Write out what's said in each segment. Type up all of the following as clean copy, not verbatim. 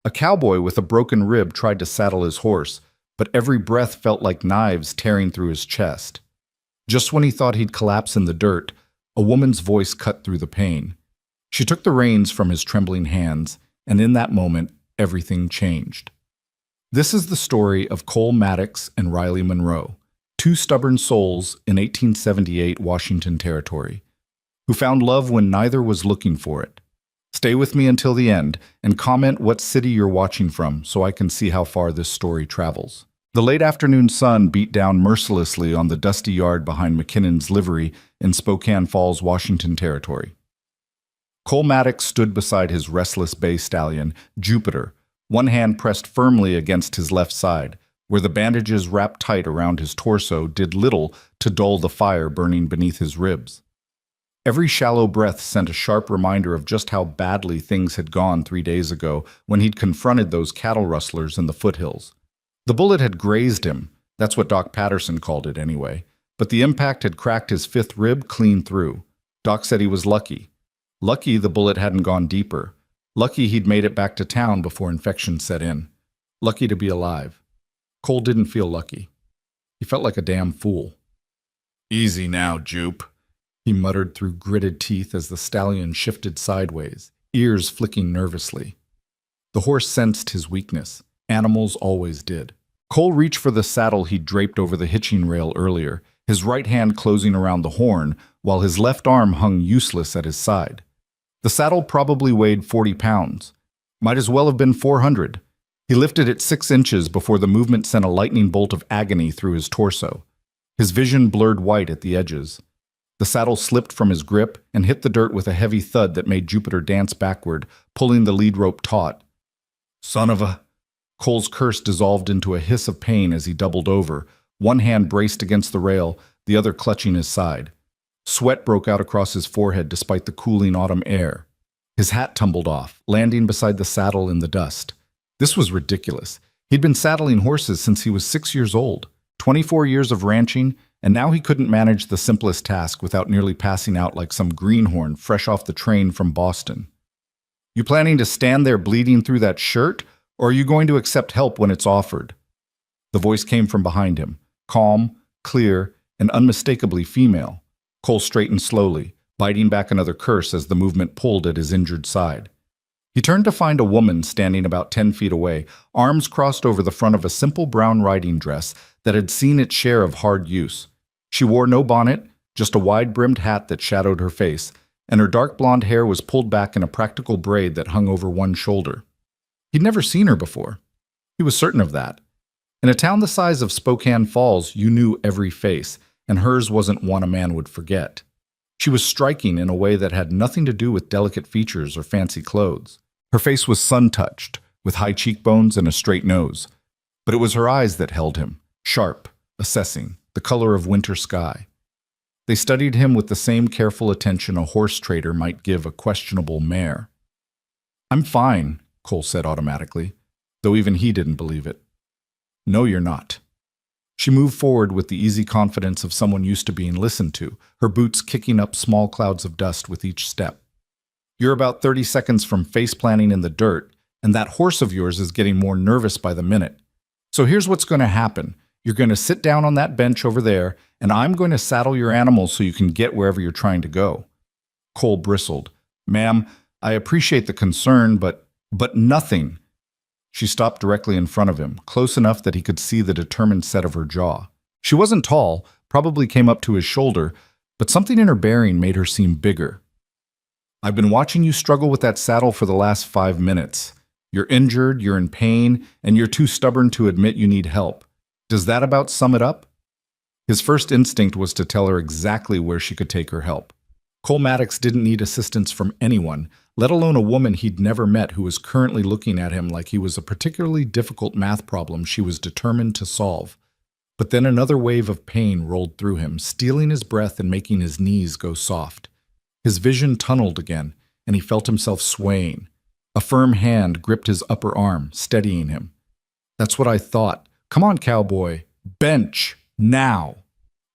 A cowboy with a broken rib tried to saddle his horse, but every breath felt like knives tearing through his chest. Just when he thought he'd collapse in the dirt, a woman's voice cut through the pain. She took the reins from his trembling hands, and in that moment, everything changed. This is the story of Cole Maddox and Riley Monroe, two stubborn souls in 1878 Washington Territory, who found love when neither was looking for it. Stay with me until the end and comment what city you're watching from so I can see how far this story travels. The late afternoon sun beat down mercilessly on the dusty yard behind McKinnon's livery in Spokane Falls, Washington Territory. Cole Maddox stood beside his restless bay stallion, Jupiter, one hand pressed firmly against his left side, where the bandages wrapped tight around his torso did little to dull the fire burning beneath his ribs. Every shallow breath sent a sharp reminder of just how badly things had gone 3 days ago when he'd confronted those cattle rustlers in the foothills. The bullet had grazed him, that's what Doc Patterson called it anyway, but the impact had cracked his fifth rib clean through. Doc said he was lucky. Lucky the bullet hadn't gone deeper. Lucky he'd made it back to town before infection set in. Lucky to be alive. Cole didn't feel lucky. He felt like a damn fool. "Easy now, Jupe," he muttered through gritted teeth as the stallion shifted sideways, ears flicking nervously. The horse sensed his weakness. Animals always did. Cole reached for the saddle he'd draped over the hitching rail earlier, his right hand closing around the horn, while his left arm hung useless at his side. The saddle probably weighed 40 pounds. Might as well have been 400. He lifted it 6 inches before the movement sent a lightning bolt of agony through his torso. His vision blurred white at the edges. The saddle slipped from his grip and hit the dirt with a heavy thud that made Jupiter dance backward, pulling the lead rope taut. "Son of a..." Cole's curse dissolved into a hiss of pain as he doubled over, one hand braced against the rail, the other clutching his side. Sweat broke out across his forehead despite the cooling autumn air. His hat tumbled off, landing beside the saddle in the dust. This was ridiculous. He'd been saddling horses since he was 6 years old, 24 years of ranching, and now he couldn't manage the simplest task without nearly passing out like some greenhorn fresh off the train from Boston. "You planning to stand there bleeding through that shirt, or are you going to accept help when it's offered?" The voice came from behind him, calm, clear, and unmistakably female. Cole straightened slowly, biting back another curse as the movement pulled at his injured side. He turned to find a woman standing about 10 feet away, arms crossed over the front of a simple brown riding dress that had seen its share of hard use. She wore no bonnet, just a wide-brimmed hat that shadowed her face, and her dark blonde hair was pulled back in a practical braid that hung over one shoulder. He'd never seen her before. He was certain of that. In a town the size of Spokane Falls, you knew every face, and hers wasn't one a man would forget. She was striking in a way that had nothing to do with delicate features or fancy clothes. Her face was sun-touched, with high cheekbones and a straight nose. But it was her eyes that held him, sharp, assessing, the color of winter sky. They studied him with the same careful attention a horse trader might give a questionable mare. "I'm fine," Cole said automatically, though even he didn't believe it. "No, you're not." She moved forward with the easy confidence of someone used to being listened to, her boots kicking up small clouds of dust with each step. "You're about 30 seconds from face-planting in the dirt, and that horse of yours is getting more nervous by the minute. So here's what's going to happen. You're going to sit down on that bench over there, and I'm going to saddle your animal so you can get wherever you're trying to go." Cole bristled. "Ma'am, I appreciate the concern, but nothing." She stopped directly in front of him, close enough that he could see the determined set of her jaw. She wasn't tall, probably came up to his shoulder, but something in her bearing made her seem bigger. "I've been watching you struggle with that saddle for the last 5 minutes. You're injured, you're in pain, and you're too stubborn to admit you need help. Does that about sum it up?" His first instinct was to tell her exactly where she could take her help. Cole Maddox didn't need assistance from anyone, let alone a woman he'd never met who was currently looking at him like he was a particularly difficult math problem she was determined to solve. But then another wave of pain rolled through him, stealing his breath and making his knees go soft. His vision tunneled again, and he felt himself swaying. A firm hand gripped his upper arm, steadying him. "That's what I thought. Come on, cowboy. Bench! Now!"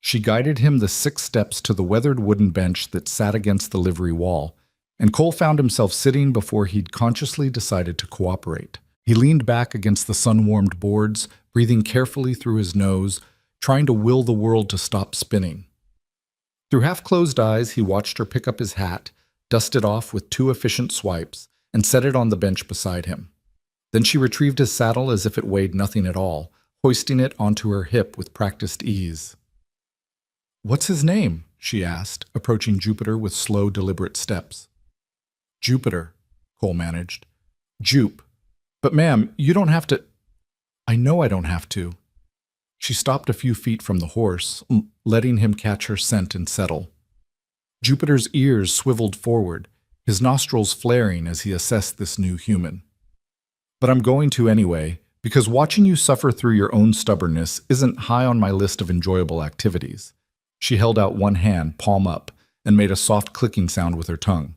She guided him the 6 steps to the weathered wooden bench that sat against the livery wall, and Cole found himself sitting before he'd consciously decided to cooperate. He leaned back against the sun-warmed boards, breathing carefully through his nose, trying to will the world to stop spinning. Through half-closed eyes, he watched her pick up his hat, dust it off with 2 efficient swipes, and set it on the bench beside him. Then she retrieved his saddle as if it weighed nothing at all, hoisting it onto her hip with practiced ease. "What's his name?" she asked, approaching Jupiter with slow, deliberate steps. "Jupiter," Cole managed. "Jupe. But ma'am, you don't have to—" "I know I don't have to." She stopped a few feet from the horse, letting him catch her scent and settle. Jupiter's ears swiveled forward, his nostrils flaring as he assessed this new human. "But I'm going to anyway, because watching you suffer through your own stubbornness isn't high on my list of enjoyable activities." She held out one hand, palm up, and made a soft clicking sound with her tongue.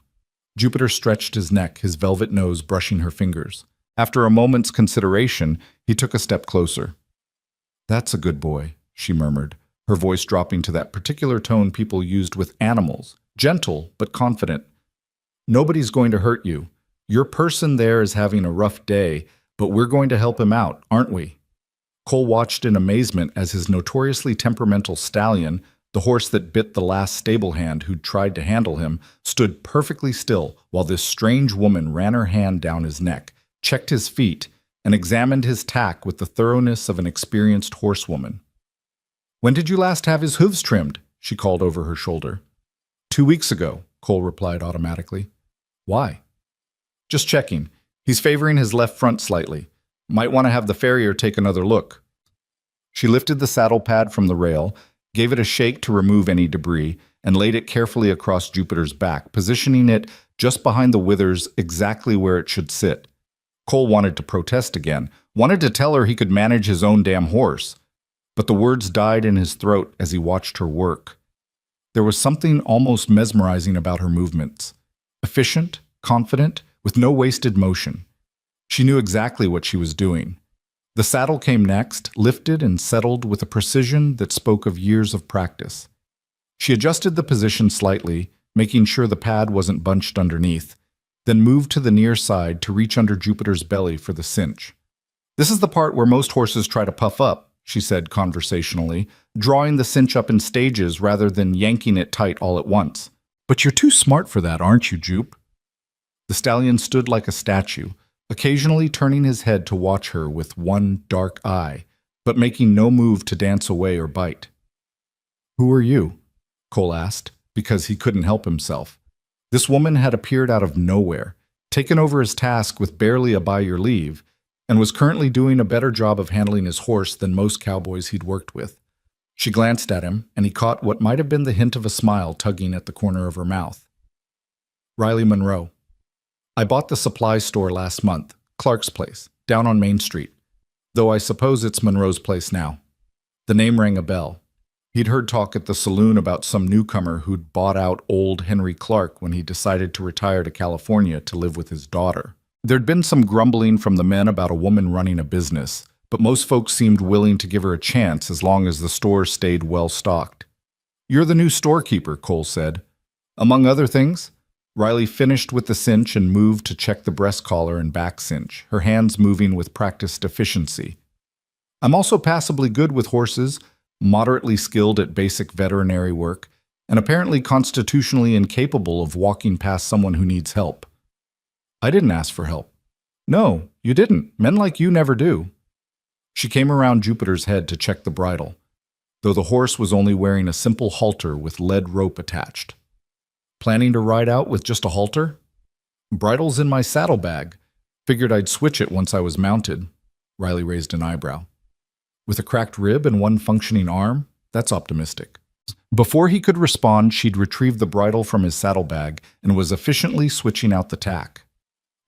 Jupiter stretched his neck, his velvet nose brushing her fingers. After a moment's consideration, he took a step closer. "That's a good boy," she murmured, her voice dropping to that particular tone people used with animals, gentle but confident. "Nobody's going to hurt you. Your person there is having a rough day, but we're going to help him out, aren't we?" Cole watched in amazement as his notoriously temperamental stallion, the horse that bit the last stable hand who'd tried to handle him, stood perfectly still while this strange woman ran her hand down his neck, checked his feet, and examined his tack with the thoroughness of an experienced horsewoman. "When did you last have his hooves trimmed?" she called over her shoulder. 2 weeks ago, Cole replied automatically. "Why?" "Just checking. He's favoring his left front slightly. Might want to have the farrier take another look." She lifted the saddle pad from the rail, gave it a shake to remove any debris, and laid it carefully across Jupiter's back, positioning it just behind the withers exactly where it should sit. Cole wanted to protest again, wanted to tell her he could manage his own damn horse. But the words died in his throat as he watched her work. There was something almost mesmerizing about her movements. Efficient, confident, with no wasted motion. She knew exactly what she was doing. The saddle came next, lifted and settled with a precision that spoke of years of practice. She adjusted the position slightly, making sure the pad wasn't bunched underneath, then moved to the near side to reach under Jupiter's belly for the cinch. "This is the part where most horses try to puff up," she said conversationally, drawing the cinch up in stages rather than yanking it tight all at once. "But you're too smart for that, aren't you, Jupe?" The stallion stood like a statue, occasionally turning his head to watch her with one dark eye, but making no move to dance away or bite. "Who are you?" Cole asked, because he couldn't help himself. This woman had appeared out of nowhere, taken over his task with barely a by your leave, and was currently doing a better job of handling his horse than most cowboys he'd worked with. She glanced at him, and he caught what might have been the hint of a smile tugging at the corner of her mouth. "Riley Monroe. I bought the supply store last month, Clark's place, down on Main Street, though I suppose it's Monroe's place now." The name rang a bell. He'd heard talk at the saloon about some newcomer who'd bought out old Henry Clark when he decided to retire to California to live with his daughter. There'd been some grumbling from the men about a woman running a business, but most folks seemed willing to give her a chance as long as the store stayed well stocked. "You're the new storekeeper," Cole said. Among other things, Riley finished with the cinch and moved to check the breast collar and back cinch, her hands moving with practiced efficiency. "I'm also passably good with horses, moderately skilled at basic veterinary work, and apparently constitutionally incapable of walking past someone who needs help." "I didn't ask for help." "No, you didn't. Men like you never do." She came around Jupiter's head to check the bridle, though the horse was only wearing a simple halter with lead rope attached. "Planning to ride out with just a halter?" "Bridle's in my saddlebag. Figured I'd switch it once I was mounted." Riley raised an eyebrow. "With a cracked rib and one functioning arm? That's optimistic." Before he could respond, she'd retrieved the bridle from his saddlebag and was efficiently switching out the tack.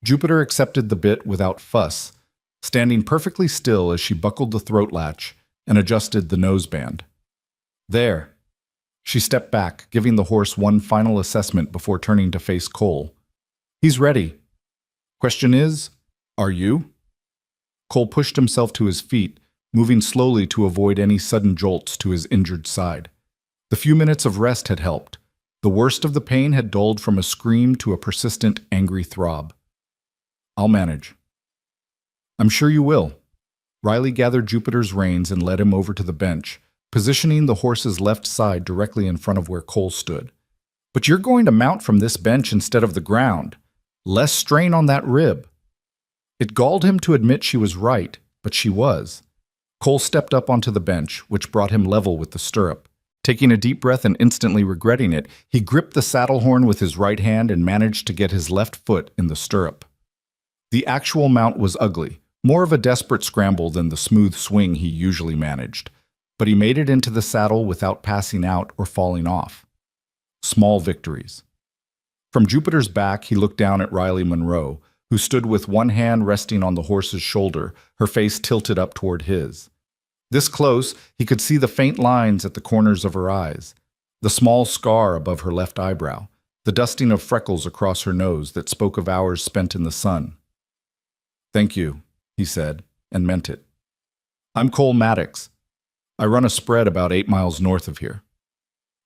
Jupiter accepted the bit without fuss, standing perfectly still as she buckled the throat latch and adjusted the noseband. "There." She stepped back, giving the horse one final assessment before turning to face Cole. "He's ready. Question is, are you?" Cole pushed himself to his feet, moving slowly to avoid any sudden jolts to his injured side. The few minutes of rest had helped. The worst of the pain had dulled from a scream to a persistent, angry throb. "I'll manage." I'm sure you will. Riley gathered Jupiter's reins and led him over to the bench, positioning the horse's left side directly in front of where Cole stood. But you're going to mount from this bench instead of the ground. Less strain on that rib. It galled him to admit she was right, but she was. Cole stepped up onto the bench, which brought him level with the stirrup. Taking a deep breath and instantly regretting it, he gripped the saddle horn with his right hand and managed to get his left foot in the stirrup. The actual mount was ugly, more of a desperate scramble than the smooth swing he usually managed, but he made it into the saddle without passing out or falling off. Small victories. From Jupiter's back, he looked down at Riley Monroe, who stood with one hand resting on the horse's shoulder, her face tilted up toward his. This close, he could see the faint lines at the corners of her eyes, the small scar above her left eyebrow, the dusting of freckles across her nose that spoke of hours spent in the sun. "Thank you," he said, and meant it. "I'm Cole Maddox. I run a spread about 8 miles north of here."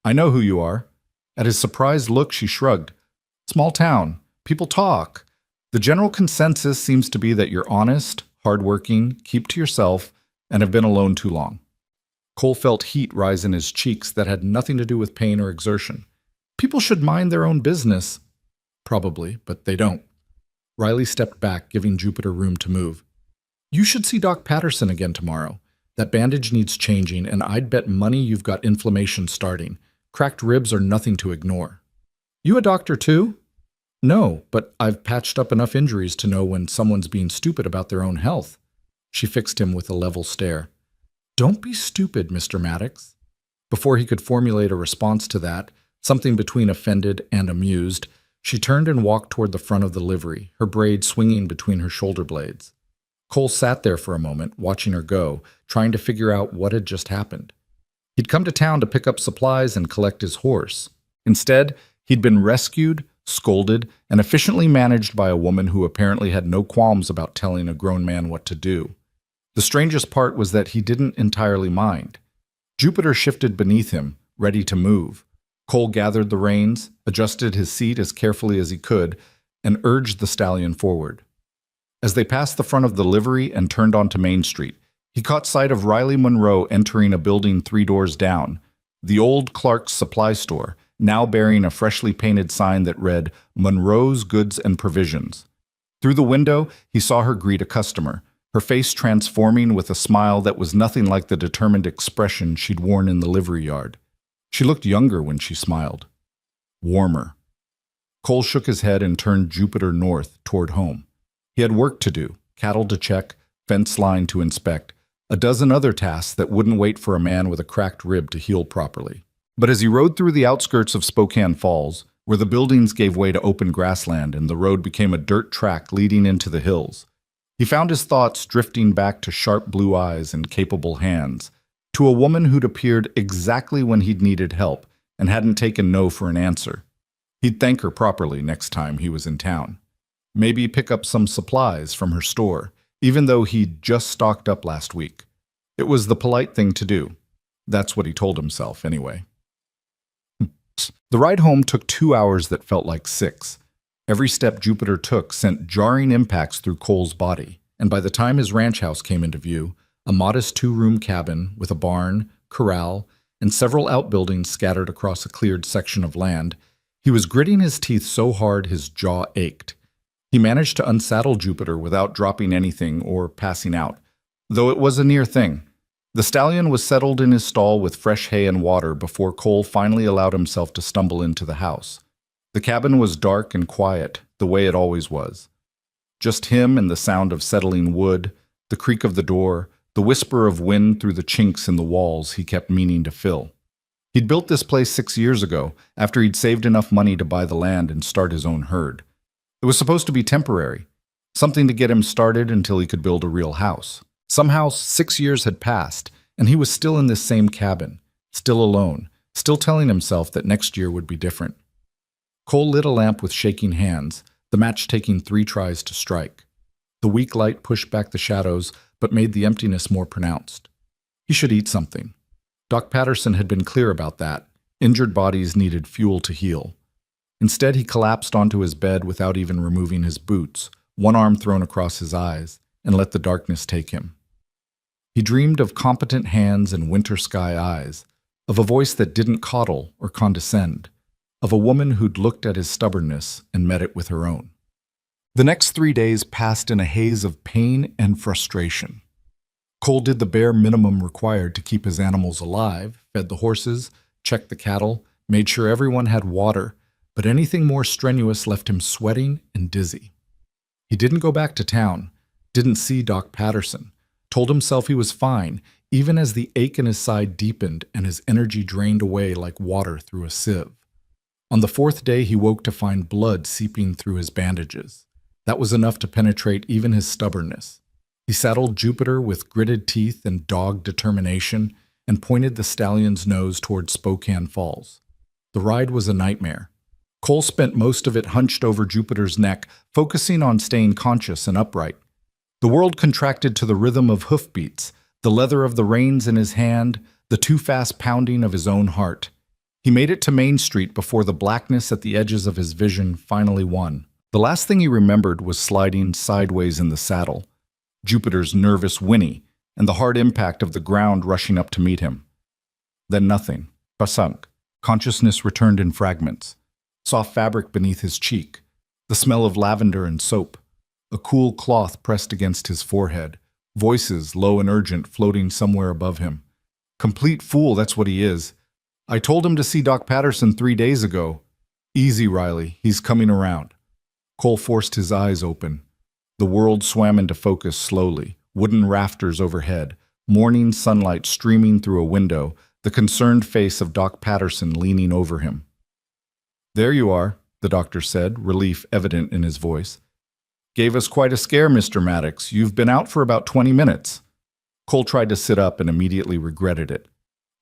"I know who you are." At his surprised look, she shrugged. "Small town. People talk. The general consensus seems to be that you're honest, hardworking, keep to yourself, and have been alone too long." Cole felt heat rise in his cheeks that had nothing to do with pain or exertion. People should mind their own business. Probably, but they don't. Riley stepped back, giving Jupiter room to move. "You should see Doc Patterson again tomorrow. That bandage needs changing, and I'd bet money you've got inflammation starting. Cracked ribs are nothing to ignore." "You a doctor too?" "No, but I've patched up enough injuries to know when someone's being stupid about their own health." She fixed him with a level stare. "Don't be stupid, Mr. Maddox." Before he could formulate a response to that, something between offended and amused, she turned and walked toward the front of the livery, her braid swinging between her shoulder blades. Cole sat there for a moment, watching her go, trying to figure out what had just happened. He'd come to town to pick up supplies and collect his horse. Instead, he'd been rescued, scolded, and efficiently managed by a woman who apparently had no qualms about telling a grown man what to do. The strangest part was that he didn't entirely mind. Jupiter shifted beneath him, ready to move. Cole gathered the reins, adjusted his seat as carefully as he could, and urged the stallion forward. As they passed the front of the livery and turned onto Main Street, he caught sight of Riley Monroe entering a building 3 doors down, the old Clark's Supply Store, now bearing a freshly painted sign that read, "Monroe's Goods and Provisions." Through the window, he saw her greet a customer, her face transforming with a smile that was nothing like the determined expression she'd worn in the livery yard. She looked younger when she smiled. Warmer. Cole shook his head and turned Jupiter north toward home. He had work to do, cattle to check, fence line to inspect, a dozen other tasks that wouldn't wait for a man with a cracked rib to heal properly. But as he rode through the outskirts of Spokane Falls, where the buildings gave way to open grassland and the road became a dirt track leading into the hills, he found his thoughts drifting back to sharp blue eyes and capable hands, to a woman who'd appeared exactly when he'd needed help and hadn't taken no for an answer. He'd thank her properly next time he was in town. Maybe pick up some supplies from her store, even though he'd just stocked up last week. It was the polite thing to do. That's what he told himself, anyway. The ride home took 2 hours that felt like 6. Every step Jupiter took sent jarring impacts through Cole's body, and by the time his ranch house came into view, a modest 2-room cabin with a barn, corral, and several outbuildings scattered across a cleared section of land, he was gritting his teeth so hard his jaw ached. He managed to unsaddle Jupiter without dropping anything or passing out, though it was a near thing. The stallion was settled in his stall with fresh hay and water before Cole finally allowed himself to stumble into the house. The cabin was dark and quiet, the way it always was. Just him and the sound of settling wood, the creak of the door, the whisper of wind through the chinks in the walls he kept meaning to fill. He'd built this place 6 years ago, after he'd saved enough money to buy the land and start his own herd. It was supposed to be temporary, something to get him started until he could build a real house. Somehow, 6 years had passed, and he was still in this same cabin, still alone, still telling himself that next year would be different. Cole lit a lamp with shaking hands, the match taking 3 tries to strike. The weak light pushed back the shadows, but made the emptiness more pronounced. He should eat something. Doc Patterson had been clear about that. Injured bodies needed fuel to heal. Instead, he collapsed onto his bed without even removing his boots, one arm thrown across his eyes, and let the darkness take him. He dreamed of competent hands and winter sky eyes, of a voice that didn't coddle or condescend, of a woman who'd looked at his stubbornness and met it with her own. The next 3 days passed in a haze of pain and frustration. Cole did the bare minimum required to keep his animals alive, fed the horses, checked the cattle, made sure everyone had water, but anything more strenuous left him sweating and dizzy. He didn't go back to town, didn't see Doc Patterson, told himself he was fine, even as the ache in his side deepened and his energy drained away like water through a sieve. On the 4th day, he woke to find blood seeping through his bandages. That was enough to penetrate even his stubbornness. He saddled Jupiter with gritted teeth and dogged determination and pointed the stallion's nose toward Spokane Falls. The ride was a nightmare. Cole spent most of it hunched over Jupiter's neck, focusing on staying conscious and upright. The world contracted to the rhythm of hoofbeats, the leather of the reins in his hand, the too-fast pounding of his own heart. He made it to Main Street before the blackness at the edges of his vision finally won. The last thing he remembered was sliding sideways in the saddle, Jupiter's nervous whinny, and the hard impact of the ground rushing up to meet him. Then nothing. Pasunk. Consciousness returned in fragments. Soft fabric beneath his cheek, the smell of lavender and soap, a cool cloth pressed against his forehead, voices low and urgent floating somewhere above him. Complete fool, that's what he is. I told him to see Doc Patterson 3 days ago. Easy, Riley, he's coming around. Cole forced his eyes open. The world swam into focus slowly, wooden rafters overhead, morning sunlight streaming through a window, the concerned face of Doc Patterson leaning over him. There you are, the doctor said, relief evident in his voice. Gave us quite a scare, Mr. Maddox. You've been out for about 20 minutes. Cole tried to sit up and immediately regretted it.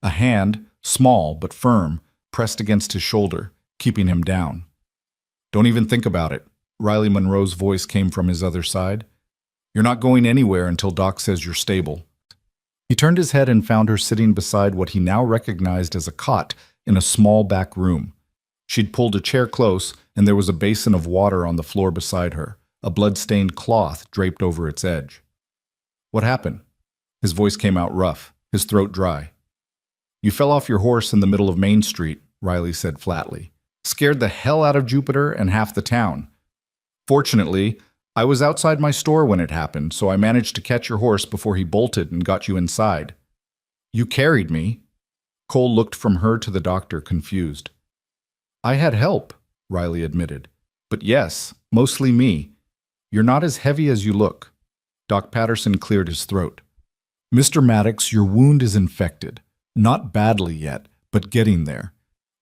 A hand, small but firm, pressed against his shoulder, keeping him down. Don't even think about it. Riley Monroe's voice came from his other side. You're not going anywhere until Doc says you're stable. He turned his head and found her sitting beside what he now recognized as a cot in a small back room. She'd pulled a chair close, and there was a basin of water on the floor beside her, a blood-stained cloth draped over its edge. What happened? His voice came out rough, his throat dry. You fell off your horse in the middle of Main Street, Riley said flatly. Scared the hell out of Jupiter and half the town. Fortunately, I was outside my store when it happened, so I managed to catch your horse before he bolted and got you inside. You carried me. Cole looked from her to the doctor, confused. I had help, Riley admitted. But yes, mostly me. You're not as heavy as you look. Doc Patterson cleared his throat. Mr. Maddox, your wound is infected. Not badly yet, but getting there.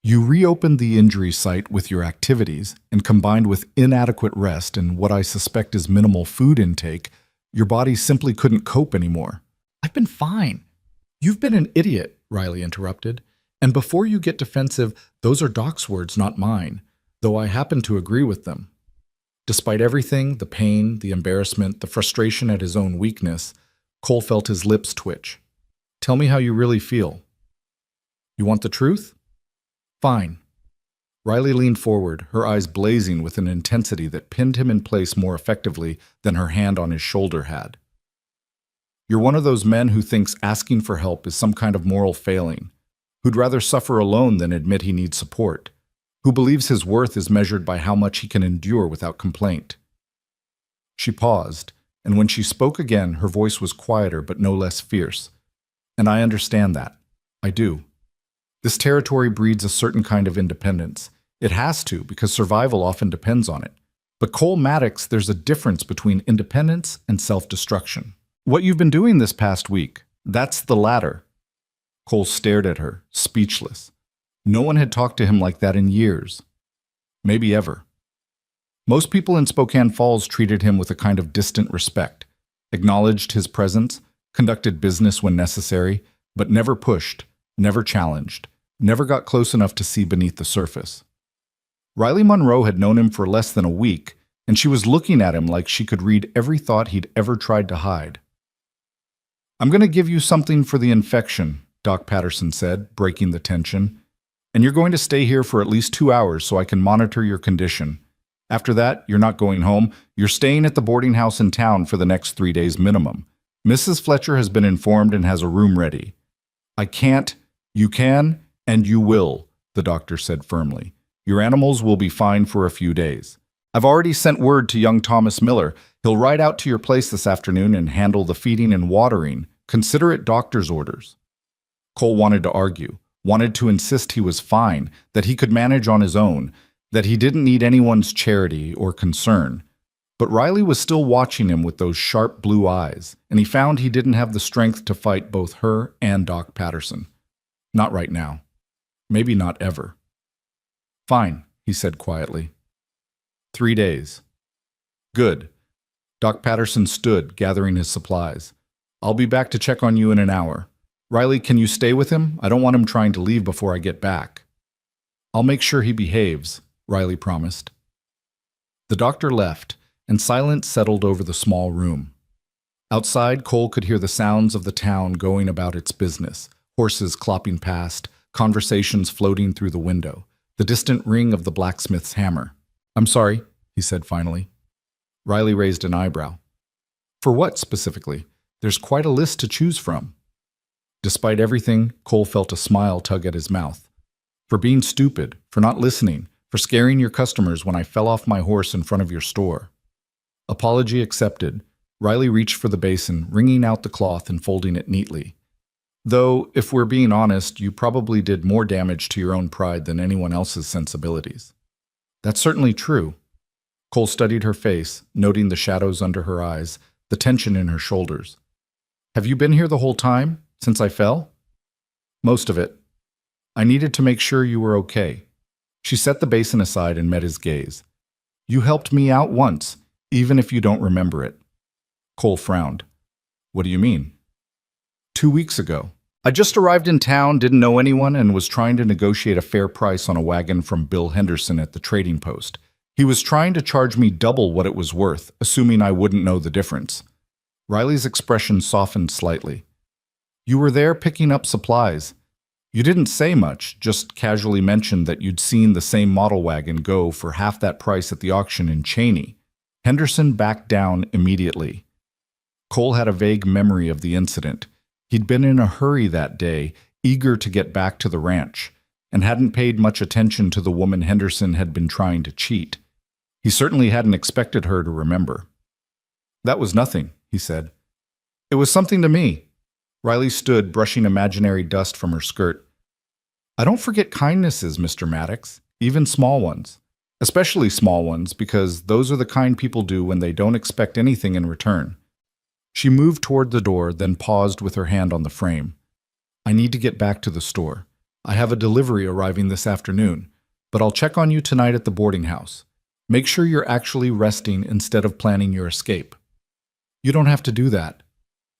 You reopened the injury site with your activities, and combined with inadequate rest and what I suspect is minimal food intake, your body simply couldn't cope anymore. I've been fine. You've been an idiot, Riley interrupted. And before you get defensive, those are Doc's words, not mine, though I happen to agree with them. Despite everything, the pain, the embarrassment, the frustration at his own weakness, Cole felt his lips twitch. Tell me how you really feel. You want the truth? Fine. Riley leaned forward, her eyes blazing with an intensity that pinned him in place more effectively than her hand on his shoulder had. You're one of those men who thinks asking for help is some kind of moral failing, who'd rather suffer alone than admit he needs support, who believes his worth is measured by how much he can endure without complaint. She paused, and when she spoke again, her voice was quieter but no less fierce. And I understand that. I do. This territory breeds a certain kind of independence. It has to, because survival often depends on it. But Cole Maddox, there's a difference between independence and self-destruction. What you've been doing this past week, that's the latter. Cole stared at her, speechless. No one had talked to him like that in years. Maybe ever. Most people in Spokane Falls treated him with a kind of distant respect, acknowledged his presence, conducted business when necessary, but never pushed, never challenged, never got close enough to see beneath the surface. Riley Monroe had known him for less than a week, and she was looking at him like she could read every thought he'd ever tried to hide. I'm going to give you something for the infection, Doc Patterson said, breaking the tension. And you're going to stay here for at least 2 hours so I can monitor your condition. After that, you're not going home. You're staying at the boarding house in town for the next 3 days minimum. Mrs. Fletcher has been informed and has a room ready. I can't. You can, and you will, the doctor said firmly. Your animals will be fine for a few days. I've already sent word to young Thomas Miller. He'll ride out to your place this afternoon and handle the feeding and watering. Consider it doctor's orders. Cole wanted to argue, wanted to insist he was fine, that he could manage on his own, that he didn't need anyone's charity or concern. But Riley was still watching him with those sharp blue eyes, and he found he didn't have the strength to fight both her and Doc Patterson. Not right now. Maybe not ever. Fine, he said quietly. 3 days. Good. Doc Patterson stood, gathering his supplies. I'll be back to check on you in an hour. Riley, can you stay with him? I don't want him trying to leave before I get back. I'll make sure he behaves, Riley promised. The doctor left, and silence settled over the small room. Outside, Cole could hear the sounds of the town going about its business, horses clopping past, conversations floating through the window, the distant ring of the blacksmith's hammer. I'm sorry, he said finally. Riley raised an eyebrow. For what specifically? There's quite a list to choose from. Despite everything, Cole felt a smile tug at his mouth. For being stupid, for not listening, for scaring your customers when I fell off my horse in front of your store. Apology accepted. Riley reached for the basin, wringing out the cloth and folding it neatly. Though, if we're being honest, you probably did more damage to your own pride than anyone else's sensibilities. That's certainly true. Cole studied her face, noting the shadows under her eyes, the tension in her shoulders. Have you been here the whole time, since I fell? Most of it. I needed to make sure you were okay. She set the basin aside and met his gaze. You helped me out once, even if you don't remember it. Cole frowned. What do you mean? 2 weeks ago. I just arrived in town, didn't know anyone, and was trying to negotiate a fair price on a wagon from Bill Henderson at the trading post. He was trying to charge me double what it was worth, assuming I wouldn't know the difference. Riley's expression softened slightly. You were there picking up supplies. You didn't say much, just casually mentioned that you'd seen the same model wagon go for half that price at the auction in Cheney. Henderson backed down immediately. Cole had a vague memory of the incident. He'd been in a hurry that day, eager to get back to the ranch, and hadn't paid much attention to the woman Henderson had been trying to cheat. He certainly hadn't expected her to remember. That was nothing, he said. It was something to me. Riley stood, brushing imaginary dust from her skirt. I don't forget kindnesses, Mr. Maddox, even small ones. Especially small ones, because those are the kind people do when they don't expect anything in return. She moved toward the door, then paused with her hand on the frame. I need to get back to the store. I have a delivery arriving this afternoon, but I'll check on you tonight at the boarding house. Make sure you're actually resting instead of planning your escape. You don't have to do that.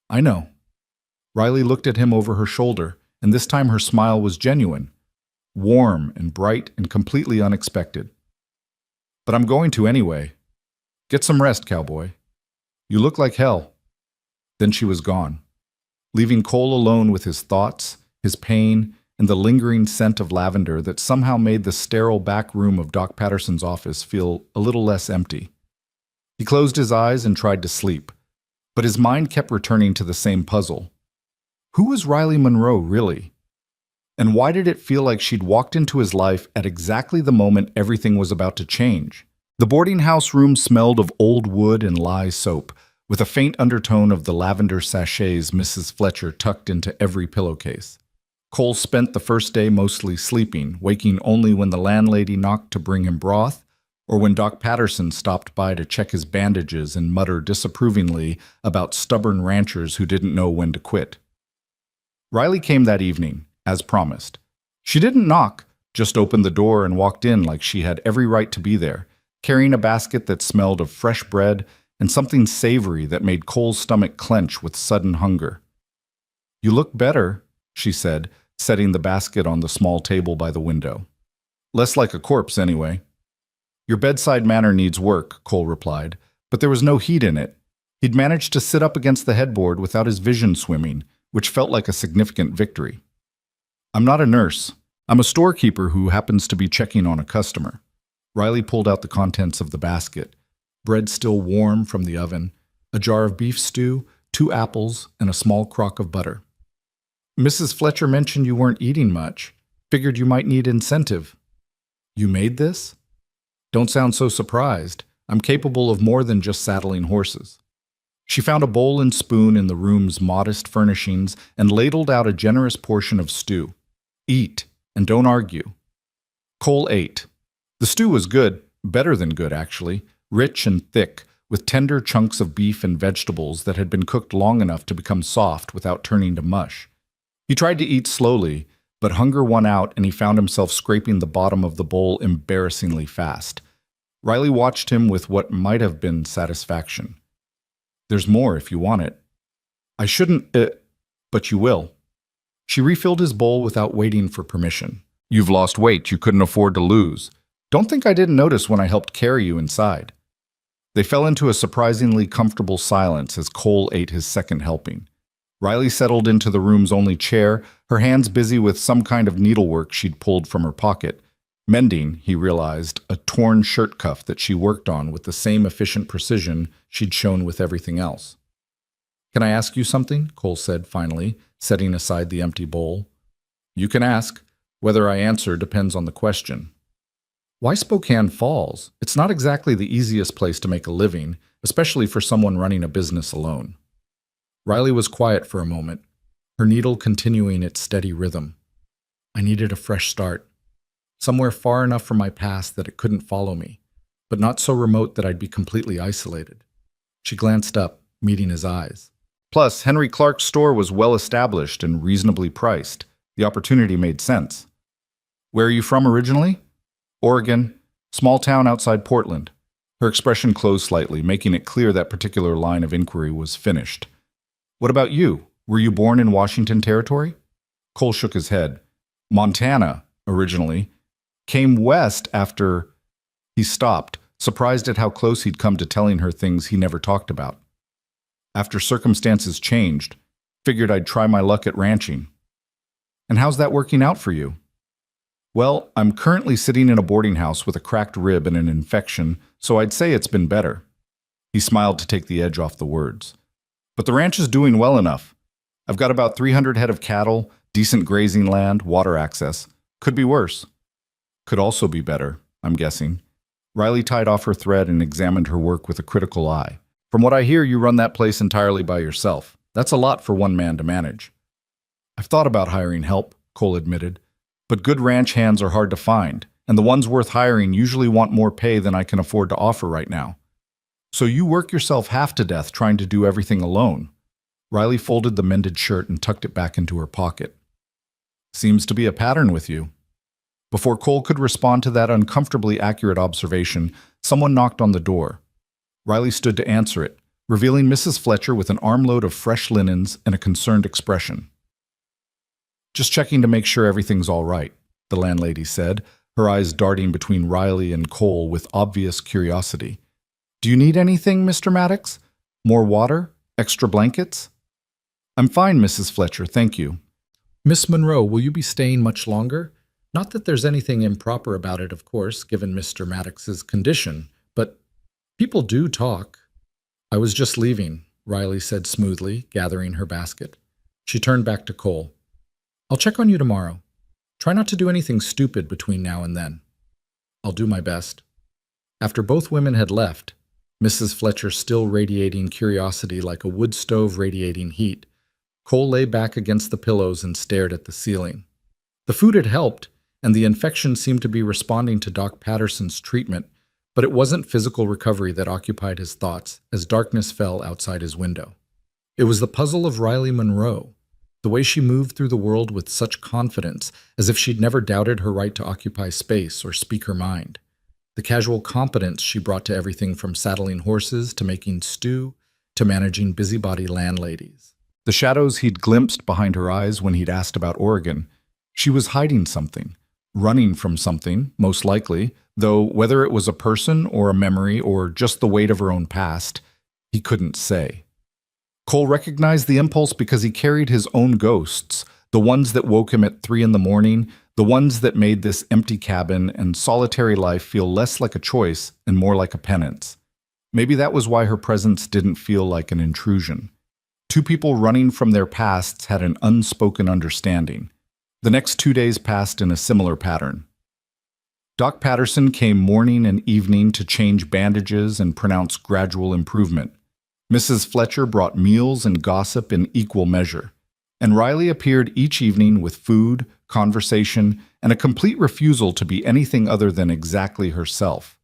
I know. Riley looked at him over her shoulder, and this time her smile was genuine, warm and bright and completely unexpected. But I'm going to anyway. Get some rest, Cowboy. You look like hell. Then she was gone, leaving Cole alone with his thoughts, his pain, and the lingering scent of lavender that somehow made the sterile back room of Doc Patterson's office feel a little less empty. He closed his eyes and tried to sleep, but his mind kept returning to the same puzzle. Who was Riley Monroe, really? And why did it feel like she'd walked into his life at exactly the moment everything was about to change? The boarding house room smelled of old wood and lye soap, with a faint undertone of the lavender sachets Mrs. Fletcher tucked into every pillowcase. Cole spent the first day mostly sleeping, waking only when the landlady knocked to bring him broth, or when Doc Patterson stopped by to check his bandages and mutter disapprovingly about stubborn ranchers who didn't know when to quit. Riley came that evening, as promised. She didn't knock, just opened the door and walked in like she had every right to be there, carrying a basket that smelled of fresh bread and something savory that made Cole's stomach clench with sudden hunger. You look better, she said, setting the basket on the small table by the window. Less like a corpse, anyway. Your bedside manner needs work, Cole replied, but there was no heat in it. He'd managed to sit up against the headboard without his vision swimming, which felt like a significant victory. I'm not a nurse. I'm a storekeeper who happens to be checking on a customer. Riley pulled out the contents of the basket. Bread still warm from the oven, a jar of beef stew, 2 apples, and a small crock of butter. Mrs. Fletcher mentioned you weren't eating much. Figured you might need incentive. You made this? Don't sound so surprised. I'm capable of more than just saddling horses. She found a bowl and spoon in the room's modest furnishings and ladled out a generous portion of stew. Eat, and don't argue. Cole ate. The stew was good, better than good actually, rich and thick, with tender chunks of beef and vegetables that had been cooked long enough to become soft without turning to mush. He tried to eat slowly, but hunger won out and he found himself scraping the bottom of the bowl embarrassingly fast. Riley watched him with what might have been satisfaction. There's more if you want it. I shouldn't, but you will. She refilled his bowl without waiting for permission. You've lost weight you couldn't afford to lose. Don't think I didn't notice when I helped carry you inside. They fell into a surprisingly comfortable silence as Cole ate his second helping. Riley settled into the room's only chair, her hands busy with some kind of needlework she'd pulled from her pocket. Mending, he realized, a torn shirt cuff that she worked on with the same efficient precision she'd shown with everything else. Can I ask you something? Cole said finally, setting aside the empty bowl. You can ask. Whether I answer depends on the question. Why Spokane Falls? It's not exactly the easiest place to make a living, especially for someone running a business alone. Riley was quiet for a moment, her needle continuing its steady rhythm. I needed a fresh start. Somewhere far enough from my past that it couldn't follow me, but not so remote that I'd be completely isolated. She glanced up, meeting his eyes. Plus, Henry Clark's store was well established and reasonably priced. The opportunity made sense. Where are you from originally? Oregon, small town outside Portland. Her expression closed slightly, making it clear that particular line of inquiry was finished. What about you? Were you born in Washington Territory? Cole shook his head. Montana, originally. Came west after... He stopped, surprised at how close he'd come to telling her things he never talked about. After circumstances changed, figured I'd try my luck at ranching. And how's that working out for you? Well, I'm currently sitting in a boarding house with a cracked rib and an infection, so I'd say it's been better. He smiled to take the edge off the words. But the ranch is doing well enough. I've got about 300 head of cattle, decent grazing land, water access. Could be worse. Could also be better, I'm guessing. Riley tied off her thread and examined her work with a critical eye. From what I hear, you run that place entirely by yourself. That's a lot for one man to manage. I've thought about hiring help, Cole admitted. But good ranch hands are hard to find, and the ones worth hiring usually want more pay than I can afford to offer right now. So you work yourself half to death trying to do everything alone. Riley folded the mended shirt and tucked it back into her pocket. Seems to be a pattern with you. Before Cole could respond to that uncomfortably accurate observation, someone knocked on the door. Riley stood to answer it, revealing Mrs. Fletcher with an armload of fresh linens and a concerned expression. Just checking to make sure everything's all right, the landlady said, her eyes darting between Riley and Cole with obvious curiosity. Do you need anything, Mr. Maddox? More water? Extra blankets? I'm fine, Mrs. Fletcher, thank you. Miss Monroe, will you be staying much longer? Not that there's anything improper about it, of course, given Mr. Maddox's condition, but people do talk. I was just leaving, Riley said smoothly, gathering her basket. She turned back to Cole. I'll check on you tomorrow. Try not to do anything stupid between now and then. I'll do my best. After both women had left, Mrs. Fletcher still radiating curiosity like a wood stove radiating heat, Cole lay back against the pillows and stared at the ceiling. The food had helped, and the infection seemed to be responding to Doc Patterson's treatment, but it wasn't physical recovery that occupied his thoughts as darkness fell outside his window. It was the puzzle of Riley Monroe, the way she moved through the world with such confidence, as if she'd never doubted her right to occupy space or speak her mind. The casual competence she brought to everything from saddling horses to making stew to managing busybody landladies. The shadows he'd glimpsed behind her eyes when he'd asked about Oregon. She was hiding something, running from something, most likely, though whether it was a person or a memory or just the weight of her own past, he couldn't say. Cole recognized the impulse because he carried his own ghosts, the ones that woke him at 3 a.m, The ones that made this empty cabin and solitary life feel less like a choice and more like a penance. Maybe that was why her presence didn't feel like an intrusion. Two people running from their pasts had an unspoken understanding. The next 2 days passed in a similar pattern. Doc Patterson came morning and evening to change bandages and pronounce gradual improvement. Mrs. Fletcher brought meals and gossip in equal measure. And Riley appeared each evening with food, conversation, and a complete refusal to be anything other than exactly herself.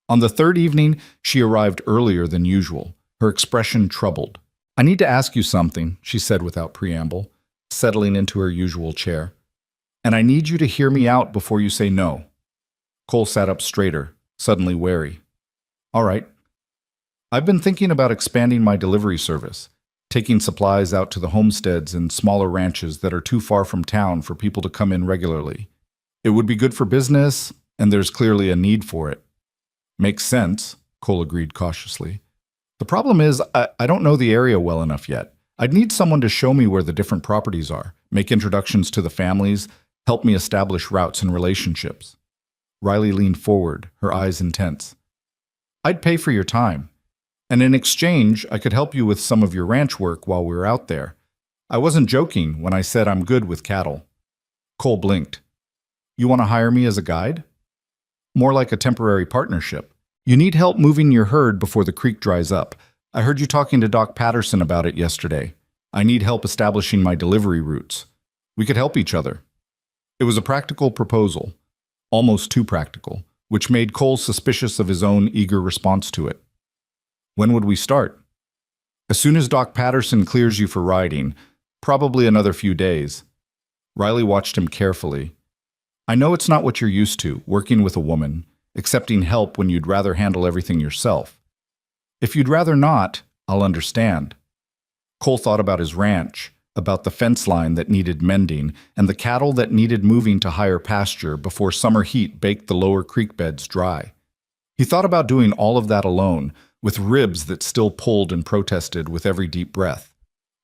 On the third evening, she arrived earlier than usual, her expression troubled. "I need to ask you something," she said without preamble, settling into her usual chair. "And I need you to hear me out before you say no." Cole sat up straighter, suddenly wary. "All right. I've been thinking about expanding my delivery service, taking supplies out to the homesteads and smaller ranches that are too far from town for people to come in regularly. It would be good for business, and there's clearly a need for it." "Makes sense," Cole agreed cautiously. "The problem is, I don't know the area well enough yet. I'd need someone to show me where the different properties are, make introductions to the families, help me establish routes and relationships." Riley leaned forward, her eyes intense. "I'd pay for your time. And in exchange, I could help you with some of your ranch work while we're out there. I wasn't joking when I said I'm good with cattle." Cole blinked. "You want to hire me as a guide?" "More like a temporary partnership. You need help moving your herd before the creek dries up. I heard you talking to Doc Patterson about it yesterday. I need help establishing my delivery routes. We could help each other." It was a practical proposal, almost too practical, which made Cole suspicious of his own eager response to it. "When would we start?" "As soon as Doc Patterson clears you for riding, probably another few days." Riley watched him carefully. "I know it's not what you're used to, working with a woman, accepting help when you'd rather handle everything yourself. If you'd rather not, I'll understand." Cole thought about his ranch, about the fence line that needed mending, and the cattle that needed moving to higher pasture before summer heat baked the lower creek beds dry. He thought about doing all of that alone, with ribs that still pulled and protested with every deep breath.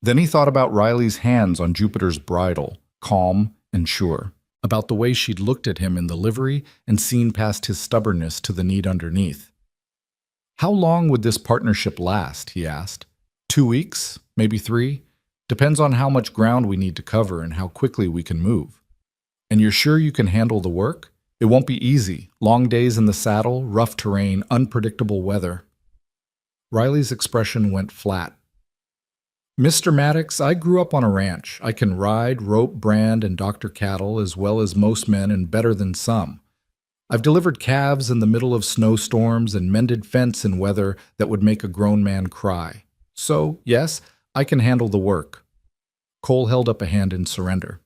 Then he thought about Riley's hands on Jupiter's bridle, calm and sure, about the way she'd looked at him in the livery and seen past his stubbornness to the need underneath. "How long would this partnership last?" he asked. 2 weeks? Maybe 3? Depends on how much ground we need to cover and how quickly we can move. And you're sure you can handle the work? It won't be easy. Long days in the saddle, rough terrain, unpredictable weather. Riley's expression went flat. "Mr. Maddox, I grew up on a ranch. I can ride, rope, brand, and doctor cattle as well as most men and better than some. I've delivered calves in the middle of snowstorms and mended fence in weather that would make a grown man cry. So, yes, I can handle the work." Cole held up a hand in surrender.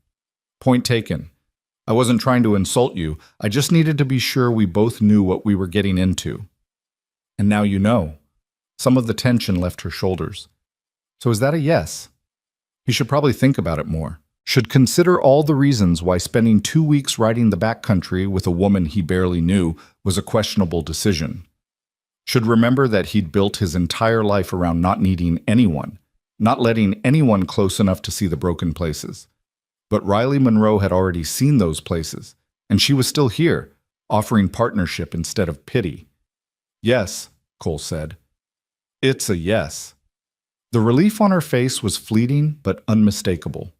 "Point taken. I wasn't trying to insult you. I just needed to be sure we both knew what we were getting into." "And now you know." Some of the tension left her shoulders. "So is that a yes?" He should probably think about it more. Should consider all the reasons why spending 2 weeks riding the backcountry with a woman he barely knew was a questionable decision. Should remember that he'd built his entire life around not needing anyone, not letting anyone close enough to see the broken places. But Riley Monroe had already seen those places, and she was still here, offering partnership instead of pity. "Yes," Cole said. "It's a yes." The relief on her face was fleeting but unmistakable.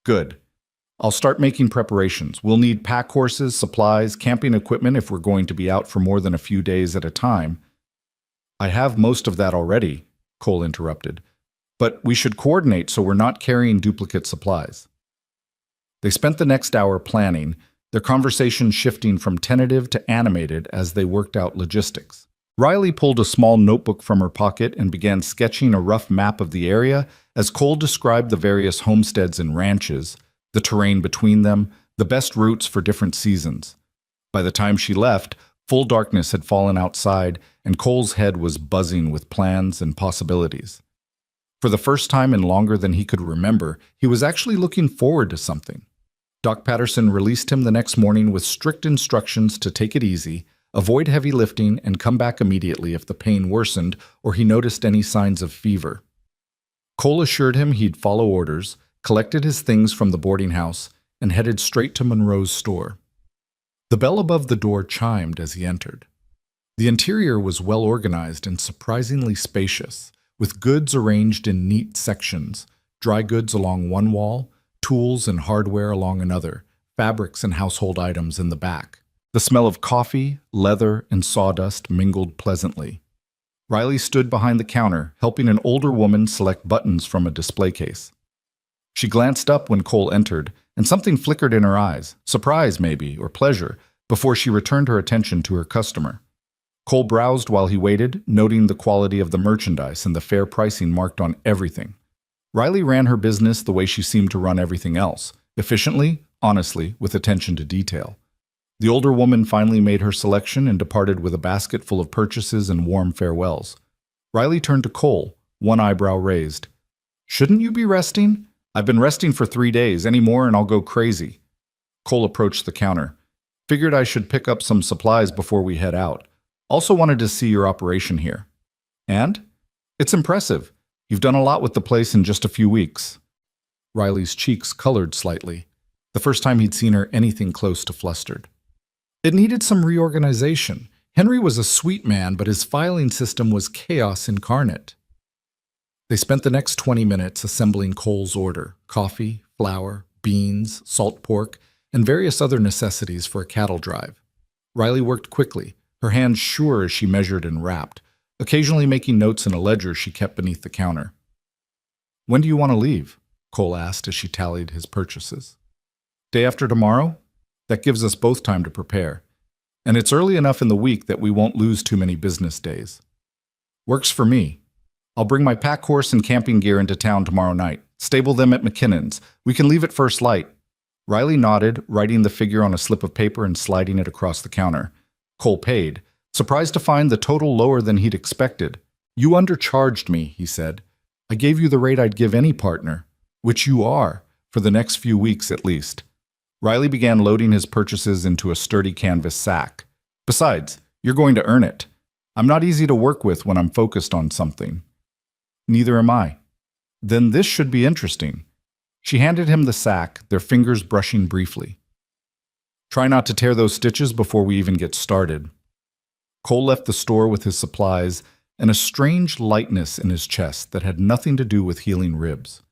"Good. I'll start making preparations. We'll need pack horses, supplies, camping equipment if we're going to be out for more than a few days at a time." "I have most of that already," Cole interrupted. "But we should coordinate so we're not carrying duplicate supplies." They spent the next hour planning, their conversation shifting from tentative to animated as they worked out logistics. Riley pulled a small notebook from her pocket and began sketching a rough map of the area as Cole described the various homesteads and ranches, the terrain between them, the best routes for different seasons. By the time she left, full darkness had fallen outside, and Cole's head was buzzing with plans and possibilities. For the first time in longer than he could remember, he was actually looking forward to something. Doc Patterson released him the next morning with strict instructions to take it easy, avoid heavy lifting, and come back immediately if the pain worsened or he noticed any signs of fever. Cole assured him he'd follow orders, collected his things from the boarding house, and headed straight to Monroe's store. The bell above the door chimed as he entered. The interior was well organized and surprisingly spacious, with goods arranged in neat sections, dry goods along one wall, tools and hardware along another, fabrics and household items in the back. The smell of coffee, leather, and sawdust mingled pleasantly. Riley stood behind the counter, helping an older woman select buttons from a display case. She glanced up when Cole entered, and something flickered in her eyes, surprise maybe, or pleasure, before she returned her attention to her customer. Cole browsed while he waited, noting the quality of the merchandise and the fair pricing marked on everything. Riley ran her business the way she seemed to run everything else, efficiently, honestly, with attention to detail. The older woman finally made her selection and departed with a basket full of purchases and warm farewells. Riley turned to Cole, one eyebrow raised. "Shouldn't you be resting? I've been resting for 3 days. Any more and I'll go crazy." Cole approached the counter. "Figured I should pick up some supplies before we head out. Also wanted to see your operation here." "And? It's impressive. You've done a lot with the place in just a few weeks." Riley's cheeks colored slightly, the first time he'd seen her anything close to flustered. "It needed some reorganization. Henry was a sweet man, but his filing system was chaos incarnate." They spent the next 20 minutes assembling Cole's order: coffee, flour, beans, salt pork, and various other necessities for a cattle drive. Riley worked quickly, her hands sure as she measured and wrapped, occasionally making notes in a ledger she kept beneath the counter. "When do you want to leave?" Cole asked as she tallied his purchases. "Day after tomorrow? That gives us both time to prepare. And it's early enough in the week that we won't lose too many business days." "Works for me. I'll bring my pack horse and camping gear into town tomorrow night. Stable them at McKinnon's. We can leave at first light." Riley nodded, writing the figure on a slip of paper and sliding it across the counter. Cole paid, surprised to find the total lower than he'd expected. "You undercharged me," he said. "I gave you the rate I'd give any partner, which you are, for the next few weeks at least." Riley began loading his purchases into a sturdy canvas sack. "Besides, you're going to earn it. I'm not easy to work with when I'm focused on something." "Neither am I." "Then this should be interesting." She handed him the sack, their fingers brushing briefly. "Try not to tear those stitches before we even get started." Cole left the store with his supplies and a strange lightness in his chest that had nothing to do with healing ribs.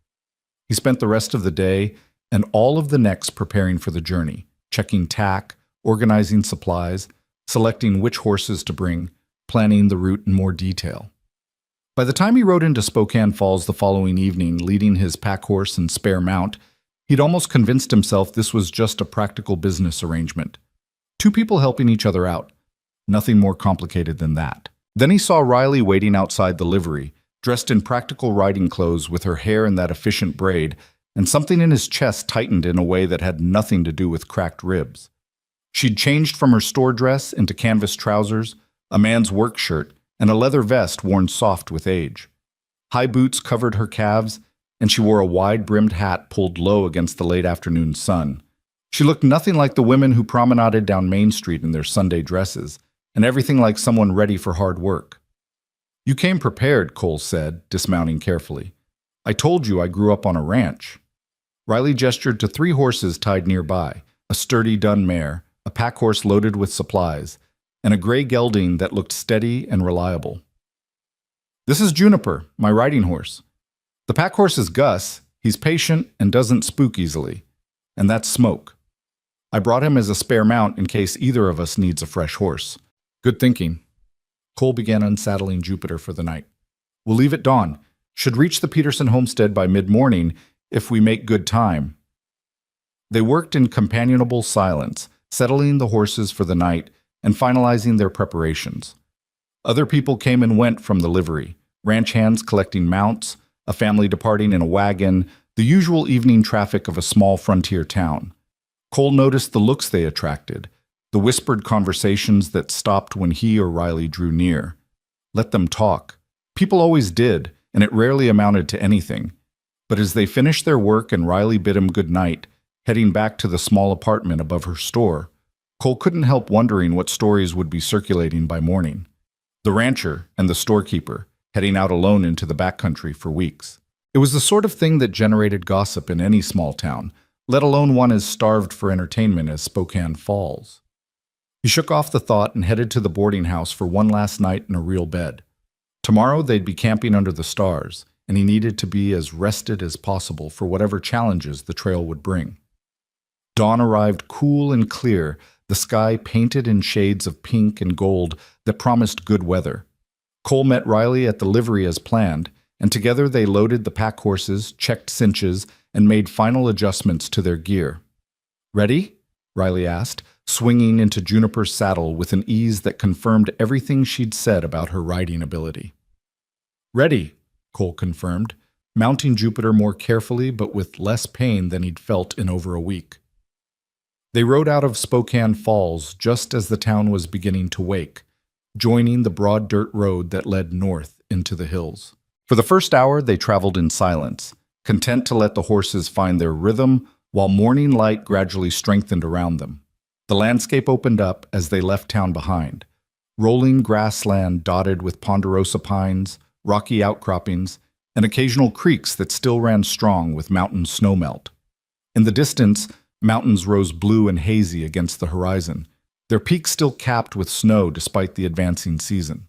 He spent the rest of the day and all of the next preparing for the journey, checking tack, organizing supplies, selecting which horses to bring, planning the route in more detail. By the time he rode into Spokane Falls the following evening, leading his pack horse and spare mount, he'd almost convinced himself this was just a practical business arrangement. Two people helping each other out. Nothing more complicated than that. Then he saw Riley waiting outside the livery, dressed in practical riding clothes with her hair in that efficient braid, and something in his chest tightened in a way that had nothing to do with cracked ribs. She'd changed from her store dress into canvas trousers, a man's work shirt, and a leather vest worn soft with age. High boots covered her calves, and she wore a wide-brimmed hat pulled low against the late afternoon sun. She looked nothing like the women who promenaded down Main Street in their Sunday dresses, and everything like someone ready for hard work. "You came prepared," Cole said, dismounting carefully. "I told you I grew up on a ranch." Riley gestured to 3 horses tied nearby, a sturdy dun mare, a pack horse loaded with supplies, and a gray gelding that looked steady and reliable. "This is Juniper, my riding horse. The pack horse is Gus. He's patient and doesn't spook easily. And that's Smoke. I brought him as a spare mount in case either of us needs a fresh horse." "Good thinking." Cole began unsaddling Jupiter for the night. "We'll leave at dawn. Should reach the Peterson homestead by mid-morning if we make good time." They worked in companionable silence, settling the horses for the night and finalizing their preparations. Other people came and went from the livery, ranch hands collecting mounts, a family departing in a wagon, the usual evening traffic of a small frontier town. Cole noticed the looks they attracted, the whispered conversations that stopped when he or Riley drew near. Let them talk. People always did, and it rarely amounted to anything. But as they finished their work and Riley bid him good night, heading back to the small apartment above her store, Cole couldn't help wondering what stories would be circulating by morning. The rancher and the storekeeper, heading out alone into the backcountry for weeks. It was the sort of thing that generated gossip in any small town, let alone one as starved for entertainment as Spokane Falls. He shook off the thought and headed to the boarding house for one last night in a real bed. Tomorrow they'd be camping under the stars, and he needed to be as rested as possible for whatever challenges the trail would bring. Dawn arrived cool and clear, the sky painted in shades of pink and gold that promised good weather. Cole met Riley at the livery as planned, and together they loaded the pack horses, checked cinches, and made final adjustments to their gear. "Ready?" Riley asked, swinging into Juniper's saddle with an ease that confirmed everything she'd said about her riding ability. "Ready," Cole confirmed, mounting Jupiter more carefully but with less pain than he'd felt in over a week. They rode out of Spokane Falls just as the town was beginning to wake, joining the broad dirt road that led north into the hills. For the first hour, they traveled in silence, content to let the horses find their rhythm while morning light gradually strengthened around them. The landscape opened up as they left town behind, rolling grassland dotted with ponderosa pines, rocky outcroppings, and occasional creeks that still ran strong with mountain snowmelt. In the distance, mountains rose blue and hazy against the horizon, their peaks still capped with snow despite the advancing season.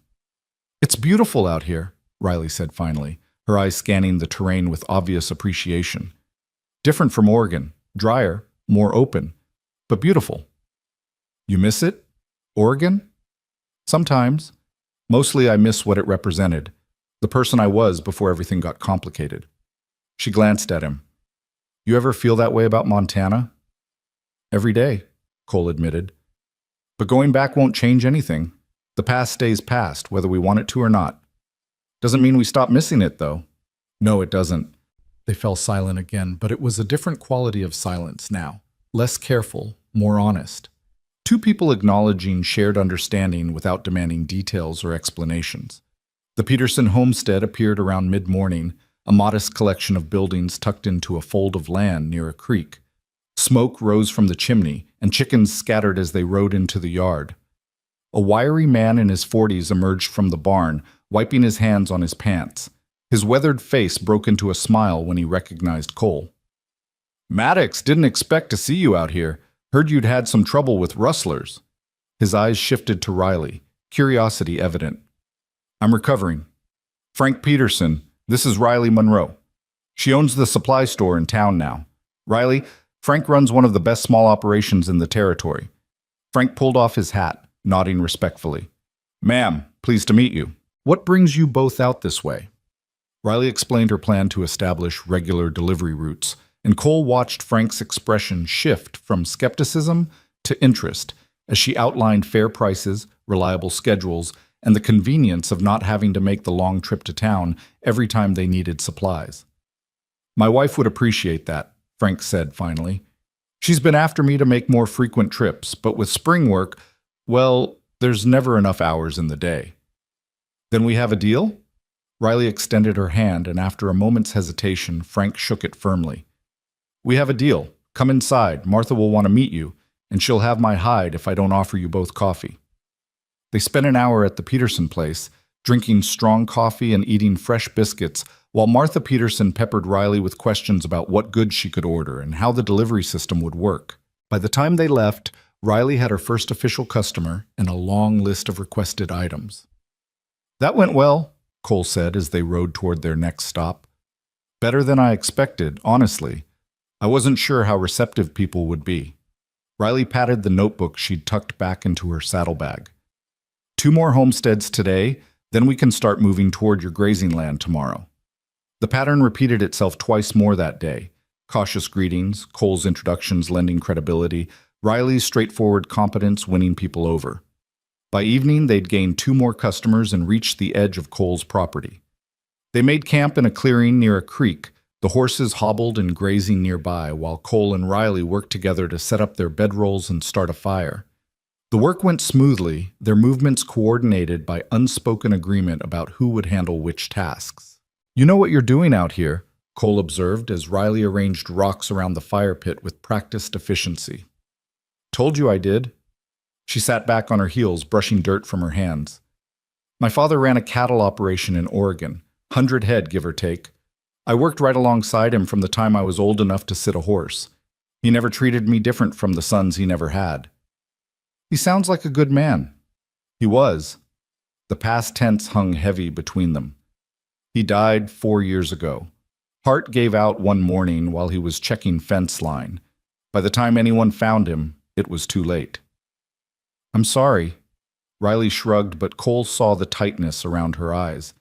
"It's beautiful out here," Riley said finally, her eyes scanning the terrain with obvious appreciation. "Different from Oregon, drier, more open, but beautiful." "You miss it? Oregon?" "Sometimes. Mostly I miss what it represented, the person I was before everything got complicated." She glanced at him. "You ever feel that way about Montana?" "Every day," Cole admitted. "But going back won't change anything. The past stays past, whether we want it to or not. Doesn't mean we stop missing it, though." "No, it doesn't." They fell silent again, but it was a different quality of silence now, less careful, more honest. Two people acknowledging shared understanding without demanding details or explanations. The Peterson homestead appeared around mid-morning, a modest collection of buildings tucked into a fold of land near a creek. Smoke rose from the chimney, and chickens scattered as they rode into the yard. A wiry man in his 40s emerged from the barn, wiping his hands on his pants. His weathered face broke into a smile when he recognized Cole. "Maddox, didn't expect to see you out here. Heard you'd had some trouble with rustlers." His eyes shifted to Riley, curiosity evident. "I'm recovering. Frank Peterson, this is Riley Monroe. She owns the supply store in town now. Riley, Frank runs one of the best small operations in the territory." Frank pulled off his hat, nodding respectfully. "Ma'am, pleased to meet you. What brings you both out this way?" Riley explained her plan to establish regular delivery routes, and Cole watched Frank's expression shift from skepticism to interest as she outlined fair prices, reliable schedules, and the convenience of not having to make the long trip to town every time they needed supplies. "My wife would appreciate that," Frank said finally. "She's been after me to make more frequent trips, but with spring work, well, there's never enough hours in the day." "Then we have a deal?" Riley extended her hand, and after a moment's hesitation, Frank shook it firmly. "We have a deal. Come inside. Martha will want to meet you, and she'll have my hide if I don't offer you both coffee." They spent an hour at the Peterson place, drinking strong coffee and eating fresh biscuits, while Martha Peterson peppered Riley with questions about what goods she could order and how the delivery system would work. By the time they left, Riley had her first official customer and a long list of requested items. "That went well," Cole said as they rode toward their next stop. "Better than I expected, honestly. I wasn't sure how receptive people would be." Riley patted the notebook she'd tucked back into her saddlebag. "2 more homesteads today, then we can start moving toward your grazing land tomorrow." The pattern repeated itself twice more that day. Cautious greetings, Cole's introductions lending credibility, Riley's straightforward competence winning people over. By evening, they'd gained 2 more customers and reached the edge of Cole's property. They made camp in a clearing near a creek, the horses hobbled and grazing nearby, while Cole and Riley worked together to set up their bedrolls and start a fire. The work went smoothly, their movements coordinated by unspoken agreement about who would handle which tasks. "You know what you're doing out here," Cole observed as Riley arranged rocks around the fire pit with practiced efficiency. "Told you I did." She sat back on her heels, brushing dirt from her hands. "My father ran a cattle operation in Oregon, 100 head, give or take. I worked right alongside him from the time I was old enough to sit a horse. He never treated me different from the sons he never had. He sounds like a good man. He was. The past tense hung heavy between them. He died 4 years ago. Heart gave out one morning while he was checking fence line. By the time anyone found him, it was too late. I'm sorry. Riley shrugged, but Cole saw the tightness around her eyes.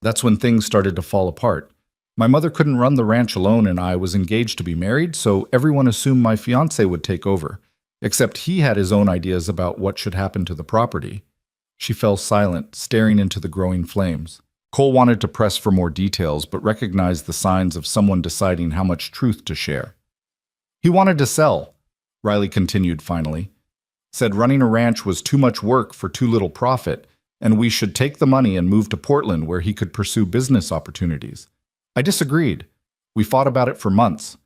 That's when things started to fall apart. My mother couldn't run the ranch alone and I was engaged to be married, so everyone assumed my fiancé would take over. Except he had his own ideas about what should happen to the property. She fell silent, staring into the growing flames. Cole wanted to press for more details, but recognized the signs of someone deciding how much truth to share. He wanted to sell, Riley continued finally. Said running a ranch was too much work for too little profit, and we should take the money and move to Portland where he could pursue business opportunities. I disagreed. We fought about it for months.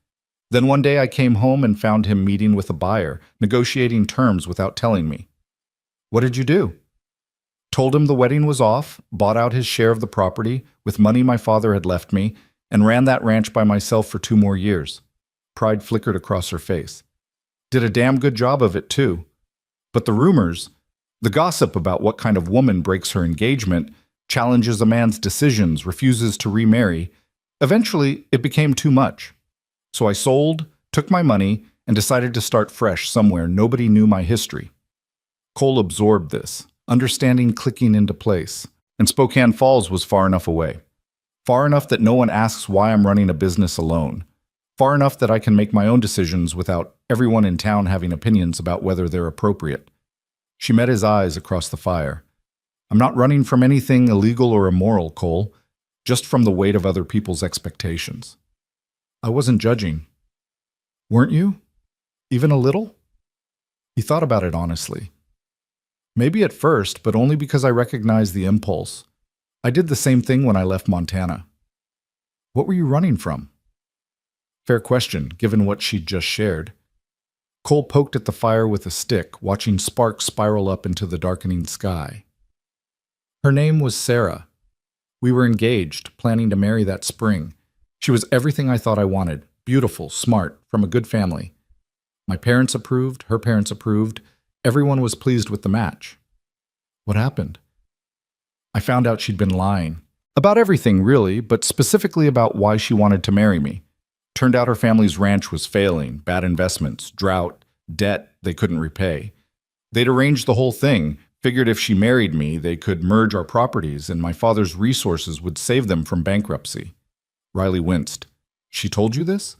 Then one day I came home and found him meeting with a buyer, negotiating terms without telling me. What did you do? Told him the wedding was off, bought out his share of the property with money my father had left me, and ran that ranch by myself for 2 more years. Pride flickered across her face. Did a damn good job of it, too. But the rumors, the gossip about what kind of woman breaks her engagement, challenges a man's decisions, refuses to remarry, eventually it became too much. So I sold, took my money, and decided to start fresh somewhere nobody knew my history. Cole absorbed this, understanding clicking into place, and Spokane Falls was far enough away. Far enough that no one asks why I'm running a business alone. Far enough that I can make my own decisions without everyone in town having opinions about whether they're appropriate. She met his eyes across the fire. I'm not running from anything illegal or immoral, Cole, just from the weight of other people's expectations. I wasn't judging. Weren't you? Even a little? He thought about it honestly. Maybe at first, but only because I recognized the impulse. I did the same thing when I left Montana. What were you running from? Fair question, given what she'd just shared. Cole poked at the fire with a stick, watching sparks spiral up into the darkening sky. Her name was Sarah. We were engaged, planning to marry that spring. She was everything I thought I wanted, beautiful, smart, from a good family. My parents approved, her parents approved, everyone was pleased with the match. What happened? I found out she'd been lying. About everything, really, but specifically about why she wanted to marry me. Turned out her family's ranch was failing, bad investments, drought, debt they couldn't repay. They'd arranged the whole thing, figured if she married me, they could merge our properties and my father's resources would save them from bankruptcy. Riley winced. She told you this?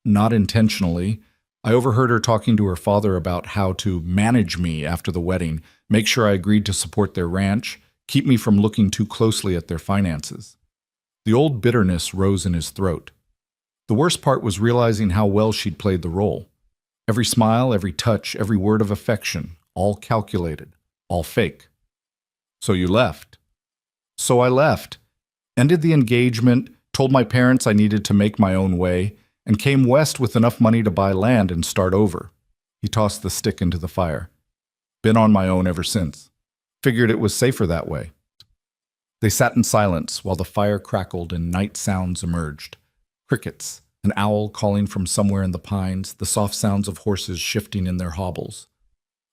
Not intentionally. I overheard her talking to her father about how to manage me after the wedding, make sure I agreed to support their ranch, keep me from looking too closely at their finances. The old bitterness rose in his throat. The worst part was realizing how well she'd played the role. Every smile, every touch, every word of affection, all calculated, all fake. So you left. So I left. Ended the engagement, told my parents I needed to make my own way, and came west with enough money to buy land and start over. He tossed the stick into the fire. Been on my own ever since. Figured it was safer that way. They sat in silence while the fire crackled and night sounds emerged. Crickets, an owl calling from somewhere in the pines, the soft sounds of horses shifting in their hobbles.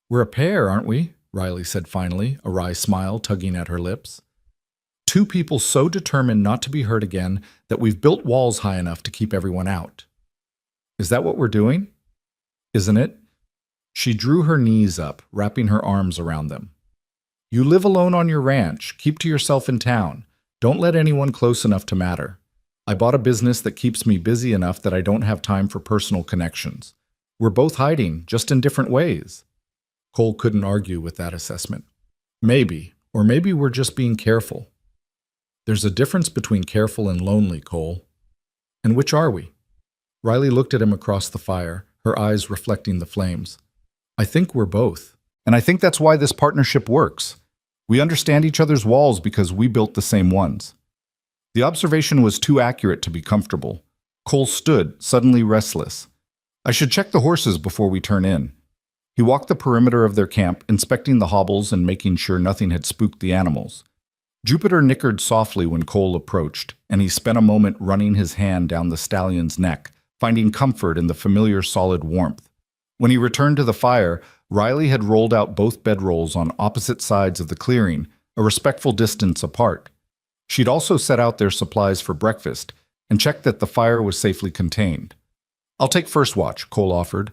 We're a pair, aren't we? Riley said finally, a wry smile tugging at her lips. 2 people so determined not to be hurt again that we've built walls high enough to keep everyone out. Is that what we're doing? Isn't it? She drew her knees up, wrapping her arms around them. You live alone on your ranch. Keep to yourself in town. Don't let anyone close enough to matter. I bought a business that keeps me busy enough that I don't have time for personal connections. We're both hiding, just in different ways. Cole couldn't argue with that assessment. Maybe, or maybe we're just being careful. There's a difference between careful and lonely, Cole. And which are we? Riley looked at him across the fire, her eyes reflecting the flames. I think we're both. And I think that's why this partnership works. We understand each other's walls because we built the same ones. The observation was too accurate to be comfortable. Cole stood, suddenly restless. I should check the horses before we turn in. He walked the perimeter of their camp, inspecting the hobbles and making sure nothing had spooked the animals. Jupiter nickered softly when Cole approached, and he spent a moment running his hand down the stallion's neck, finding comfort in the familiar solid warmth. When he returned to the fire, Riley had rolled out both bedrolls on opposite sides of the clearing, a respectful distance apart. She'd also set out their supplies for breakfast and checked that the fire was safely contained. "I'll take first watch," Cole offered.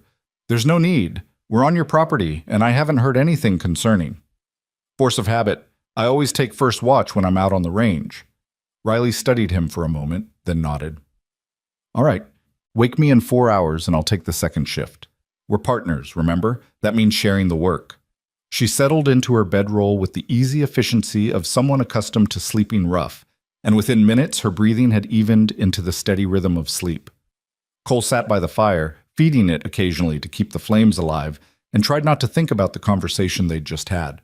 "There's no need. We're on your property, and I haven't heard anything concerning." "Force of habit. I always take first watch when I'm out on the range." Riley studied him for a moment, then nodded. "All right. Wake me in 4 hours and I'll take the second shift. We're partners, remember? That means sharing the work." She settled into her bedroll with the easy efficiency of someone accustomed to sleeping rough, and within minutes her breathing had evened into the steady rhythm of sleep. Cole sat by the fire, feeding it occasionally to keep the flames alive, and tried not to think about the conversation they'd just had.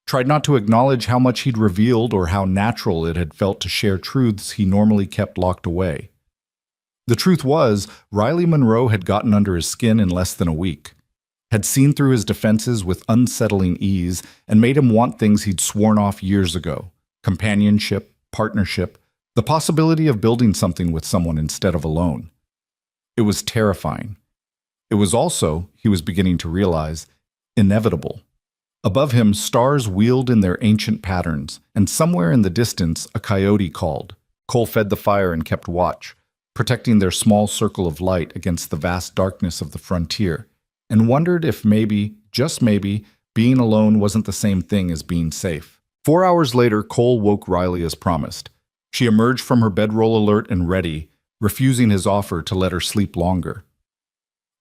Tried not to acknowledge how much he'd revealed or how natural it had felt to share truths he normally kept locked away. The truth was, Riley Monroe had gotten under his skin in less than a week, had seen through his defenses with unsettling ease, and made him want things he'd sworn off years ago: companionship, partnership, the possibility of building something with someone instead of alone. It was terrifying. It was also, he was beginning to realize, inevitable. Above him, stars wheeled in their ancient patterns, and somewhere in the distance, a coyote called. Cole fed the fire and kept watch, protecting their small circle of light against the vast darkness of the frontier, and wondered if maybe, just maybe, being alone wasn't the same thing as being safe. 4 hours later, Cole woke Riley as promised. She emerged from her bedroll alert and ready, refusing his offer to let her sleep longer.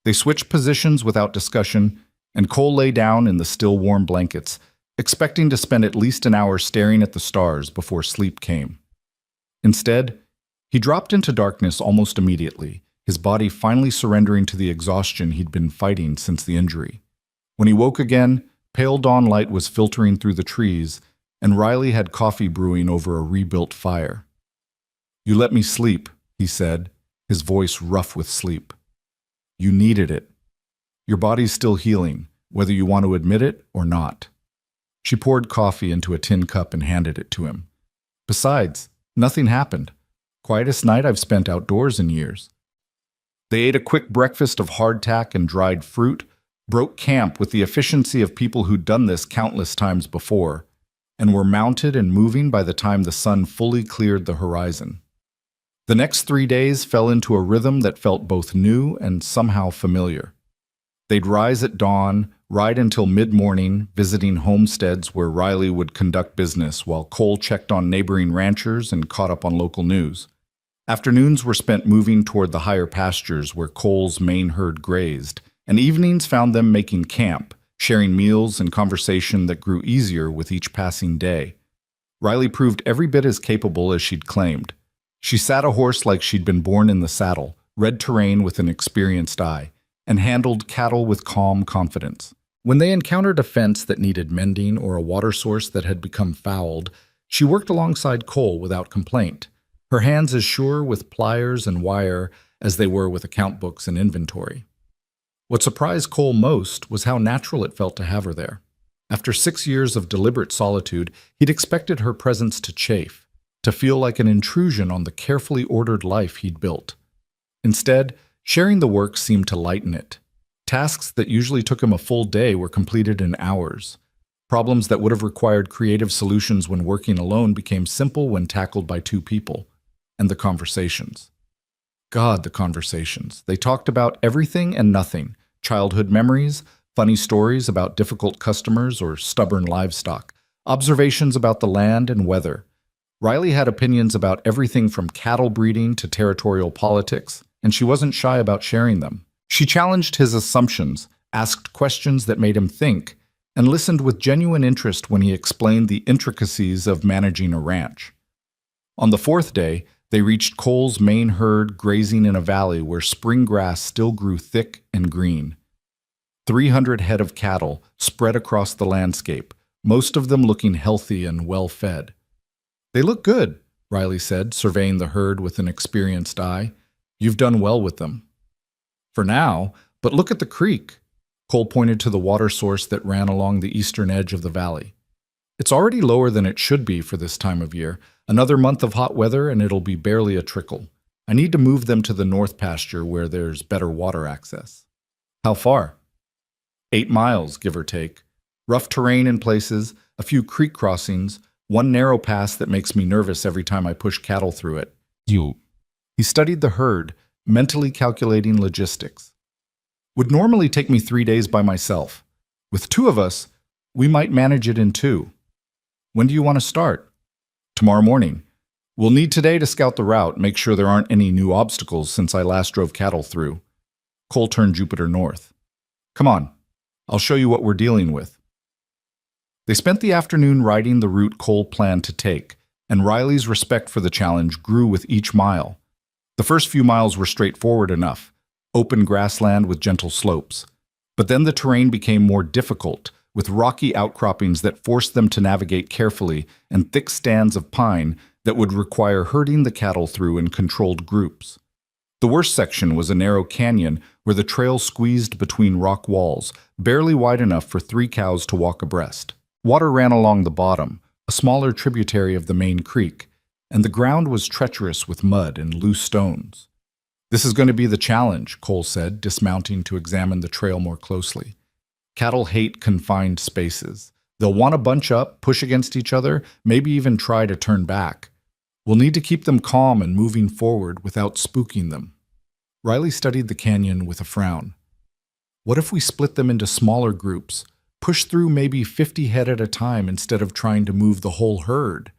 They switched positions without discussion, and Cole lay down in the still warm blankets, expecting to spend at least an hour staring at the stars before sleep came. Instead, he dropped into darkness almost immediately, his body finally surrendering to the exhaustion he'd been fighting since the injury. When he woke again, pale dawn light was filtering through the trees, and Riley had coffee brewing over a rebuilt fire. "You let me sleep," he said, his voice rough with sleep. "You needed it. Your body's still healing, whether you want to admit it or not." She poured coffee into a tin cup and handed it to him. "Besides, nothing happened. Quietest night I've spent outdoors in years." They ate a quick breakfast of hardtack and dried fruit, broke camp with the efficiency of people who'd done this countless times before, and were mounted and moving by the time the sun fully cleared the horizon. The next 3 days fell into a rhythm that felt both new and somehow familiar. They'd rise at dawn, ride until mid-morning, visiting homesteads where Riley would conduct business while Cole checked on neighboring ranchers and caught up on local news. Afternoons were spent moving toward the higher pastures where Cole's main herd grazed, and evenings found them making camp, sharing meals and conversation that grew easier with each passing day. Riley proved every bit as capable as she'd claimed. She sat a horse like she'd been born in the saddle, read terrain with an experienced eye, and handled cattle with calm confidence. When they encountered a fence that needed mending or a water source that had become fouled, she worked alongside Cole without complaint, her hands as sure with pliers and wire as they were with account books and inventory. What surprised Cole most was how natural it felt to have her there. After 6 years of deliberate solitude, he'd expected her presence to chafe, to feel like an intrusion on the carefully ordered life he'd built. Instead, sharing the work seemed to lighten it. Tasks that usually took him a full day were completed in hours. Problems that would have required creative solutions when working alone became simple when tackled by two people. And the conversations. God, the conversations. They talked about everything and nothing. Childhood memories, funny stories about difficult customers or stubborn livestock, observations about the land and weather. Riley had opinions about everything from cattle breeding to territorial politics, and she wasn't shy about sharing them. She challenged his assumptions, asked questions that made him think, and listened with genuine interest when he explained the intricacies of managing a ranch. On the 4th day, they reached Cole's main herd grazing in a valley where spring grass still grew thick and green. 300 head of cattle spread across the landscape, most of them looking healthy and well-fed. "They look good," Riley said, surveying the herd with an experienced eye. "You've done well with them." "For now, but look at the creek." Cole pointed to the water source that ran along the eastern edge of the valley. "It's already lower than it should be for this time of year. Another month of hot weather and it'll be barely a trickle. I need to move them to the north pasture where there's better water access. How far? 8 miles, give or take. Rough terrain in places, a few creek crossings, one narrow pass that makes me nervous every time I push cattle through it. You. He studied the herd, mentally calculating logistics. Would normally take me 3 days by myself. With two of us, we might manage it in 2. When do you want to start? Tomorrow morning. We'll need today to scout the route, make sure there aren't any new obstacles since I last drove cattle through. Cole turned Jupiter north. Come on, I'll show you what we're dealing with. They spent the afternoon riding the route Cole planned to take, and Riley's respect for the challenge grew with each mile. The first few miles were straightforward enough, open grassland with gentle slopes. But then the terrain became more difficult, with rocky outcroppings that forced them to navigate carefully and thick stands of pine that would require herding the cattle through in controlled groups. The worst section was a narrow canyon where the trail squeezed between rock walls, barely wide enough for 3 cows to walk abreast. Water ran along the bottom, a smaller tributary of the main creek, and the ground was treacherous with mud and loose stones. This is going to be the challenge, Cole said, dismounting to examine the trail more closely. Cattle hate confined spaces. They'll want to bunch up, push against each other, maybe even try to turn back. We'll need to keep them calm and moving forward without spooking them. Riley studied the canyon with a frown. What if we split them into smaller groups, push through maybe 50 head at a time instead of trying to move the whole herd?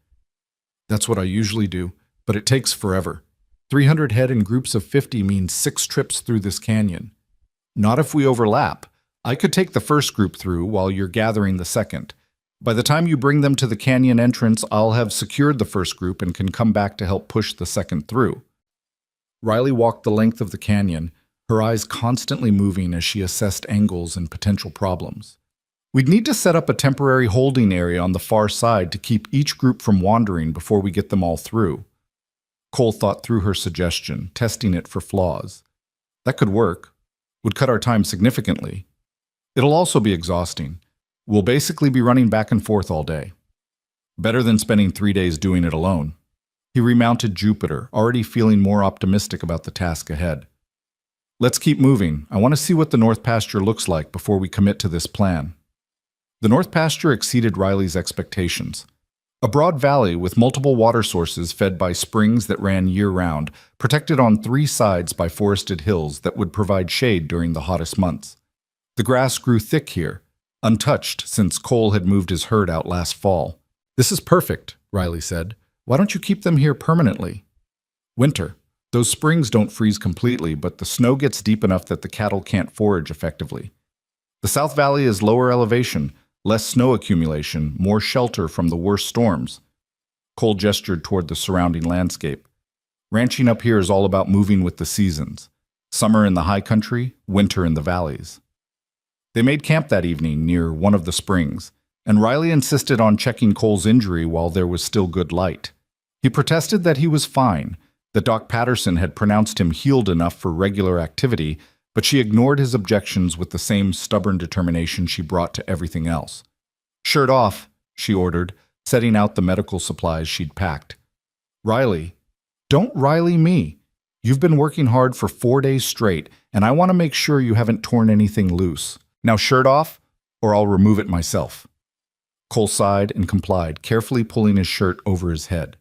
That's what I usually do, but it takes forever. 300 head in groups of 50 means 6 trips through this canyon. Not if we overlap. I could take the first group through while you're gathering the second. By the time you bring them to the canyon entrance, I'll have secured the first group and can come back to help push the second through. Riley walked the length of the canyon, her eyes constantly moving as she assessed angles and potential problems. We'd need to set up a temporary holding area on the far side to keep each group from wandering before we get them all through. Cole thought through her suggestion, testing it for flaws. That could work. Would cut our time significantly. It'll also be exhausting. We'll basically be running back and forth all day. Better than spending 3 days doing it alone. He remounted Jupiter, already feeling more optimistic about the task ahead. Let's keep moving. I want to see what the North Pasture looks like before we commit to this plan. The North Pasture exceeded Riley's expectations. A broad valley with multiple water sources fed by springs that ran year-round, protected on 3 sides by forested hills that would provide shade during the hottest months. The grass grew thick here, untouched since Cole had moved his herd out last fall. This is perfect, Riley said. Why don't you keep them here permanently? Winter. Those springs don't freeze completely, but the snow gets deep enough that the cattle can't forage effectively. The South Valley is lower elevation, less snow accumulation, more shelter from the worst storms. Cole gestured toward the surrounding landscape. Ranching up here is all about moving with the seasons. Summer in the high country, winter in the valleys. They made camp that evening near one of the springs, and Riley insisted on checking Cole's injury while there was still good light. He protested that he was fine, that Doc Patterson had pronounced him healed enough for regular activity, but she ignored his objections with the same stubborn determination she brought to everything else. Shirt off, she ordered, setting out the medical supplies she'd packed. Riley, don't Riley me. You've been working hard for 4 days straight, and I want to make sure you haven't torn anything loose. Now shirt off, or I'll remove it myself. Cole sighed and complied, carefully pulling his shirt over his head.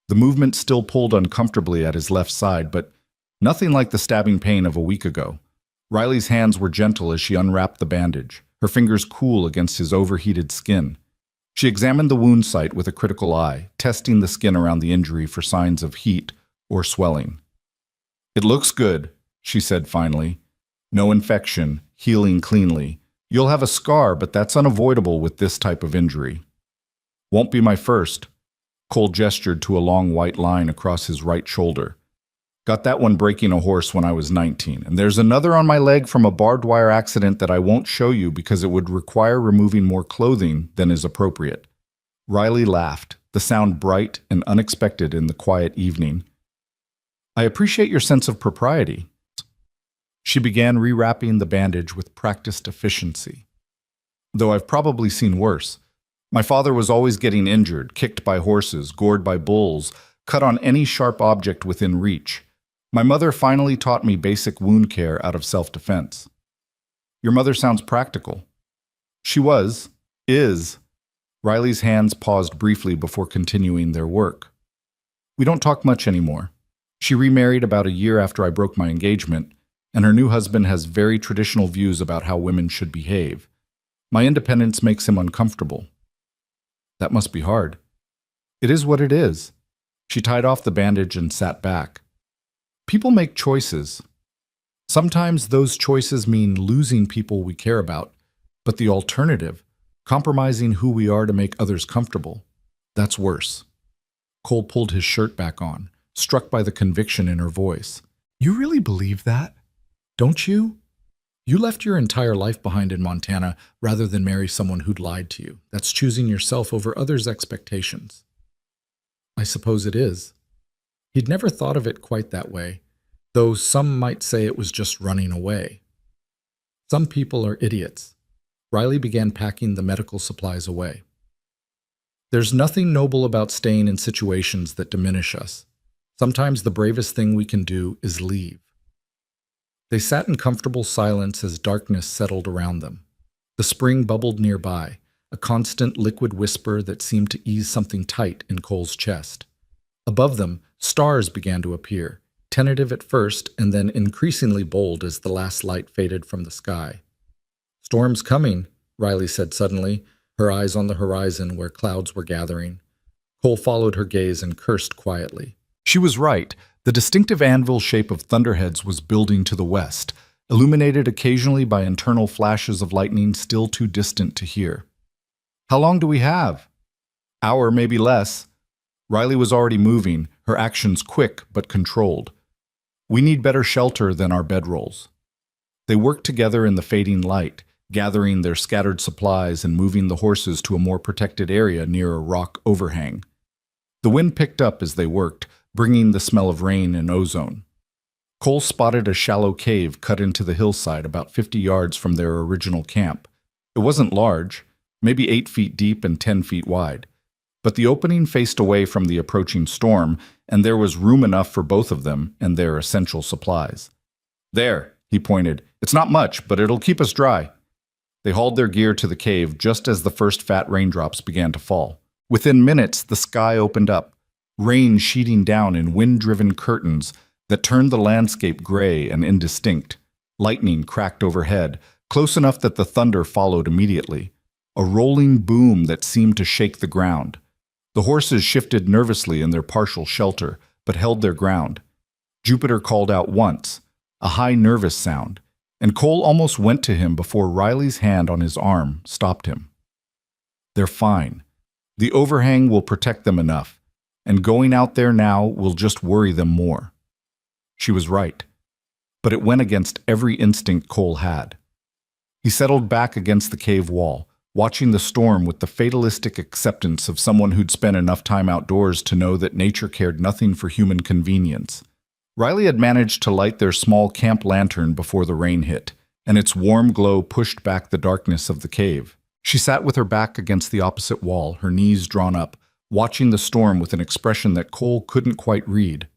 The movement still pulled uncomfortably at his left side, but nothing like the stabbing pain of a week ago. Riley's hands were gentle as she unwrapped the bandage, her fingers cool against his overheated skin. She examined the wound site with a critical eye, testing the skin around the injury for signs of heat or swelling. It looks good, she said finally. No infection, healing cleanly. You'll have a scar, but that's unavoidable with this type of injury. Won't be my first. Cole gestured to a long white line across his right shoulder. Got that one breaking a horse when I was 19, and there's another on my leg from a barbed wire accident that I won't show you because it would require removing more clothing than is appropriate. Riley laughed, the sound bright and unexpected in the quiet evening. I appreciate your sense of propriety. She began rewrapping the bandage with practiced efficiency. Though I've probably seen worse. My father was always getting injured, kicked by horses, gored by bulls, cut on any sharp object within reach. My mother finally taught me basic wound care out of self-defense. Your mother sounds practical. She is. Riley's hands paused briefly before continuing their work. We don't talk much anymore. She remarried about a year after I broke my engagement, and her new husband has very traditional views about how women should behave. My independence makes him uncomfortable. That must be hard. It is what it is. She tied off the bandage and sat back. People make choices. Sometimes those choices mean losing people we care about, but the alternative, compromising who we are to make others comfortable, that's worse. Cole pulled his shirt back on, struck by the conviction in her voice. You really believe that? Don't you? You left your entire life behind in Montana rather than marry someone who'd lied to you. That's choosing yourself over others' expectations. I suppose it is. He'd never thought of it quite that way, though some might say it was just running away. Some people are idiots. Riley began packing the medical supplies away. There's nothing noble about staying in situations that diminish us. Sometimes the bravest thing we can do is leave. They sat in comfortable silence as darkness settled around them. The spring bubbled nearby, a constant liquid whisper that seemed to ease something tight in Cole's chest. Above them, stars began to appear, tentative at first and then increasingly bold as the last light faded from the sky. Storm's coming, Riley said suddenly, her eyes on the horizon where clouds were gathering. Cole followed her gaze and cursed quietly. She was right. The distinctive anvil shape of thunderheads was building to the west, illuminated occasionally by internal flashes of lightning still too distant to hear. How long do we have? Hour, maybe less. Riley was already moving, her actions quick but controlled. We need better shelter than our bedrolls. They worked together in the fading light, gathering their scattered supplies and moving the horses to a more protected area near a rock overhang. The wind picked up as they worked, bringing the smell of rain and ozone. Cole spotted a shallow cave cut into the hillside about 50 yards from their original camp. It wasn't large, maybe 8 feet deep and 10 feet wide, but the opening faced away from the approaching storm, and there was room enough for both of them and their essential supplies. There, he pointed. It's not much, but it'll keep us dry. They hauled their gear to the cave just as the first fat raindrops began to fall. Within minutes, the sky opened up, rain sheeting down in wind-driven curtains that turned the landscape gray and indistinct. Lightning cracked overhead, close enough that the thunder followed immediately, a rolling boom that seemed to shake the ground. The horses shifted nervously in their partial shelter, but held their ground. Jupiter called out once, a high nervous sound, and Cole almost went to him before Riley's hand on his arm stopped him. They're fine. The overhang will protect them enough, and going out there now will just worry them more. She was right, but it went against every instinct Cole had. He settled back against the cave wall, watching the storm with the fatalistic acceptance of someone who'd spent enough time outdoors to know that nature cared nothing for human convenience. Riley had managed to light their small camp lantern before the rain hit, and its warm glow pushed back the darkness of the cave. She sat with her back against the opposite wall, her knees drawn up, watching the storm with an expression that Cole couldn't quite read.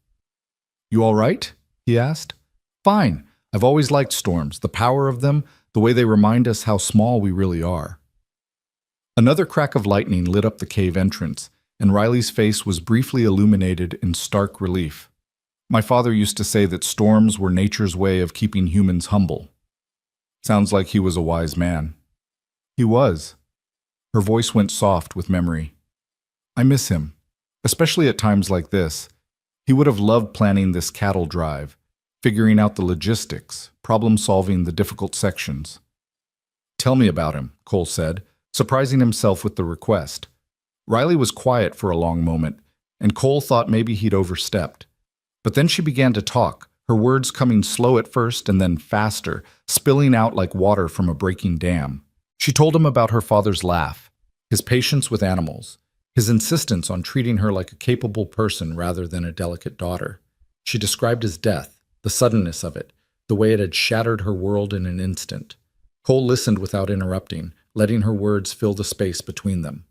"You all right?" he asked. "Fine. I've always liked storms, the power of them, the way they remind us how small we really are." Another crack of lightning lit up the cave entrance, and Riley's face was briefly illuminated in stark relief. My father used to say that storms were nature's way of keeping humans humble. Sounds like he was a wise man. He was. Her voice went soft with memory. I miss him, especially at times like this. He would have loved planning this cattle drive, figuring out the logistics, problem-solving the difficult sections. "Tell me about him," Cole said, surprising himself with the request. Riley was quiet for a long moment, and Cole thought maybe he'd overstepped. But then she began to talk, her words coming slow at first and then faster, spilling out like water from a breaking dam. She told him about her father's laugh, his patience with animals, his insistence on treating her like a capable person rather than a delicate daughter. She described his death, the suddenness of it, the way it had shattered her world in an instant. Cole listened without interrupting, letting her words fill the space between them.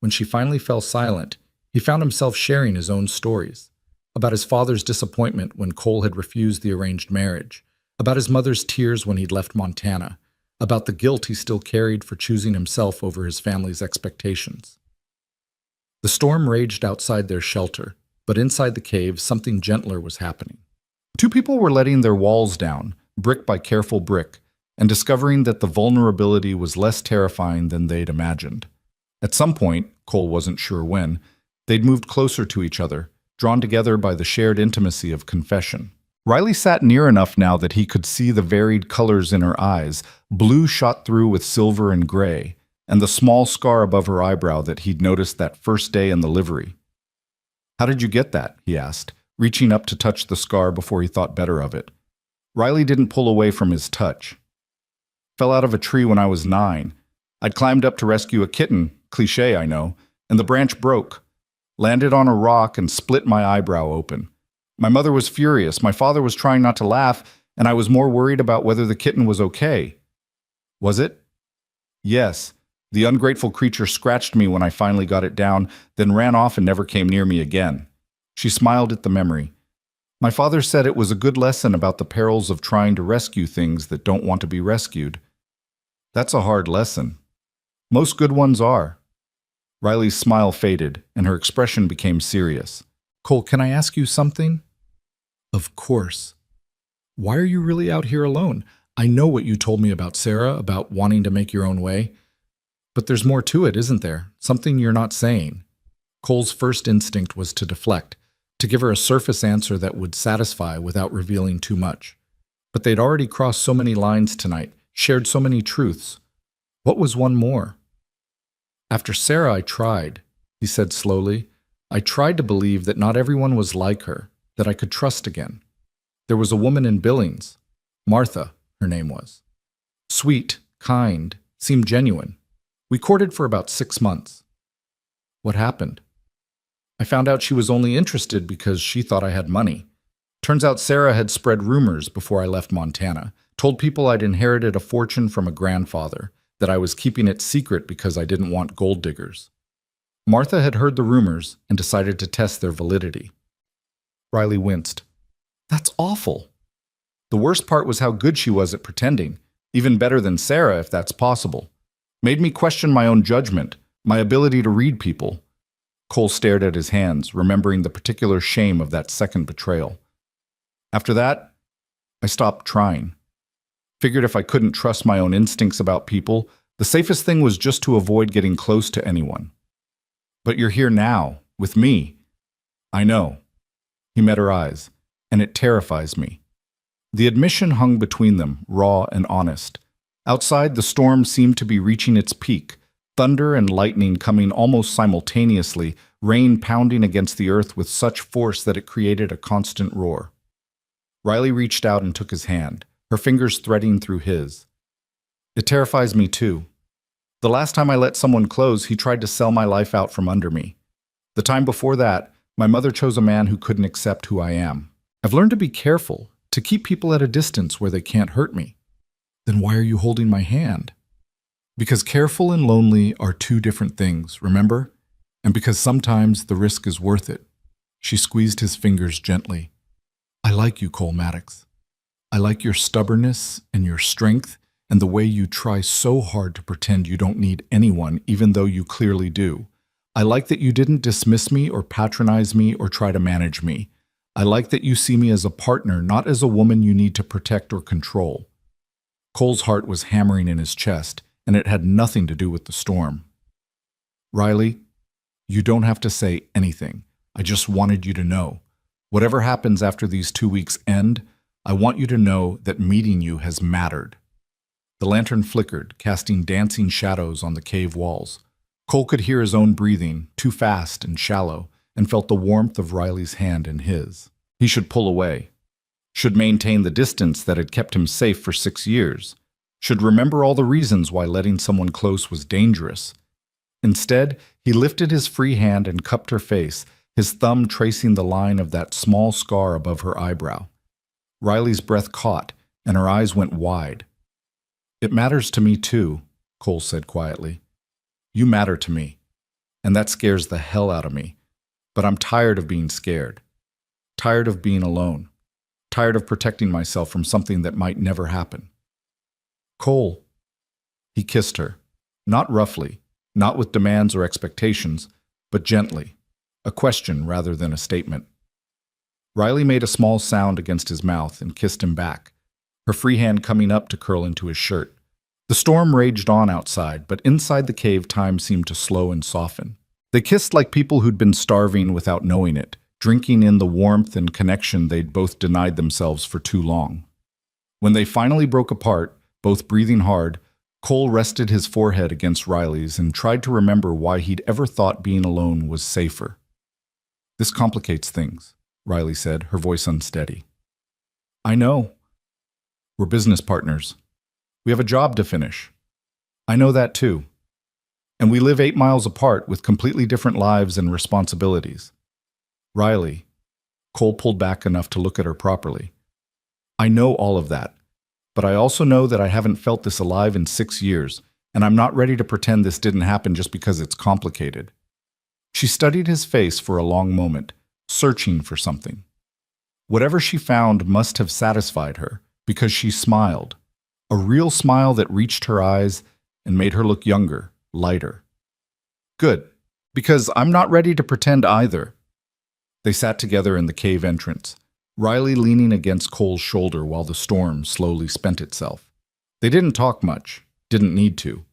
When she finally fell silent, he found himself sharing his own stories. About his father's disappointment when Cole had refused the arranged marriage, about his mother's tears when he'd left Montana, about the guilt he still carried for choosing himself over his family's expectations. The storm raged outside their shelter, but inside the cave, something gentler was happening. Two people were letting their walls down, brick by careful brick, and discovering that the vulnerability was less terrifying than they'd imagined. At some point, Cole wasn't sure when, they'd moved closer to each other, drawn together by the shared intimacy of confession. Riley sat near enough now that he could see the varied colors in her eyes, blue shot through with silver and gray, and the small scar above her eyebrow that he'd noticed that first day in the livery. "How did you get that?" he asked, reaching up to touch the scar before he thought better of it. Riley didn't pull away from his touch. "Fell out of a tree when I was 9. I'd climbed up to rescue a kitten, cliché I know, and the branch broke. Landed on a rock and split my eyebrow open. My mother was furious, my father was trying not to laugh, and I was more worried about whether the kitten was okay." "Was it?" "Yes. The ungrateful creature scratched me when I finally got it down, then ran off and never came near me again." She smiled at the memory. "My father said it was a good lesson about the perils of trying to rescue things that don't want to be rescued." "That's a hard lesson." "Most good ones are." Riley's smile faded, and her expression became serious. "Cole, can I ask you something?" "Of course." "Why are you really out here alone? I know what you told me about Sarah, about wanting to make your own way. But there's more to it, isn't there? Something you're not saying." Cole's first instinct was to deflect, to give her a surface answer that would satisfy without revealing too much. But they'd already crossed so many lines tonight, shared so many truths. What was one more? "After Sarah, I tried," he said slowly. "I tried to believe that not everyone was like her, that I could trust again. There was a woman in Billings. Martha, her name was. Sweet, kind, seemed genuine. We courted for about 6 months. What happened? I found out she was only interested because she thought I had money. Turns out Sarah had spread rumors before I left Montana, told people I'd inherited a fortune from a grandfather, that I was keeping it secret because I didn't want gold diggers. Martha had heard the rumors and decided to test their validity." Riley winced. "That's awful." "The worst part was how good she was at pretending, even better than Sarah if that's possible. Made me question my own judgment, my ability to read people." Cole stared at his hands, remembering the particular shame of that second betrayal. "After that, I stopped trying. Figured if I couldn't trust my own instincts about people, the safest thing was just to avoid getting close to anyone. But you're here now, with me." "I know." He met her eyes, "and it terrifies me." The admission hung between them, raw and honest. Outside, the storm seemed to be reaching its peak, thunder and lightning coming almost simultaneously, rain pounding against the earth with such force that it created a constant roar. Riley reached out and took his hand, her fingers threading through his. "It terrifies me too. The last time I let someone close, he tried to sell my life out from under me. The time before that, my mother chose a man who couldn't accept who I am. I've learned to be careful, to keep people at a distance where they can't hurt me." "Then why are you holding my hand?" "Because careful and lonely are two different things, remember? And because sometimes the risk is worth it." She squeezed his fingers gently. "I like you, Cole Maddox. I like your stubbornness and your strength and the way you try so hard to pretend you don't need anyone even though you clearly do. I like that you didn't dismiss me or patronize me or try to manage me. I like that you see me as a partner, not as a woman you need to protect or control." Cole's heart was hammering in his chest, and it had nothing to do with the storm. "Riley, you don't have to say anything. I just wanted you to know. Whatever happens after these 2 weeks end, I want you to know that meeting you has mattered." The lantern flickered, casting dancing shadows on the cave walls. Cole could hear his own breathing, too fast and shallow, and felt the warmth of Riley's hand in his. He should pull away. Should maintain the distance that had kept him safe for 6 years. Should remember all the reasons why letting someone close was dangerous. Instead, he lifted his free hand and cupped her face, his thumb tracing the line of that small scar above her eyebrow. Riley's breath caught, and her eyes went wide. "It matters to me too," Cole said quietly. "You matter to me, and that scares the hell out of me. But I'm tired of being scared. tired of being alone, tired of protecting myself from something that might never happen. Cole. He kissed her, not roughly, not with demands or expectations, but gently, a question rather than a statement. Riley made a small sound against his mouth and kissed him back, her free hand coming up to curl into his shirt. The storm raged on outside, but inside the cave time seemed to slow and soften. They kissed like people who'd been starving without knowing it, drinking in the warmth and connection they'd both denied themselves for too long. When they finally broke apart, both breathing hard, Cole rested his forehead against Riley's and tried to remember why he'd ever thought being alone was safer. "This complicates things," Riley said, her voice unsteady. "I know. We're business partners. We have a job to finish. I know that too. And we live 8 miles apart with completely different lives and responsibilities. Riley," Cole pulled back enough to look at her properly, "I know all of that, but I also know that I haven't felt this alive in 6 years, and I'm not ready to pretend this didn't happen just because it's complicated." She studied his face for a long moment, searching for something. Whatever she found must have satisfied her, because she smiled, a real smile that reached her eyes and made her look younger, lighter. "Good, because I'm not ready to pretend either." They sat together in the cave entrance, Riley leaning against Cole's shoulder while the storm slowly spent itself. They didn't talk much, didn't need to.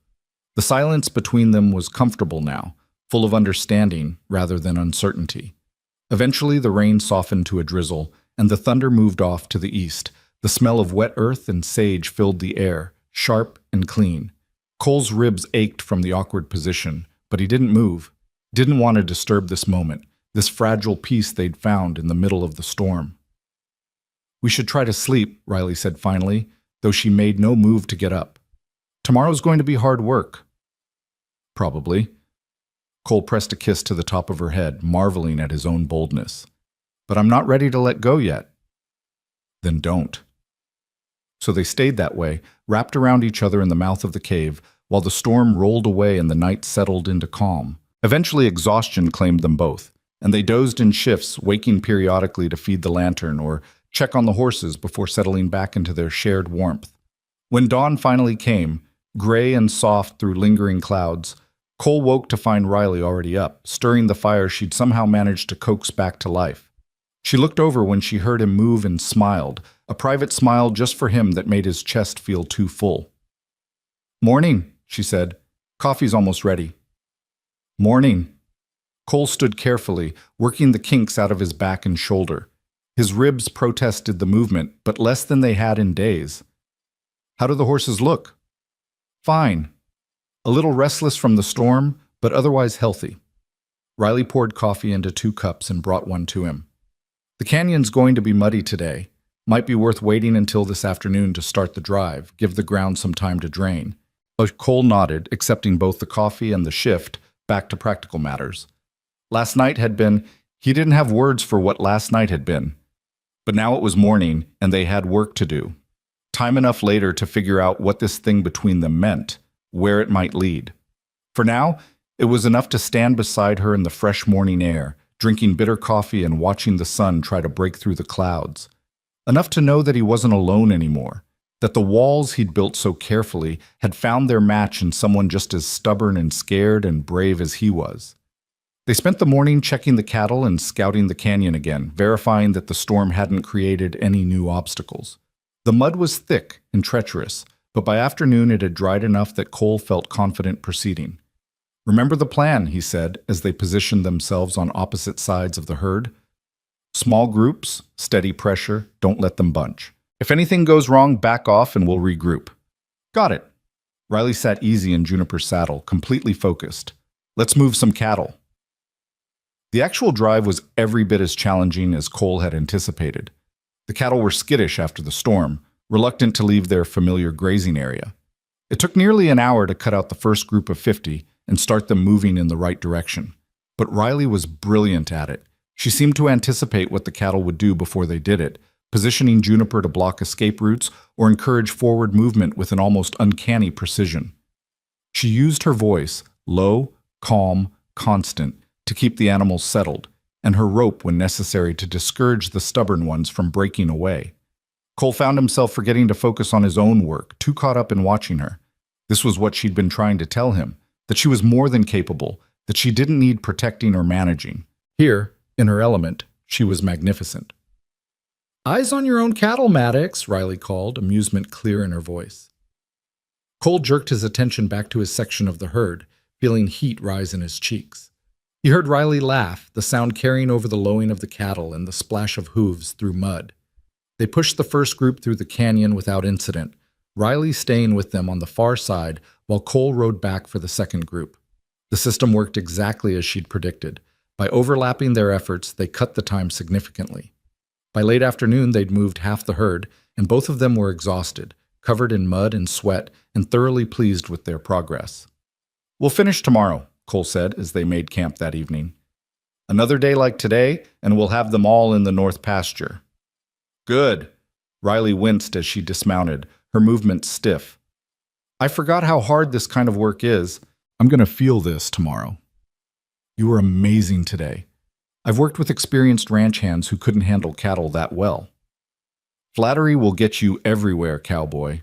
The silence between them was comfortable now, full of understanding rather than uncertainty. Eventually the rain softened to a drizzle, and the thunder moved off to the east. The smell of wet earth and sage filled the air, sharp and clean. Cole's ribs ached from the awkward position, but he didn't move, didn't want to disturb this moment, this fragile peace they'd found in the middle of the storm. "We should try to sleep," Riley said finally, though she made no move to get up. "Tomorrow's going to be hard work." "Probably." Cole pressed a kiss to the top of her head, marveling at his own boldness. "But I'm not ready to let go yet." "Then don't." So they stayed that way, wrapped around each other in the mouth of the cave, while the storm rolled away and the night settled into calm. Eventually exhaustion claimed them both, and they dozed in shifts, waking periodically to feed the lantern or check on the horses before settling back into their shared warmth. When dawn finally came, gray and soft through lingering clouds, Cole woke to find Riley already up, stirring the fire she'd somehow managed to coax back to life. She looked over when she heard him move and smiled, a private smile just for him that made his chest feel too full. "Morning," she said. "Coffee's almost ready." "Morning." Cole stood carefully, working the kinks out of his back and shoulder. His ribs protested the movement, but less than they had in days. "How do the horses look?" "Fine. A little restless from the storm, but otherwise healthy." Riley poured coffee into 2 cups and brought one to him. "The canyon's going to be muddy today. Might be worth waiting until this afternoon to start the drive, give the ground some time to drain." But Cole nodded, accepting both the coffee and the shift, back to practical matters. Last night had been, he didn't have words for what last night had been. But now it was morning, and they had work to do. Time enough later to figure out what this thing between them meant, where it might lead. For now, it was enough to stand beside her in the fresh morning air, drinking bitter coffee and watching the sun try to break through the clouds. Enough to know that he wasn't alone anymore, that the walls he'd built so carefully had found their match in someone just as stubborn and scared and brave as he was. They spent the morning checking the cattle and scouting the canyon again, verifying that the storm hadn't created any new obstacles. The mud was thick and treacherous, but by afternoon it had dried enough that Cole felt confident proceeding. "Remember the plan," he said, as they positioned themselves on opposite sides of the herd. "Small groups, steady pressure, don't let them bunch. If anything goes wrong, back off and we'll regroup." "Got it." Riley sat easy in Juniper's saddle, completely focused. "Let's move some cattle." The actual drive was every bit as challenging as Cole had anticipated. The cattle were skittish after the storm, reluctant to leave their familiar grazing area. It took nearly an hour to cut out the first group of 50 and start them moving in the right direction. But Riley was brilliant at it. She seemed to anticipate what the cattle would do before they did it, positioning Juniper to block escape routes or encourage forward movement with an almost uncanny precision. She used her voice, low, calm, constant, to keep the animals settled, and her rope when necessary to discourage the stubborn ones from breaking away. Cole found himself forgetting to focus on his own work, too caught up in watching her. This was what she'd been trying to tell him, that she was more than capable, that she didn't need protecting or managing. Here, in her element, she was magnificent. "Eyes on your own cattle, Maddox," Riley called, amusement clear in her voice. Cole jerked his attention back to his section of the herd, feeling heat rise in his cheeks. He heard Riley laugh, the sound carrying over the lowing of the cattle and the splash of hooves through mud. They pushed the first group through the canyon without incident, Riley staying with them on the far side while Cole rode back for the second group. The system worked exactly as she'd predicted. By overlapping their efforts, they cut the time significantly. By late afternoon, they'd moved half the herd, and both of them were exhausted, covered in mud and sweat, and thoroughly pleased with their progress. "We'll finish tomorrow," Cole said as they made camp that evening. "Another day like today, and we'll have them all in the north pasture." "Good." Riley winced as she dismounted, her movements stiff. "I forgot how hard this kind of work is. I'm going to feel this tomorrow." "You were amazing today. I've worked with experienced ranch hands who couldn't handle cattle that well." "Flattery will get you everywhere, Cowboy."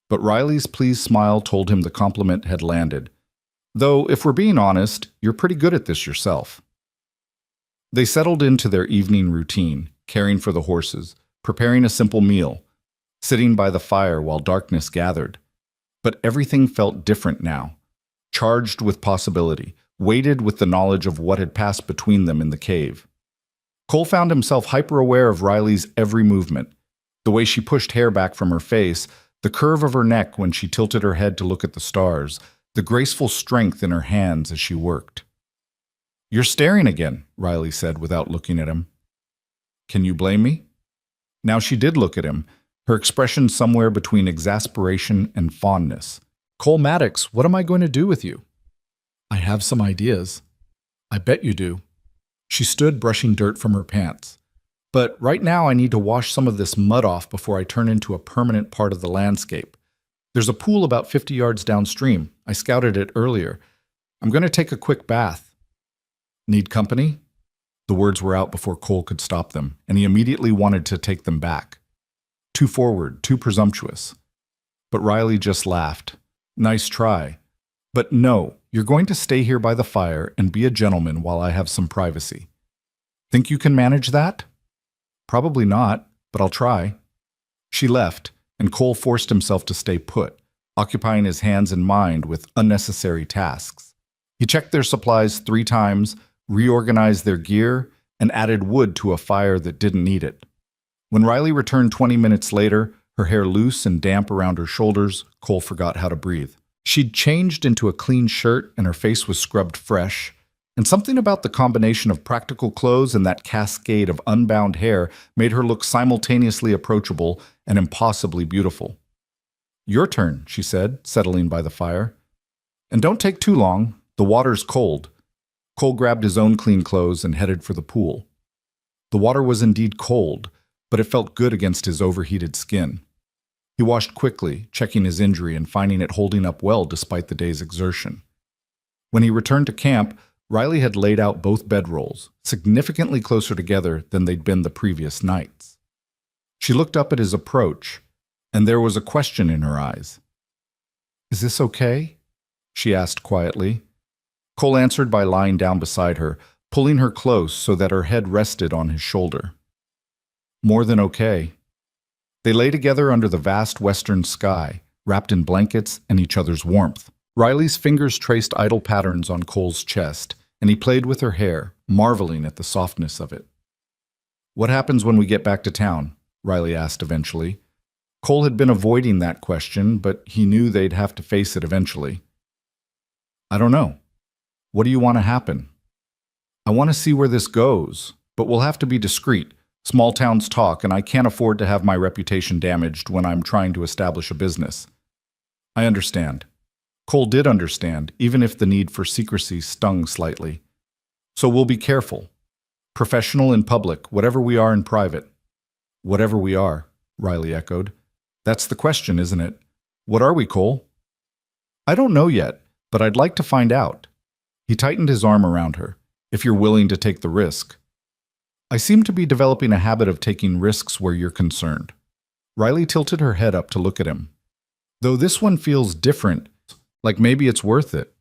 But Riley's pleased smile told him the compliment had landed. "Though, if we're being honest, you're pretty good at this yourself." They settled into their evening routine, caring for the horses, preparing a simple meal, sitting by the fire while darkness gathered. But everything felt different now, charged with possibility, weighted with the knowledge of what had passed between them in the cave. Cole found himself hyper-aware of Riley's every movement, the way she pushed hair back from her face, the curve of her neck when she tilted her head to look at the stars, the graceful strength in her hands as she worked. "You're staring again," Riley said without looking at him. "Can you blame me?" Now she did look at him, her expression somewhere between exasperation and fondness. "Cole Maddox, what am I going to do with you?" "I have some ideas." "I bet you do." She stood brushing dirt from her pants. "But right now I need to wash some of this mud off before I turn into a permanent part of the landscape. There's a pool about 50 yards downstream. I scouted it earlier. I'm going to take a quick bath." "Need company?" The words were out before Cole could stop them, and he immediately wanted to take them back. Too forward, too presumptuous. But Riley just laughed. "Nice try. But no, you're going to stay here by the fire and be a gentleman while I have some privacy. Think you can manage that?" "Probably not, but I'll try." She left, and Cole forced himself to stay put, occupying his hands and mind with unnecessary tasks. He checked their supplies 3 times, reorganized their gear, and added wood to a fire that didn't need it. When Riley returned 20 minutes later, her hair loose and damp around her shoulders, Cole forgot how to breathe. She'd changed into a clean shirt and her face was scrubbed fresh, and something about the combination of practical clothes and that cascade of unbound hair made her look simultaneously approachable and impossibly beautiful. "Your turn," she said, settling by the fire. "And don't take too long. The water's cold." Cole grabbed his own clean clothes and headed for the pool. The water was indeed cold, but it felt good against his overheated skin. He washed quickly, checking his injury and finding it holding up well despite the day's exertion. When he returned to camp, Riley had laid out both bedrolls, significantly closer together than they'd been the previous nights. She looked up at his approach, and there was a question in her eyes. "Is this okay?" she asked quietly. Cole answered by lying down beside her, pulling her close so that her head rested on his shoulder. "More than okay." They lay together under the vast western sky, wrapped in blankets and each other's warmth. Riley's fingers traced idle patterns on Cole's chest, and he played with her hair, marveling at the softness of it. "What happens when we get back to town?" Riley asked eventually. Cole had been avoiding that question, but he knew they'd have to face it eventually. "I don't know. What do you want to happen?" "I want to see where this goes, but we'll have to be discreet. Small towns talk, and I can't afford to have my reputation damaged when I'm trying to establish a business." "I understand." Cole did understand, even if the need for secrecy stung slightly. "So we'll be careful. Professional in public, whatever we are in private." "Whatever we are," Riley echoed. "That's the question, isn't it? What are we, Cole?" "I don't know yet, but I'd like to find out." He tightened his arm around her. "If you're willing to take the risk." I seem to be developing a habit of taking risks where you're concerned. Riley tilted her head up to look at him. Though this one feels different, like maybe it's worth it.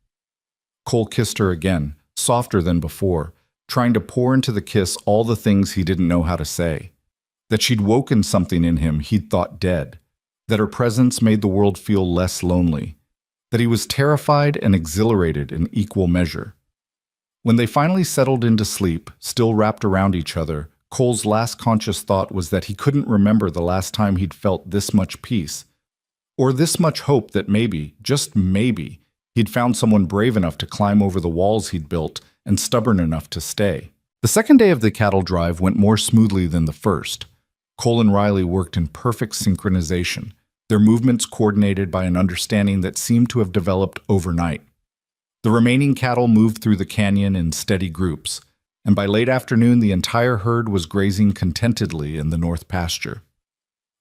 Cole kissed her again, softer than before, trying to pour into the kiss all the things he didn't know how to say. That she'd woken something in him he'd thought dead. That her presence made the world feel less lonely. That he was terrified and exhilarated in equal measure. When they finally settled into sleep, still wrapped around each other, Cole's last conscious thought was that he couldn't remember the last time he'd felt this much peace. Or this much hope that maybe, just maybe, he'd found someone brave enough to climb over the walls he'd built and stubborn enough to stay. The second day of the cattle drive went more smoothly than the first. Cole and Riley worked in perfect synchronization, their movements coordinated by an understanding that seemed to have developed overnight. The remaining cattle moved through the canyon in steady groups, and by late afternoon the entire herd was grazing contentedly in the north pasture.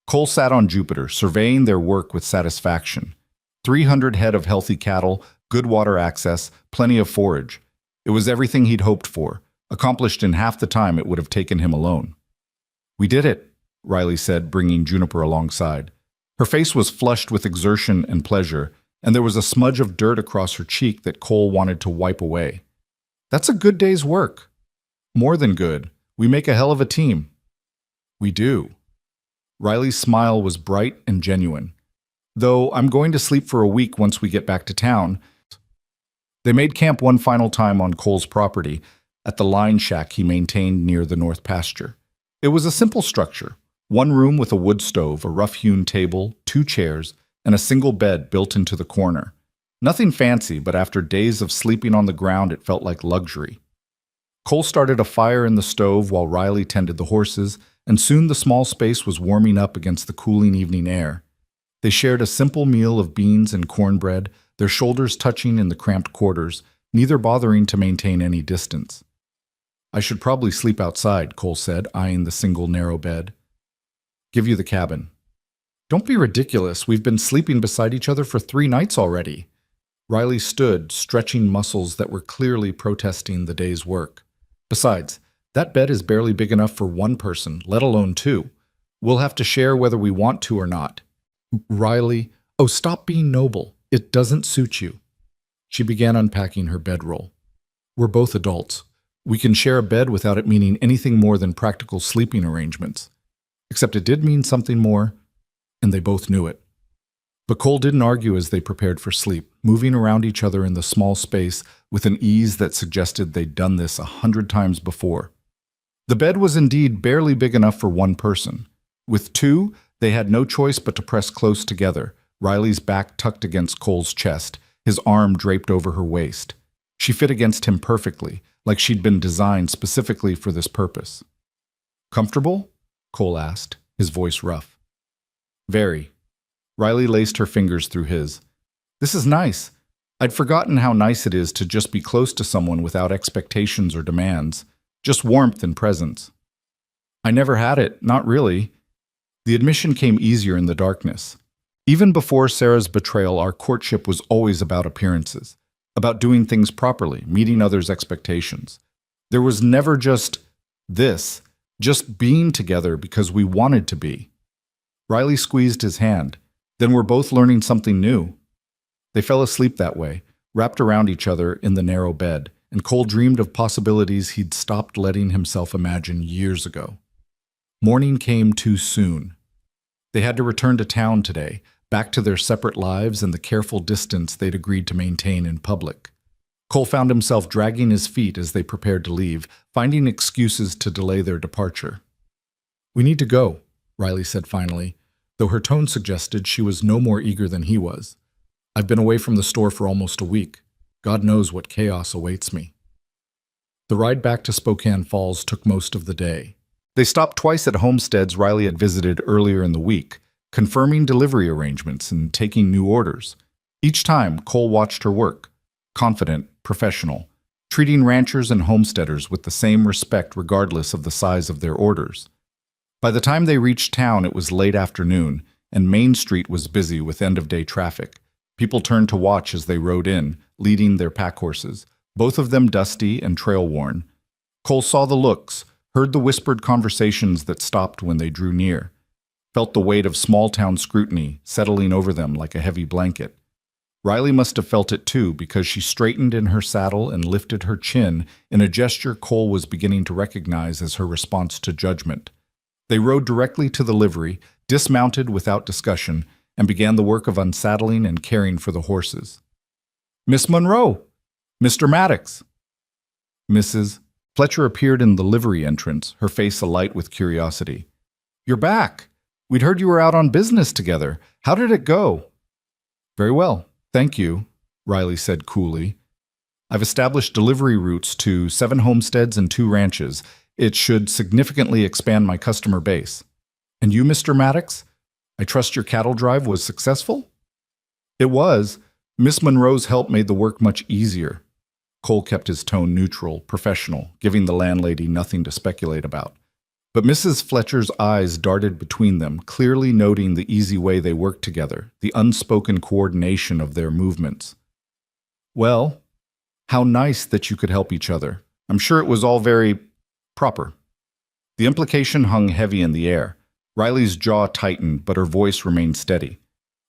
Cole sat on Jupiter, surveying their work with satisfaction. 300 head of healthy cattle, good water access, plenty of forage. It was everything he'd hoped for, accomplished in half the time it would have taken him alone. "We did it," Riley said, bringing Juniper alongside. Her face was flushed with exertion and pleasure, and there was a smudge of dirt across her cheek that Cole wanted to wipe away. "That's a good day's work." "More than good. We make a hell of a team." "We do." Riley's smile was bright and genuine. "Though I'm going to sleep for a week once we get back to town." They made camp one final time on Cole's property, at the line shack he maintained near the north pasture. It was a simple structure. One room with a wood stove, a rough-hewn table, 2 chairs, and a single bed built into the corner. Nothing fancy, but after days of sleeping on the ground, it felt like luxury. Cole started a fire in the stove while Riley tended the horses, and soon the small space was warming up against the cooling evening air. They shared a simple meal of beans and cornbread, their shoulders touching in the cramped quarters, neither bothering to maintain any distance. "I should probably sleep outside," Cole said, eyeing the single narrow bed. "Give you the cabin." "Don't be ridiculous. We've been sleeping beside each other for 3 nights already." Riley stood, stretching muscles that were clearly protesting the day's work. "Besides, that bed is barely big enough for 1 person, let alone 2. We'll have to share whether we want to or not." "Riley, oh, stop being noble. It doesn't suit you." She began unpacking her bedroll. "We're both adults. We can share a bed without it meaning anything more than practical sleeping arrangements. Except it did mean something more, and they both knew it." But Cole didn't argue as they prepared for sleep, moving around each other in the small space with an ease that suggested they'd done this 100 times before. The bed was indeed barely big enough for 1 person. With 2, they had no choice but to press close together, Riley's back tucked against Cole's chest, his arm draped over her waist. She fit against him perfectly, like she'd been designed specifically for this purpose. "Comfortable?" Cole asked, his voice rough. "Very." Riley laced her fingers through his. "This is nice. I'd forgotten how nice it is to just be close to someone without expectations or demands, just warmth and presence." "I never had it, not really." The admission came easier in the darkness. Even before Sarah's betrayal, our courtship was always about appearances, about doing things properly, meeting others' expectations. There was never just this, just being together because we wanted to be. Riley squeezed his hand. Then we're both learning something new. They fell asleep that way, wrapped around each other in the narrow bed, and Cole dreamed of possibilities he'd stopped letting himself imagine years ago. Morning came too soon. They had to return to town today, back to their separate lives and the careful distance they'd agreed to maintain in public. Cole found himself dragging his feet as they prepared to leave, finding excuses to delay their departure. "We need to go," Riley said finally, though her tone suggested she was no more eager than he was. "I've been away from the store for almost a week. God knows what chaos awaits me." The ride back to Spokane Falls took most of the day. They stopped twice at homesteads Riley had visited earlier in the week, confirming delivery arrangements and taking new orders. Each time, Cole watched her work, confident, professional, treating ranchers and homesteaders with the same respect regardless of the size of their orders. By the time they reached town, it was late afternoon, and Main Street was busy with end-of-day traffic. People turned to watch as they rode in, leading their pack horses, both of them dusty and trail-worn. Cole saw the looks, heard the whispered conversations that stopped when they drew near, felt the weight of small-town scrutiny settling over them like a heavy blanket. Riley must have felt it too, because she straightened in her saddle and lifted her chin in a gesture Cole was beginning to recognize as her response to judgment. They rode directly to the livery, dismounted without discussion, and began the work of unsaddling and caring for the horses. "Miss Monroe! Mr. Maddox!" Mrs. Fletcher appeared in the livery entrance, her face alight with curiosity. "You're back! We'd heard you were out on business together. How did it go?" "Very well, thank you," Riley said coolly. "I've established delivery routes to 7 homesteads and 2 ranches. It should significantly expand my customer base. And you, Mr. Maddox? I trust your cattle drive was successful?" "It was. Miss Monroe's help made the work much easier." Cole kept his tone neutral, professional, giving the landlady nothing to speculate about. But Mrs. Fletcher's eyes darted between them, clearly noting the easy way they worked together, the unspoken coordination of their movements. "Well, how nice that you could help each other. I'm sure it was all very proper." The implication hung heavy in the air. Riley's jaw tightened, but her voice remained steady.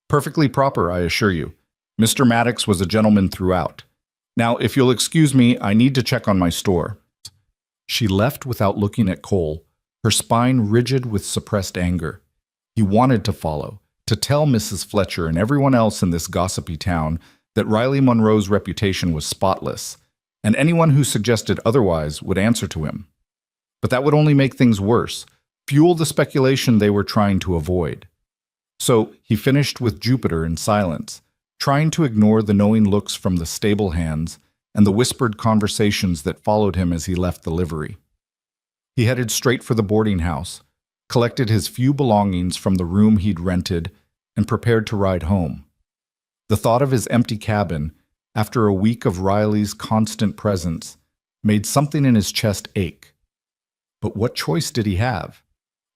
"Perfectly proper, I assure you. Mr. Maddox was a gentleman throughout. Now, if you'll excuse me, I need to check on my store." She left without looking at Cole, her spine rigid with suppressed anger. He wanted to follow, to tell Mrs. Fletcher and everyone else in this gossipy town that Riley Monroe's reputation was spotless, and anyone who suggested otherwise would answer to him. But that would only make things worse, fuel the speculation they were trying to avoid. So he finished with Jupiter in silence, trying to ignore the knowing looks from the stable hands and the whispered conversations that followed him as he left the livery. He headed straight for the boarding house, collected his few belongings from the room he'd rented, and prepared to ride home. The thought of his empty cabin, after a week of Riley's constant presence, made something in his chest ache. But what choice did he have?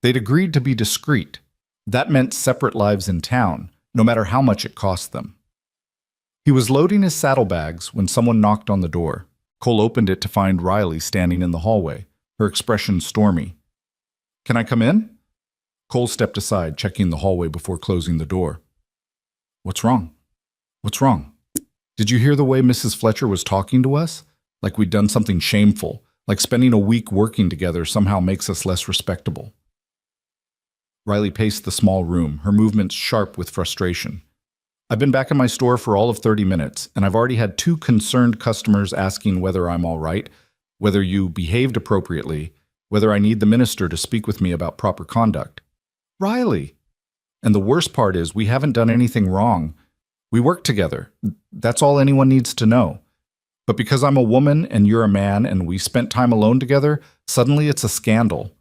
They'd agreed to be discreet. That meant separate lives in town, no matter how much it cost them. He was loading his saddlebags when someone knocked on the door. Cole opened it to find Riley standing in the hallway, her expression stormy. "Can I come in?" Cole stepped aside, checking the hallway before closing the door. "What's wrong? What's wrong? Did you hear the way Mrs. Fletcher was talking to us? Like we'd done something shameful, like spending a week working together somehow makes us less respectable." Riley paced the small room, her movements sharp with frustration. "I've been back in my store for all of 30 minutes, and I've already had 2 concerned customers asking whether I'm all right, whether you behaved appropriately, whether I need the minister to speak with me about proper conduct." "Riley!" "And the worst part is we haven't done anything wrong. We work together. That's all anyone needs to know. But because I'm a woman and you're a man and we spent time alone together, suddenly it's a scandal."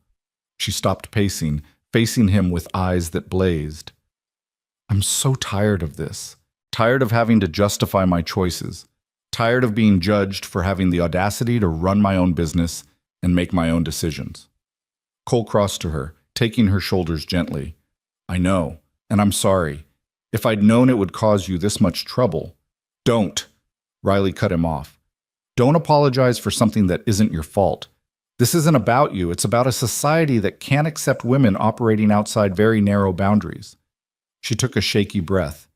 She stopped pacing, facing him with eyes that blazed. "I'm so tired of this. Tired of having to justify my choices. Tired of being judged for having the audacity to run my own business and make my own decisions." Cole crossed to her, taking her shoulders gently. "I know, and I'm sorry. If I'd known it would cause you this much trouble." "Don't!" Riley cut him off. "Don't apologize for something that isn't your fault. This isn't about you. It's about a society that can't accept women operating outside very narrow boundaries." She took a shaky breath.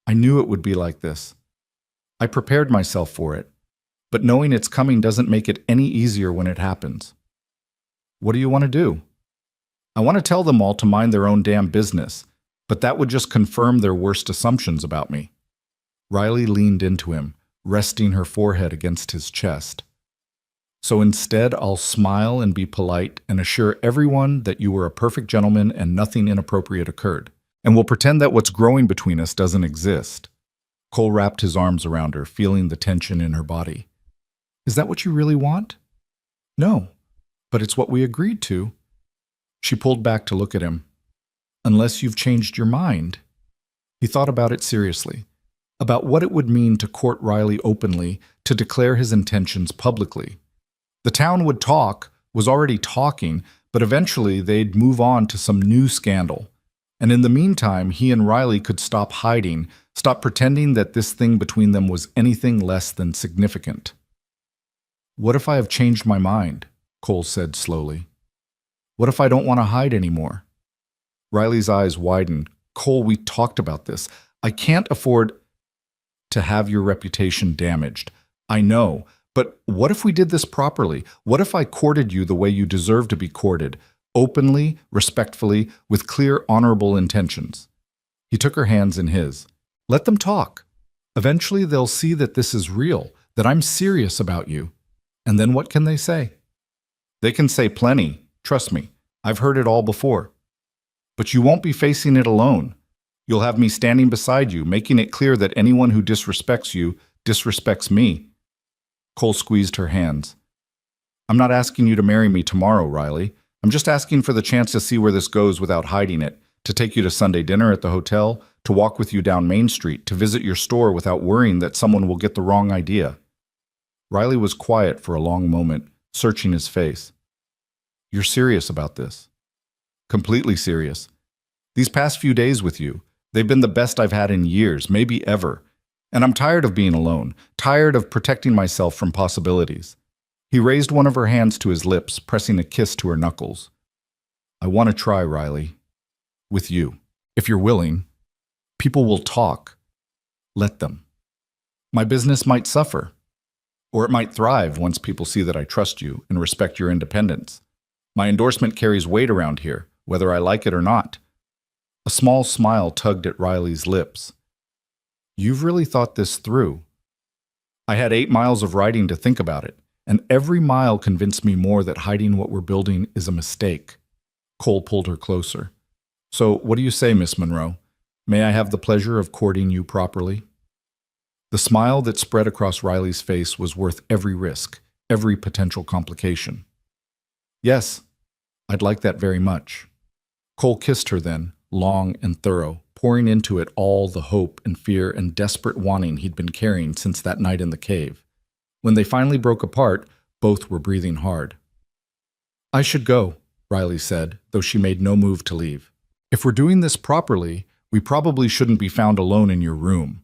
"I knew it would be like this. I prepared myself for it. But knowing it's coming doesn't make it any easier when it happens." "What do you want to do?" "I want to tell them all to mind their own damn business, but that would just confirm their worst assumptions about me." Riley leaned into him, resting her forehead against his chest. "So instead, I'll smile and be polite and assure everyone that you were a perfect gentleman and nothing inappropriate occurred. And we'll pretend that what's growing between us doesn't exist." Cole wrapped his arms around her, feeling the tension in her body. "Is that what you really want?" "No, but it's what we agreed to." She pulled back to look at him. "Unless you've changed your mind." He thought about it seriously, about what it would mean to court Riley openly, to declare his intentions publicly. The town would talk, was already talking, but eventually they'd move on to some new scandal. And in the meantime, he and Riley could stop hiding, stop pretending that this thing between them was anything less than significant. "What if I have changed my mind?" Cole said slowly. What if I don't want to hide anymore? Riley's eyes widened. Cole, we talked about this. I can't afford to have your reputation damaged. I know, but what if we did this properly? What if I courted you the way you deserve to be courted? Openly, respectfully, with clear, honorable intentions. He took her hands in his. Let them talk. Eventually they'll see that this is real, that I'm serious about you. And then what can they say? They can say plenty. Trust me, I've heard it all before. But you won't be facing it alone. You'll have me standing beside you, making it clear that anyone who disrespects you disrespects me. Cole squeezed her hands. I'm not asking you to marry me tomorrow, Riley. I'm just asking for the chance to see where this goes without hiding it, to take you to Sunday dinner at the hotel, to walk with you down Main Street, to visit your store without worrying that someone will get the wrong idea. Riley was quiet for a long moment, searching his face. You're serious about this? Completely serious. These past few days with you, they've been the best I've had in years, maybe ever. And I'm tired of being alone, tired of protecting myself from possibilities. He raised one of her hands to his lips, pressing a kiss to her knuckles. I want to try, Riley. With you. If you're willing. People will talk. Let them. My business might suffer. Or it might thrive once people see that I trust you and respect your independence. My endorsement carries weight around here, whether I like it or not. A small smile tugged at Riley's lips. You've really thought this through. I had 8 miles of riding to think about it, and every mile convinced me more that hiding what we're building is a mistake. Cole pulled her closer. So, what do you say, Miss Monroe? May I have the pleasure of courting you properly? The smile that spread across Riley's face was worth every risk, every potential complication. Yes, I'd like that very much. Cole kissed her then, long and thorough, pouring into it all the hope and fear and desperate wanting he'd been carrying since that night in the cave. When they finally broke apart, both were breathing hard. I should go, Riley said, though she made no move to leave. If we're doing this properly, we probably shouldn't be found alone in your room.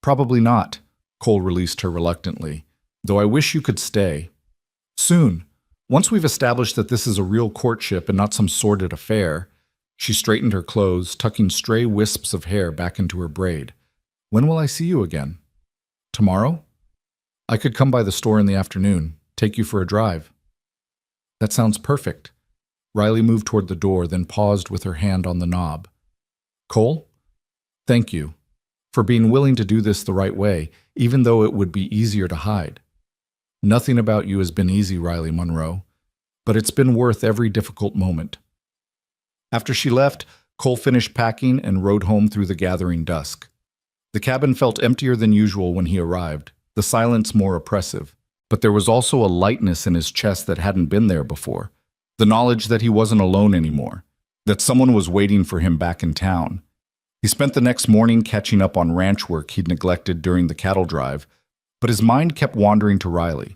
Probably not, Cole released her reluctantly, though I wish you could stay. Soon, once we've established that this is a real courtship and not some sordid affair. She straightened her clothes, tucking stray wisps of hair back into her braid. When will I see you again? Tomorrow? I could come by the store in the afternoon, take you for a drive. That sounds perfect. Riley moved toward the door, then paused with her hand on the knob. Cole? Thank you for being willing to do this the right way, even though it would be easier to hide. Nothing about you has been easy, Riley Monroe, but it's been worth every difficult moment. After she left, Cole finished packing and rode home through the gathering dusk. The cabin felt emptier than usual when he arrived, the silence more oppressive, but there was also a lightness in his chest that hadn't been there before. The knowledge that he wasn't alone anymore, that someone was waiting for him back in town. He spent the next morning catching up on ranch work he'd neglected during the cattle drive, but his mind kept wandering to Riley,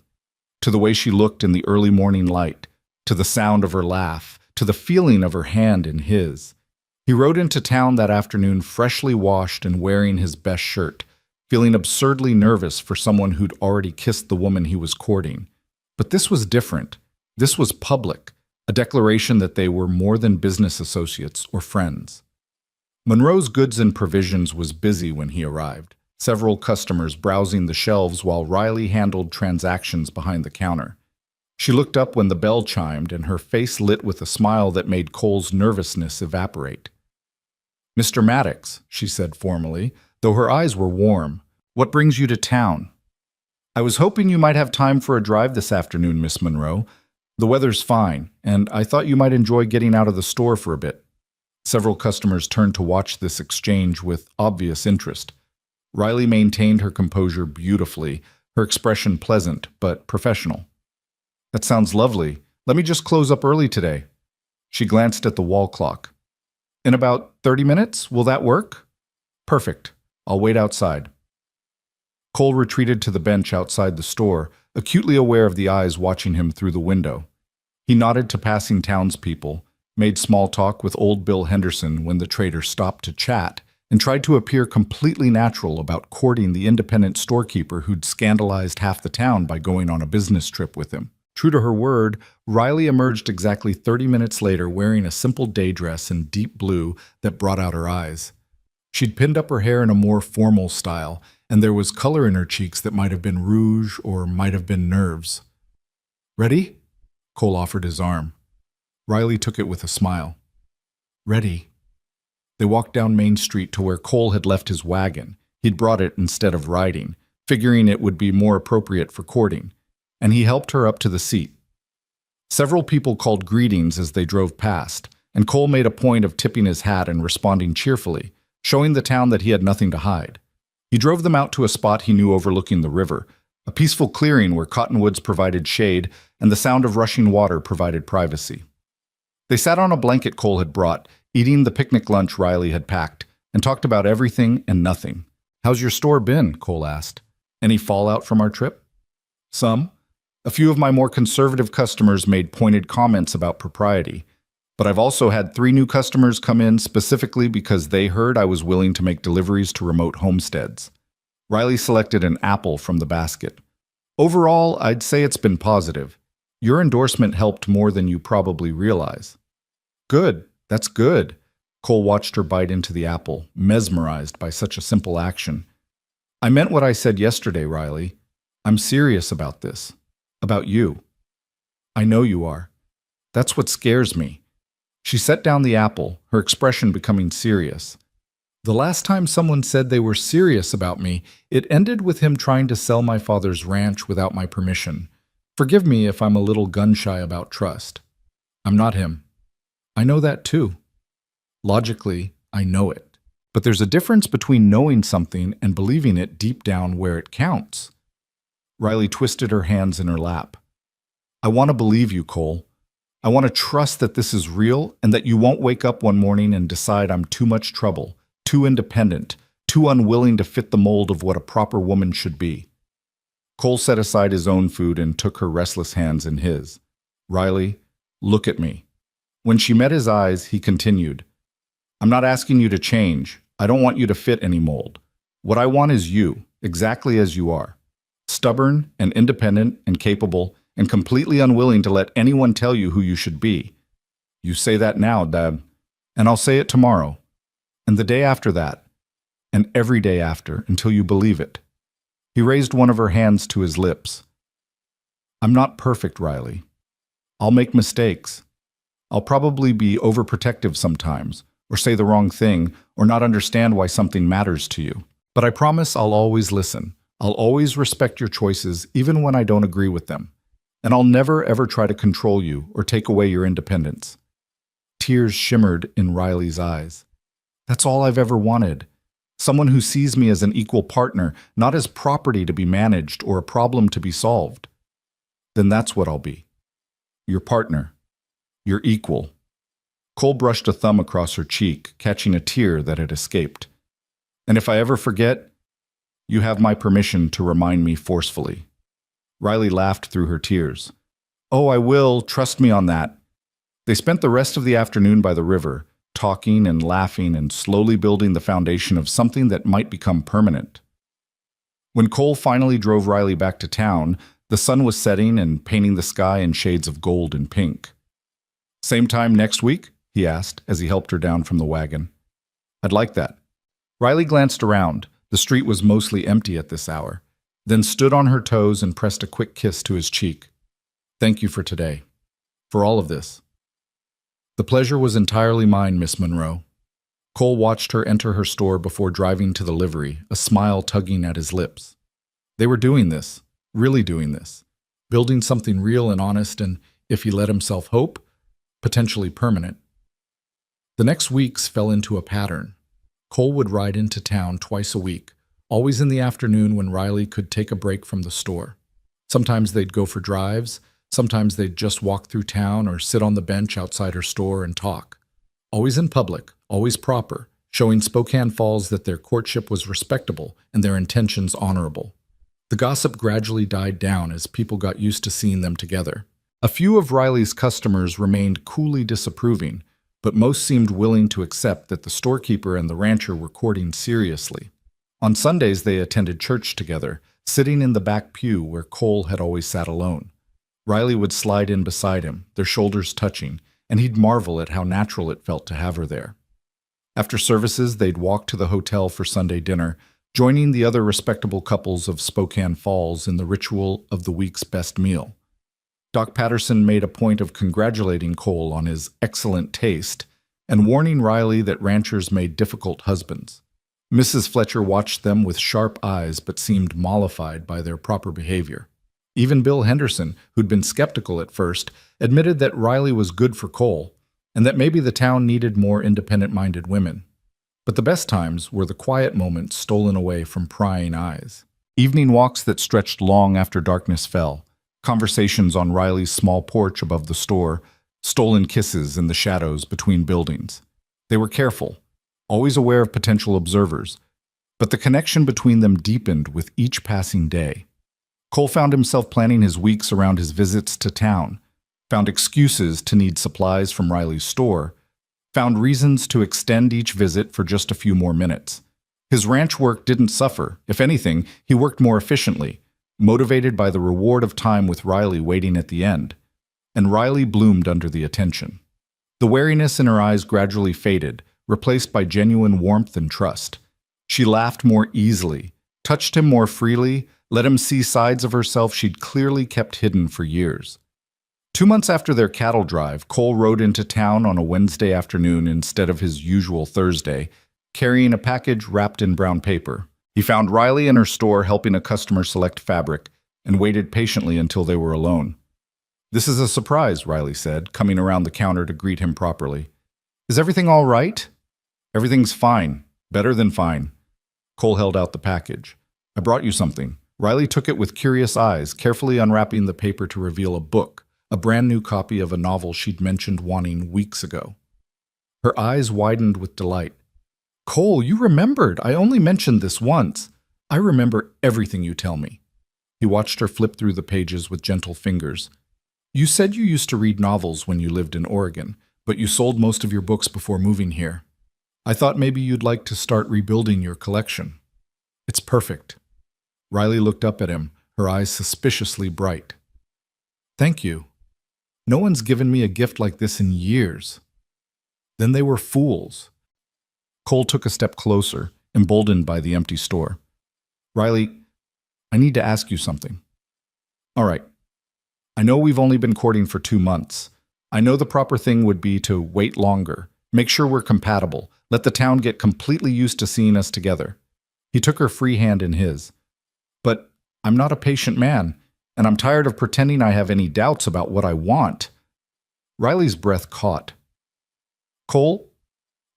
to the way she looked in the early morning light, to the sound of her laugh, to the feeling of her hand in his. He rode into town that afternoon freshly washed and wearing his best shirt, feeling absurdly nervous for someone who'd already kissed the woman he was courting. But this was different. This was public, a declaration that they were more than business associates or friends. Monroe's Goods and Provisions was busy when he arrived, several customers browsing the shelves while Riley handled transactions behind the counter. She looked up when the bell chimed, and her face lit with a smile that made Cole's nervousness evaporate. Mr. Maddox, she said formally, though her eyes were warm, what brings you to town? I was hoping you might have time for a drive this afternoon, Miss Monroe. The weather's fine, and I thought you might enjoy getting out of the store for a bit. Several customers turned to watch this exchange with obvious interest. Riley maintained her composure beautifully, her expression pleasant but professional. That sounds lovely. Let me just close up early today. She glanced at the wall clock. In about 30 minutes, will that work? Perfect. I'll wait outside. Cole retreated to the bench outside the store, acutely aware of the eyes watching him through the window. He nodded to passing townspeople, made small talk with old Bill Henderson when the trader stopped to chat, and tried to appear completely natural about courting the independent storekeeper who'd scandalized half the town by going on a business trip with him. True to her word, Riley emerged exactly 30 minutes later wearing a simple day dress in deep blue that brought out her eyes. She'd pinned up her hair in a more formal style, and there was color in her cheeks that might have been rouge or might have been nerves. "Ready?" Cole offered his arm. Riley took it with a smile. "Ready." They walked down Main Street to where Cole had left his wagon. He'd brought it instead of riding, figuring it would be more appropriate for courting, and he helped her up to the seat. Several people called greetings as they drove past, and Cole made a point of tipping his hat and responding cheerfully, showing the town that he had nothing to hide. He drove them out to a spot he knew overlooking the river, a peaceful clearing where cottonwoods provided shade and the sound of rushing water provided privacy. They sat on a blanket Cole had brought, eating the picnic lunch Riley had packed, and talked about everything and nothing. "How's your store been?" Cole asked. "Any fallout from our trip?" "Some. A few of my more conservative customers made pointed comments about propriety, but I've also had 3 new customers come in specifically because they heard I was willing to make deliveries to remote homesteads." Riley selected an apple from the basket. "Overall, I'd say it's been positive. Your endorsement helped more than you probably realize." "Good. That's good." Cole watched her bite into the apple, mesmerized by such a simple action. "I meant what I said yesterday, Riley. I'm serious about this. About you." "I know you are. That's what scares me." She set down the apple, her expression becoming serious. "The last time someone said they were serious about me, it ended with him trying to sell my father's ranch without my permission. Forgive me if I'm a little gun-shy about trust. I'm not him. I know that too. Logically, I know it. But there's a difference between knowing something and believing it deep down where it counts." Riley twisted her hands in her lap. "I want to believe you, Cole. I want to trust that this is real and that you won't wake up one morning and decide I'm too much trouble, too independent, too unwilling to fit the mold of what a proper woman should be." Cole set aside his own food and took her restless hands in his. "Riley, look at me." When she met his eyes, he continued, "I'm not asking you to change. I don't want you to fit any mold. What I want is you, exactly as you are. Stubborn and independent and capable and completely unwilling to let anyone tell you who you should be. You say that now, Dad, and I'll say it tomorrow, and the day after that, and every day after, until you believe it." He raised one of her hands to his lips. "I'm not perfect, Riley. I'll make mistakes. I'll probably be overprotective sometimes, or say the wrong thing, or not understand why something matters to you. But I promise I'll always listen. I'll always respect your choices, even when I don't agree with them. And I'll never ever try to control you or take away your independence." Tears shimmered in Riley's eyes. "That's all I've ever wanted. Someone who sees me as an equal partner, not as property to be managed or a problem to be solved." "Then that's what I'll be. Your partner. Your equal." Cole brushed a thumb across her cheek, catching a tear that had escaped. "And if I ever forget, you have my permission to remind me forcefully." Riley laughed through her tears. "Oh, I will. Trust me on that." They spent the rest of the afternoon by the river, talking and laughing and slowly building the foundation of something that might become permanent. When Cole finally drove Riley back to town, the sun was setting and painting the sky in shades of gold and pink. "Same time next week?" he asked as he helped her down from the wagon. "I'd like that." Riley glanced around. The street was mostly empty at this hour, then stood on her toes and pressed a quick kiss to his cheek. "Thank you for today. For all of this." "The pleasure was entirely mine, Miss Monroe." Cole watched her enter her store before driving to the livery, a smile tugging at his lips. They were doing this, really doing this, building something real and honest and, if he let himself hope, potentially permanent. The next weeks fell into a pattern. Cole would ride into town twice a week, always in the afternoon when Riley could take a break from the store. Sometimes they'd go for drives, sometimes they'd just walk through town or sit on the bench outside her store and talk. Always in public, always proper, showing Spokane Falls that their courtship was respectable and their intentions honorable. The gossip gradually died down as people got used to seeing them together. A few of Riley's customers remained coolly disapproving, but most seemed willing to accept that the storekeeper and the rancher were courting seriously. On Sundays they attended church together, sitting in the back pew where Cole had always sat alone. Riley would slide in beside him, their shoulders touching, and he'd marvel at how natural it felt to have her there. After services, they'd walk to the hotel for Sunday dinner, joining the other respectable couples of Spokane Falls in the ritual of the week's best meal. Doc Patterson made a point of congratulating Cole on his excellent taste and warning Riley that ranchers made difficult husbands. Mrs. Fletcher watched them with sharp eyes but seemed mollified by their proper behavior. Even Bill Henderson, who'd been skeptical at first, admitted that Riley was good for Cole and that maybe the town needed more independent-minded women. But the best times were the quiet moments stolen away from prying eyes. Evening walks that stretched long after darkness fell, conversations on Riley's small porch above the store, stolen kisses in the shadows between buildings. They were careful, always aware of potential observers, but the connection between them deepened with each passing day. Cole found himself planning his weeks around his visits to town, found excuses to need supplies from Riley's store, found reasons to extend each visit for just a few more minutes. His ranch work didn't suffer. If anything, he worked more efficiently, motivated by the reward of time with Riley waiting at the end. And Riley bloomed under the attention. The wariness in her eyes gradually faded, replaced by genuine warmth and trust. She laughed more easily, touched him more freely, let him see sides of herself she'd clearly kept hidden for years. 2 months after their cattle drive, Cole rode into town on a Wednesday afternoon instead of his usual Thursday, carrying a package wrapped in brown paper. He found Riley in her store helping a customer select fabric and waited patiently until they were alone. "This is a surprise," Riley said, coming around the counter to greet him properly. "Is everything all right?" "Everything's fine. Better than fine." Cole held out the package. "I brought you something." Riley took it with curious eyes, carefully unwrapping the paper to reveal a book, a brand new copy of a novel she'd mentioned wanting weeks ago. Her eyes widened with delight. "Cole, you remembered! I only mentioned this once. I remember everything you tell me." He watched her flip through the pages with gentle fingers. "You said you used to read novels when you lived in Oregon, but you sold most of your books before moving here. I thought maybe you'd like to start rebuilding your collection." "It's perfect." Riley looked up at him, her eyes suspiciously bright. "Thank you. No one's given me a gift like this in years." Then they were fools. Cole took a step closer, emboldened by the empty store. "Riley, I need to ask you something." "All right. I know we've only been courting for 2 months. I know the proper thing would be to wait longer, make sure we're compatible, let the town get completely used to seeing us together." He took her free hand in his. "But I'm not a patient man, and I'm tired of pretending I have any doubts about what I want." Riley's breath caught. "Cole,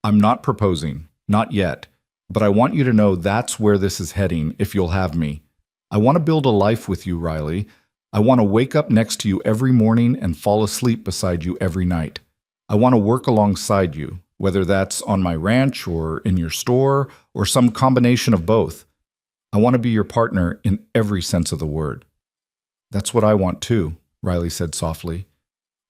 I'm not proposing, not yet, but I want you to know that's where this is heading if you'll have me. I want to build a life with you, Riley. I want to wake up next to you every morning and fall asleep beside you every night. I want to work alongside you, whether that's on my ranch or in your store or some combination of both. I want to be your partner in every sense of the word." "That's what I want too," Riley said softly.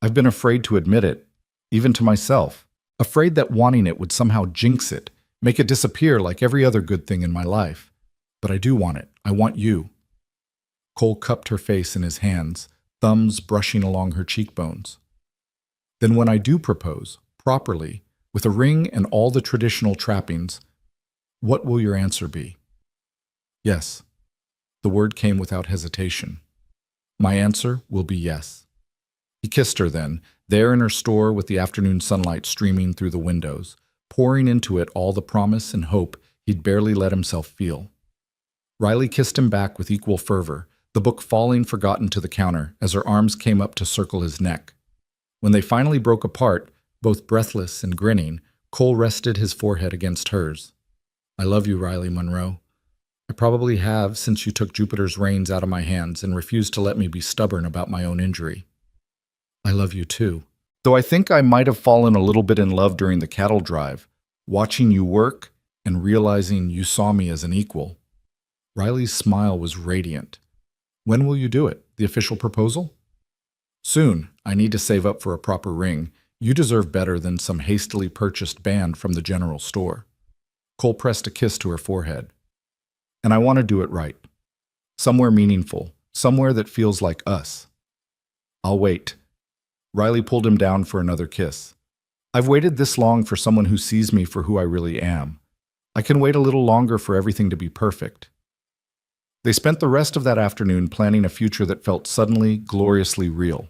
"I've been afraid to admit it, even to myself. Afraid that wanting it would somehow jinx it, make it disappear like every other good thing in my life. But I do want it. I want you." Cole cupped her face in his hands, thumbs brushing along her cheekbones. "Then when I do propose, properly, with a ring and all the traditional trappings, what will your answer be?" "Yes." The word came without hesitation. "My answer will be yes." He kissed her then, there in her store with the afternoon sunlight streaming through the windows, pouring into it all the promise and hope he'd barely let himself feel. Riley kissed him back with equal fervor, the book falling forgotten to the counter as her arms came up to circle his neck. When they finally broke apart, both breathless and grinning, Cole rested his forehead against hers. "I love you, Riley Monroe. I probably have since you took Jupiter's reins out of my hands and refused to let me be stubborn about my own injury. I love you too. Though I think I might have fallen a little bit in love during the cattle drive, watching you work and realizing you saw me as an equal." Riley's smile was radiant. "When will you do it? The official proposal?" "Soon. I need to save up for a proper ring. You deserve better than some hastily purchased band from the general store." Cole pressed a kiss to her forehead. "And I want to do it right. Somewhere meaningful. Somewhere that feels like us." I'll wait. Riley pulled him down for another kiss. I've waited this long for someone who sees me for who I really am. I can wait a little longer for everything to be perfect. They spent the rest of that afternoon planning a future that felt suddenly, gloriously real.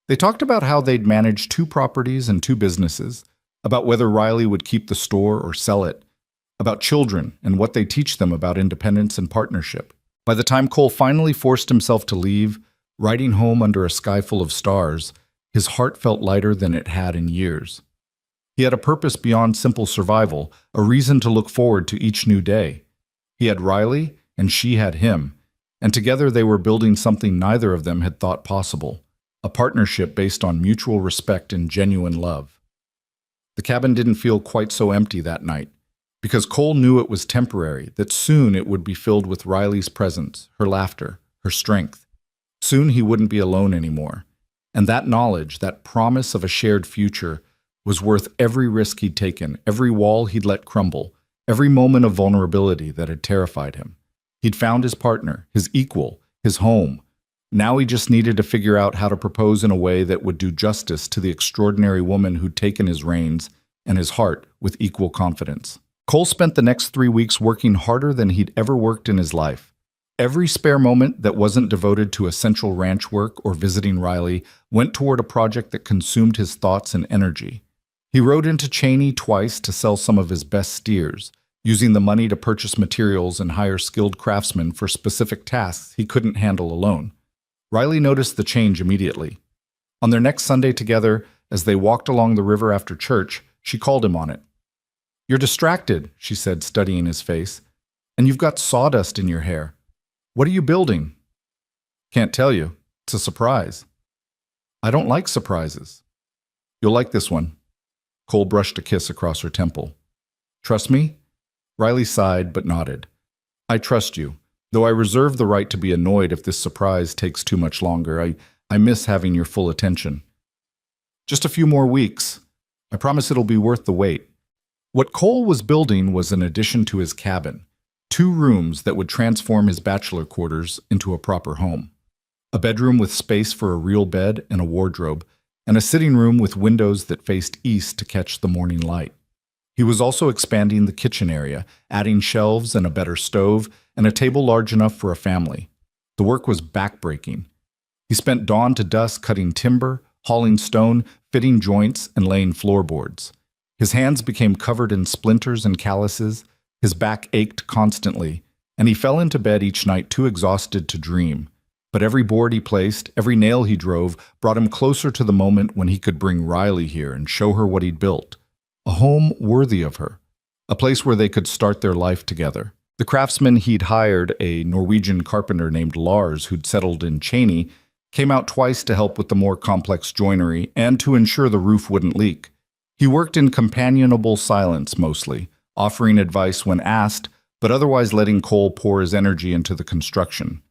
They talked about how they'd manage 2 properties and 2 businesses, about whether Riley would keep the store or sell it, about children and what they teach them about independence and partnership. By the time Cole finally forced himself to leave, riding home under a sky full of stars, his heart felt lighter than it had in years. He had a purpose beyond simple survival, a reason to look forward to each new day. He had Riley, and she had him, and together they were building something neither of them had thought possible, a partnership based on mutual respect and genuine love. The cabin didn't feel quite so empty that night, because Cole knew it was temporary, that soon it would be filled with Riley's presence, her laughter, her strength. Soon he wouldn't be alone anymore, and that knowledge, that promise of a shared future, was worth every risk he'd taken, every wall he'd let crumble, every moment of vulnerability that had terrified him. He'd found his partner, his equal, his home. Now he just needed to figure out how to propose in a way that would do justice to the extraordinary woman who'd taken his reins and his heart with equal confidence. Cole spent the next 3 weeks working harder than he'd ever worked in his life. Every spare moment that wasn't devoted to essential ranch work or visiting Riley went toward a project that consumed his thoughts and energy. He rode into Cheney twice to sell some of his best steers, using the money to purchase materials and hire skilled craftsmen for specific tasks he couldn't handle alone. Riley noticed the change immediately. On their next Sunday together, as they walked along the river after church, she called him on it. "You're distracted," she said, studying his face, "and you've got sawdust in your hair. What are you building?" "Can't tell you. It's a surprise." "I don't like surprises." "You'll like this one." Cole brushed a kiss across her temple. "Trust me?" Riley sighed but nodded. "I trust you, though I reserve the right to be annoyed if this surprise takes too much longer. I miss having your full attention." "Just a few more weeks. I promise it'll be worth the wait." What Cole was building was an addition to his cabin, 2 rooms that would transform his bachelor quarters into a proper home. A bedroom with space for a real bed and a wardrobe, and a sitting room with windows that faced east to catch the morning light. He was also expanding the kitchen area, adding shelves and a better stove, and a table large enough for a family. The work was backbreaking. He spent dawn to dusk cutting timber, hauling stone, fitting joints, and laying floorboards. His hands became covered in splinters and calluses, his back ached constantly, and he fell into bed each night too exhausted to dream. But every board he placed, every nail he drove, brought him closer to the moment when he could bring Riley here and show her what he'd built. A home worthy of her, a place where they could start their life together. The craftsman he'd hired, a Norwegian carpenter named Lars who'd settled in Cheney, came out twice to help with the more complex joinery and to ensure the roof wouldn't leak. He worked in companionable silence mostly, offering advice when asked, but otherwise letting Cole pour his energy into the construction.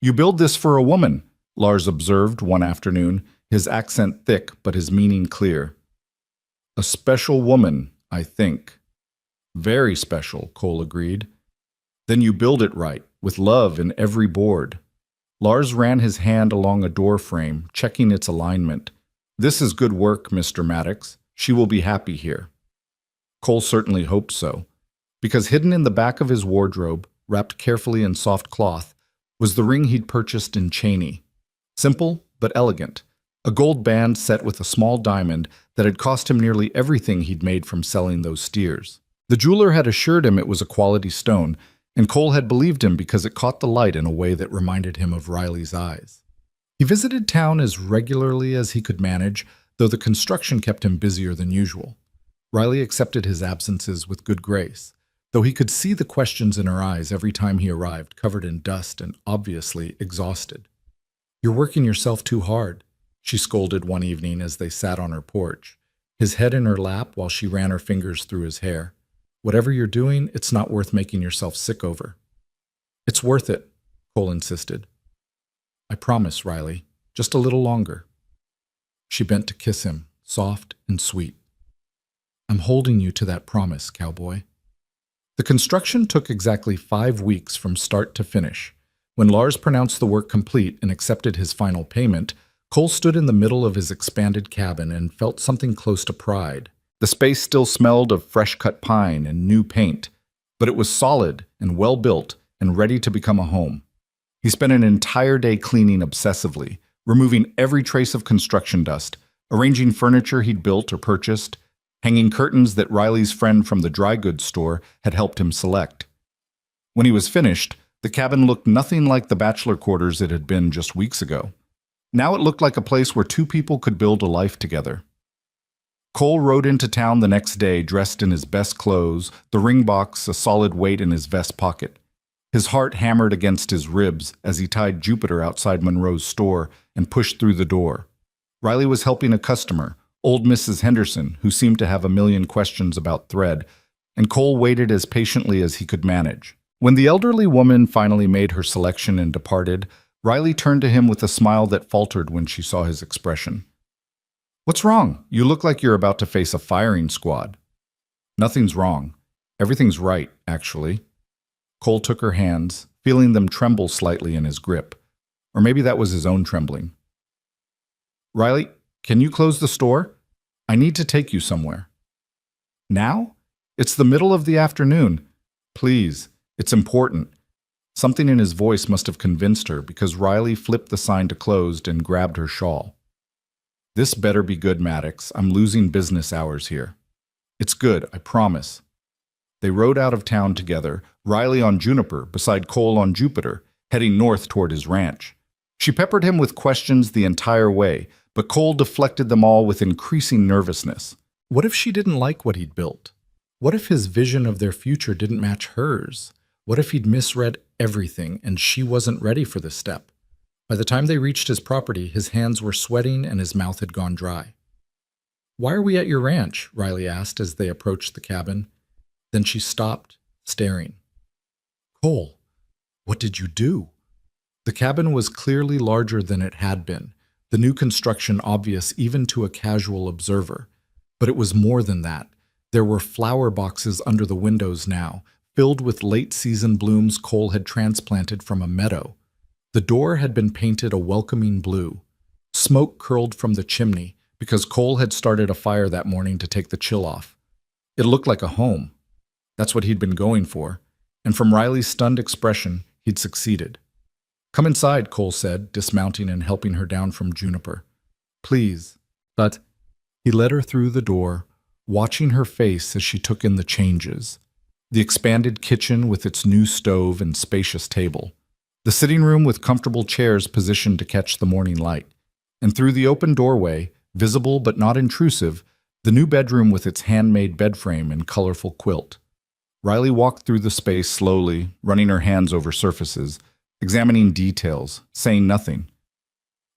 "You build this for a woman," Lars observed one afternoon, his accent thick but his meaning clear. "A special woman, I think." "Very special," Cole agreed. "Then you build it right, with love in every board." Lars ran his hand along a door frame, checking its alignment. "This is good work, Mr. Maddox. She will be happy here." Cole certainly hoped so, because hidden in the back of his wardrobe, wrapped carefully in soft cloth, was the ring he'd purchased in Cheney. Simple but elegant, a gold band set with a small diamond that had cost him nearly everything he'd made from selling those steers. The jeweler had assured him it was a quality stone, and Cole had believed him because it caught the light in a way that reminded him of Riley's eyes. He visited town as regularly as he could manage, though the construction kept him busier than usual. Riley accepted his absences with good grace, though he could see the questions in her eyes every time he arrived, covered in dust and obviously exhausted. "You're working yourself too hard," she scolded one evening as they sat on her porch, his head in her lap while she ran her fingers through his hair. "Whatever you're doing, it's not worth making yourself sick over." "It's worth it," Cole insisted. "I promise, Riley. Just a little longer." She bent to kiss him, soft and sweet. "I'm holding you to that promise, Cowboy." The construction took exactly 5 weeks from start to finish, When Lars pronounced the work complete and accepted his final payment, Cole stood in the middle of his expanded cabin and felt something close to pride. The space still smelled of fresh-cut pine and new paint, but it was solid and well-built and ready to become a home. He spent an entire day cleaning obsessively, removing every trace of construction dust, arranging furniture he'd built or purchased, hanging curtains that Riley's friend from the dry goods store had helped him select. When he was finished, the cabin looked nothing like the bachelor quarters it had been just weeks ago. Now it looked like a place where two people could build a life together. Cole rode into town the next day dressed in his best clothes, the ring box a solid weight in his vest pocket. His heart hammered against his ribs as he tied Jupiter outside Monroe's store and pushed through the door. Riley was helping a customer, old Mrs. Henderson, who seemed to have a million questions about thread, and Cole waited as patiently as he could manage. When the elderly woman finally made her selection and departed, Riley turned to him with a smile that faltered when she saw his expression. "What's wrong? You look like you're about to face a firing squad." "Nothing's wrong. Everything's right, actually." Cole took her hands, feeling them tremble slightly in his grip. Or maybe that was his own trembling. "Riley, can you close the store? I need to take you somewhere." "Now? It's the middle of the afternoon. Please, it's important." Something in his voice must have convinced her because Riley flipped the sign to closed and grabbed her shawl. "This better be good, Maddox. I'm losing business hours here." "It's good, I promise." They rode out of town together, Riley on Juniper beside Cole on Jupiter, heading north toward his ranch. She peppered him with questions the entire way, but Cole deflected them all with increasing nervousness. What if she didn't like what he'd built? What if his vision of their future didn't match hers? What if he'd misread everything and she wasn't ready for this step? By the time they reached his property, his hands were sweating and his mouth had gone dry. "Why are we at your ranch?" Riley asked as they approached the cabin. Then she stopped, staring. "Cole, what did you do?" The cabin was clearly larger than it had been, the new construction obvious even to a casual observer. But it was more than that. There were flower boxes under the windows now, filled with late-season blooms Cole had transplanted from a meadow. The door had been painted a welcoming blue. Smoke curled from the chimney because Cole had started a fire that morning to take the chill off. It looked like a home. That's what he'd been going for, and from Riley's stunned expression, he'd succeeded. "Come inside," Cole said, dismounting and helping her down from Juniper. "Please." But he led her through the door, watching her face as she took in the changes. The expanded kitchen with its new stove and spacious table. The sitting room with comfortable chairs positioned to catch the morning light. And through the open doorway, visible but not intrusive, the new bedroom with its handmade bed frame and colorful quilt. Riley walked through the space slowly, running her hands over surfaces, examining details, saying nothing.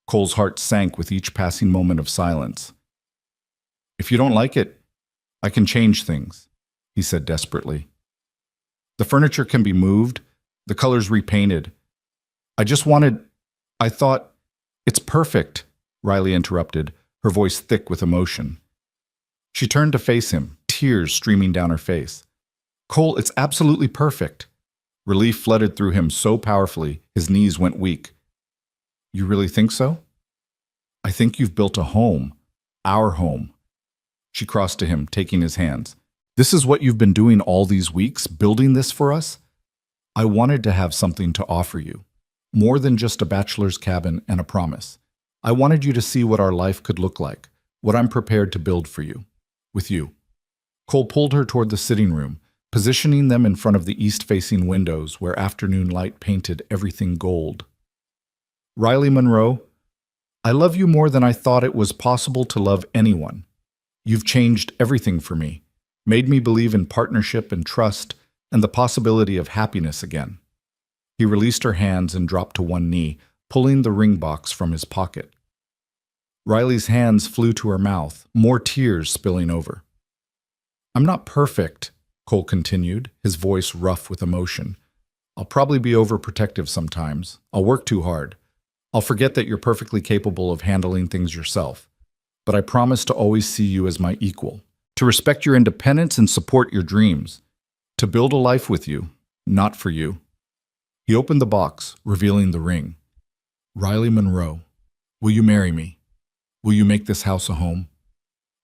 Cole's heart sank with each passing moment of silence. "If you don't like it, I can change things," he said desperately. "The furniture can be moved, the colors repainted. I thought, it's perfect," Riley interrupted, her voice thick with emotion. She turned to face him, tears streaming down her face. "Cole, it's absolutely perfect." Relief flooded through him so powerfully, his knees went weak. "You really think so?" "I think you've built a home. Our home." She crossed to him, taking his hands. "This is what you've been doing all these weeks, building this for us?" "I wanted to have something to offer you. More than just a bachelor's cabin and a promise. I wanted you to see what our life could look like, what I'm prepared to build for you. With you." Cole pulled her toward the sitting room, positioning them in front of the east-facing windows where afternoon light painted everything gold. "Riley Monroe, I love you more than I thought it was possible to love anyone. You've changed everything for me, made me believe in partnership and trust and the possibility of happiness again." He released her hands and dropped to one knee, pulling the ring box from his pocket. Riley's hands flew to her mouth, more tears spilling over. "I'm not perfect," Cole continued, his voice rough with emotion. "I'll probably be overprotective sometimes. I'll work too hard. I'll forget that you're perfectly capable of handling things yourself. But I promise to always see you as my equal, to respect your independence and support your dreams, to build a life with you, not for you." He opened the box, revealing the ring. Riley Monroe, will you marry me? Will you make this house a home?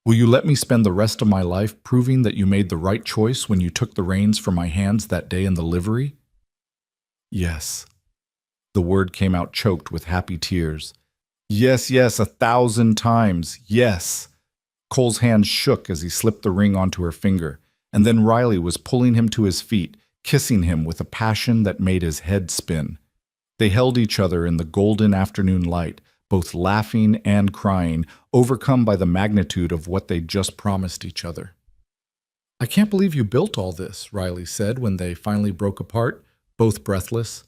Will you let me spend the rest of my life proving that you made the right choice when you took the reins from my hands that day in the livery? Yes. The word came out choked with happy tears. Yes, yes, 1,000 times, yes. Cole's hands shook as he slipped the ring onto her finger, and then Riley was pulling him to his feet, kissing him with a passion that made his head spin. They held each other in the golden afternoon light, both laughing and crying, overcome by the magnitude of what they'd just promised each other. I can't believe you built all this, Riley said when they finally broke apart, both breathless.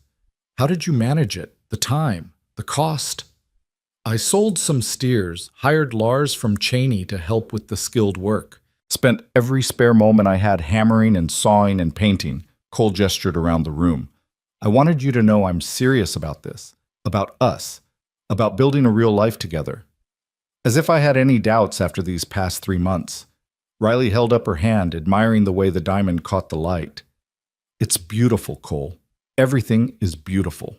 How did you manage it? The time? The cost? I sold some steers, hired Lars from Cheney to help with the skilled work. Spent every spare moment I had hammering and sawing and painting. Cole gestured around the room. I wanted you to know I'm serious about this, about us, about building a real life together. As if I had any doubts after these past 3 months. Riley held up her hand, admiring the way the diamond caught the light. It's beautiful, Cole. Everything is beautiful.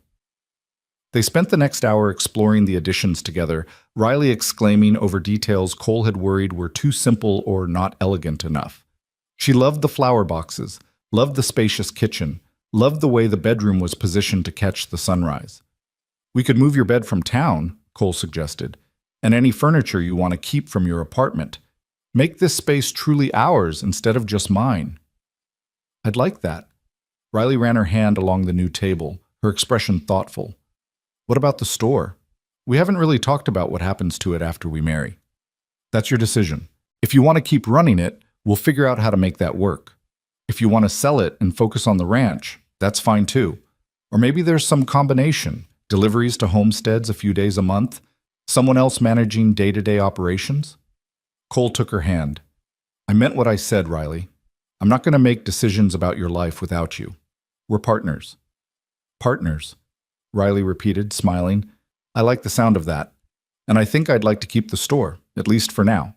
They spent the next hour exploring the additions together, Riley exclaiming over details Cole had worried were too simple or not elegant enough. She loved the flower boxes, loved the spacious kitchen, loved the way the bedroom was positioned to catch the sunrise. We could move your bed from town, Cole suggested, and any furniture you want to keep from your apartment. Make this space truly ours instead of just mine. I'd like that. Riley ran her hand along the new table, her expression thoughtful. What about the store? We haven't really talked about what happens to it after we marry. That's your decision. If you want to keep running it, we'll figure out how to make that work. If you want to sell it and focus on the ranch, that's fine too. Or maybe there's some combination, deliveries to homesteads a few days a month, someone else managing day-to-day operations. Cole took her hand. I meant what I said, Riley. I'm not going to make decisions about your life without you. We're partners. Partners, Riley repeated, smiling. I like the sound of that. And I think I'd like to keep the store, at least for now.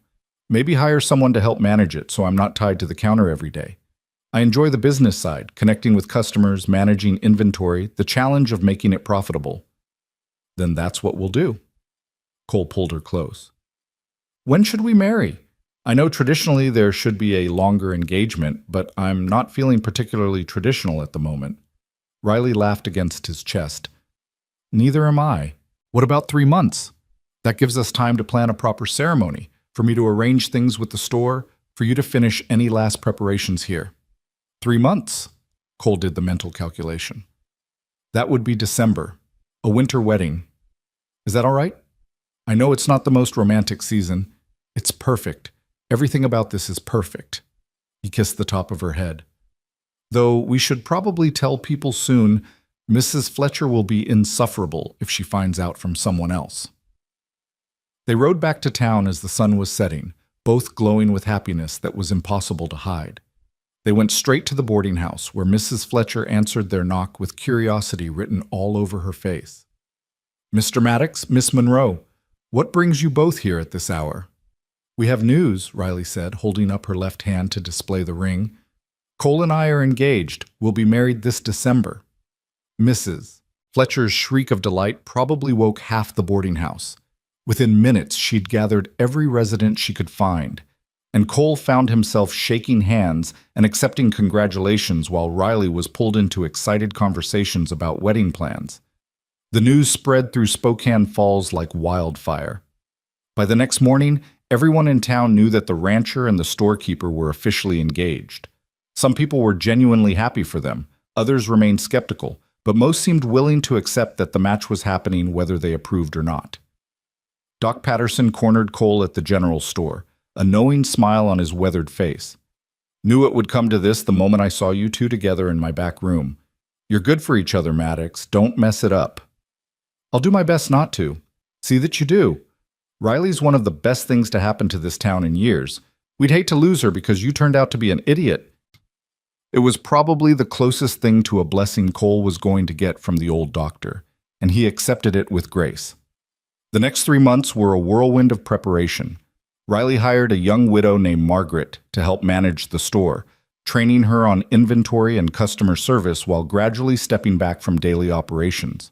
Maybe hire someone to help manage it so I'm not tied to the counter every day. I enjoy the business side, connecting with customers, managing inventory, the challenge of making it profitable. Then that's what we'll do. Cole pulled her close. When should we marry? I know traditionally there should be a longer engagement, but I'm not feeling particularly traditional at the moment. Riley laughed against his chest. Neither am I. What about 3 months? That gives us time to plan a proper ceremony, for me to arrange things with the store, for you to finish any last preparations here. 3 months, Cole did the mental calculation. That would be December, a winter wedding. Is that all right? I know it's not the most romantic season. It's perfect. Everything about this is perfect. He kissed the top of her head. Though we should probably tell people soon, Mrs. Fletcher will be insufferable if she finds out from someone else. They rode back to town as the sun was setting, both glowing with happiness that was impossible to hide. They went straight to the boarding house, where Mrs. Fletcher answered their knock with curiosity written all over her face. Mr. Maddox, Miss Monroe, what brings you both here at this hour? We have news, Riley said, holding up her left hand to display the ring. Cole and I are engaged. We'll be married this December. Mrs. Fletcher's shriek of delight probably woke half the boarding house. Within minutes, she'd gathered every resident she could find, and Cole found himself shaking hands and accepting congratulations while Riley was pulled into excited conversations about wedding plans. The news spread through Spokane Falls like wildfire. By the next morning, everyone in town knew that the rancher and the storekeeper were officially engaged. Some people were genuinely happy for them, others remained skeptical, but most seemed willing to accept that the match was happening whether they approved or not. Doc Patterson cornered Cole at the general store, a knowing smile on his weathered face. Knew it would come to this the moment I saw you two together in my back room. You're good for each other, Maddox. Don't mess it up. I'll do my best not to. See that you do. Riley's one of the best things to happen to this town in years. We'd hate to lose her because you turned out to be an idiot. It was probably the closest thing to a blessing Cole was going to get from the old doctor, and he accepted it with grace. The next 3 months were a whirlwind of preparation. Riley hired a young widow named Margaret to help manage the store, training her on inventory and customer service while gradually stepping back from daily operations.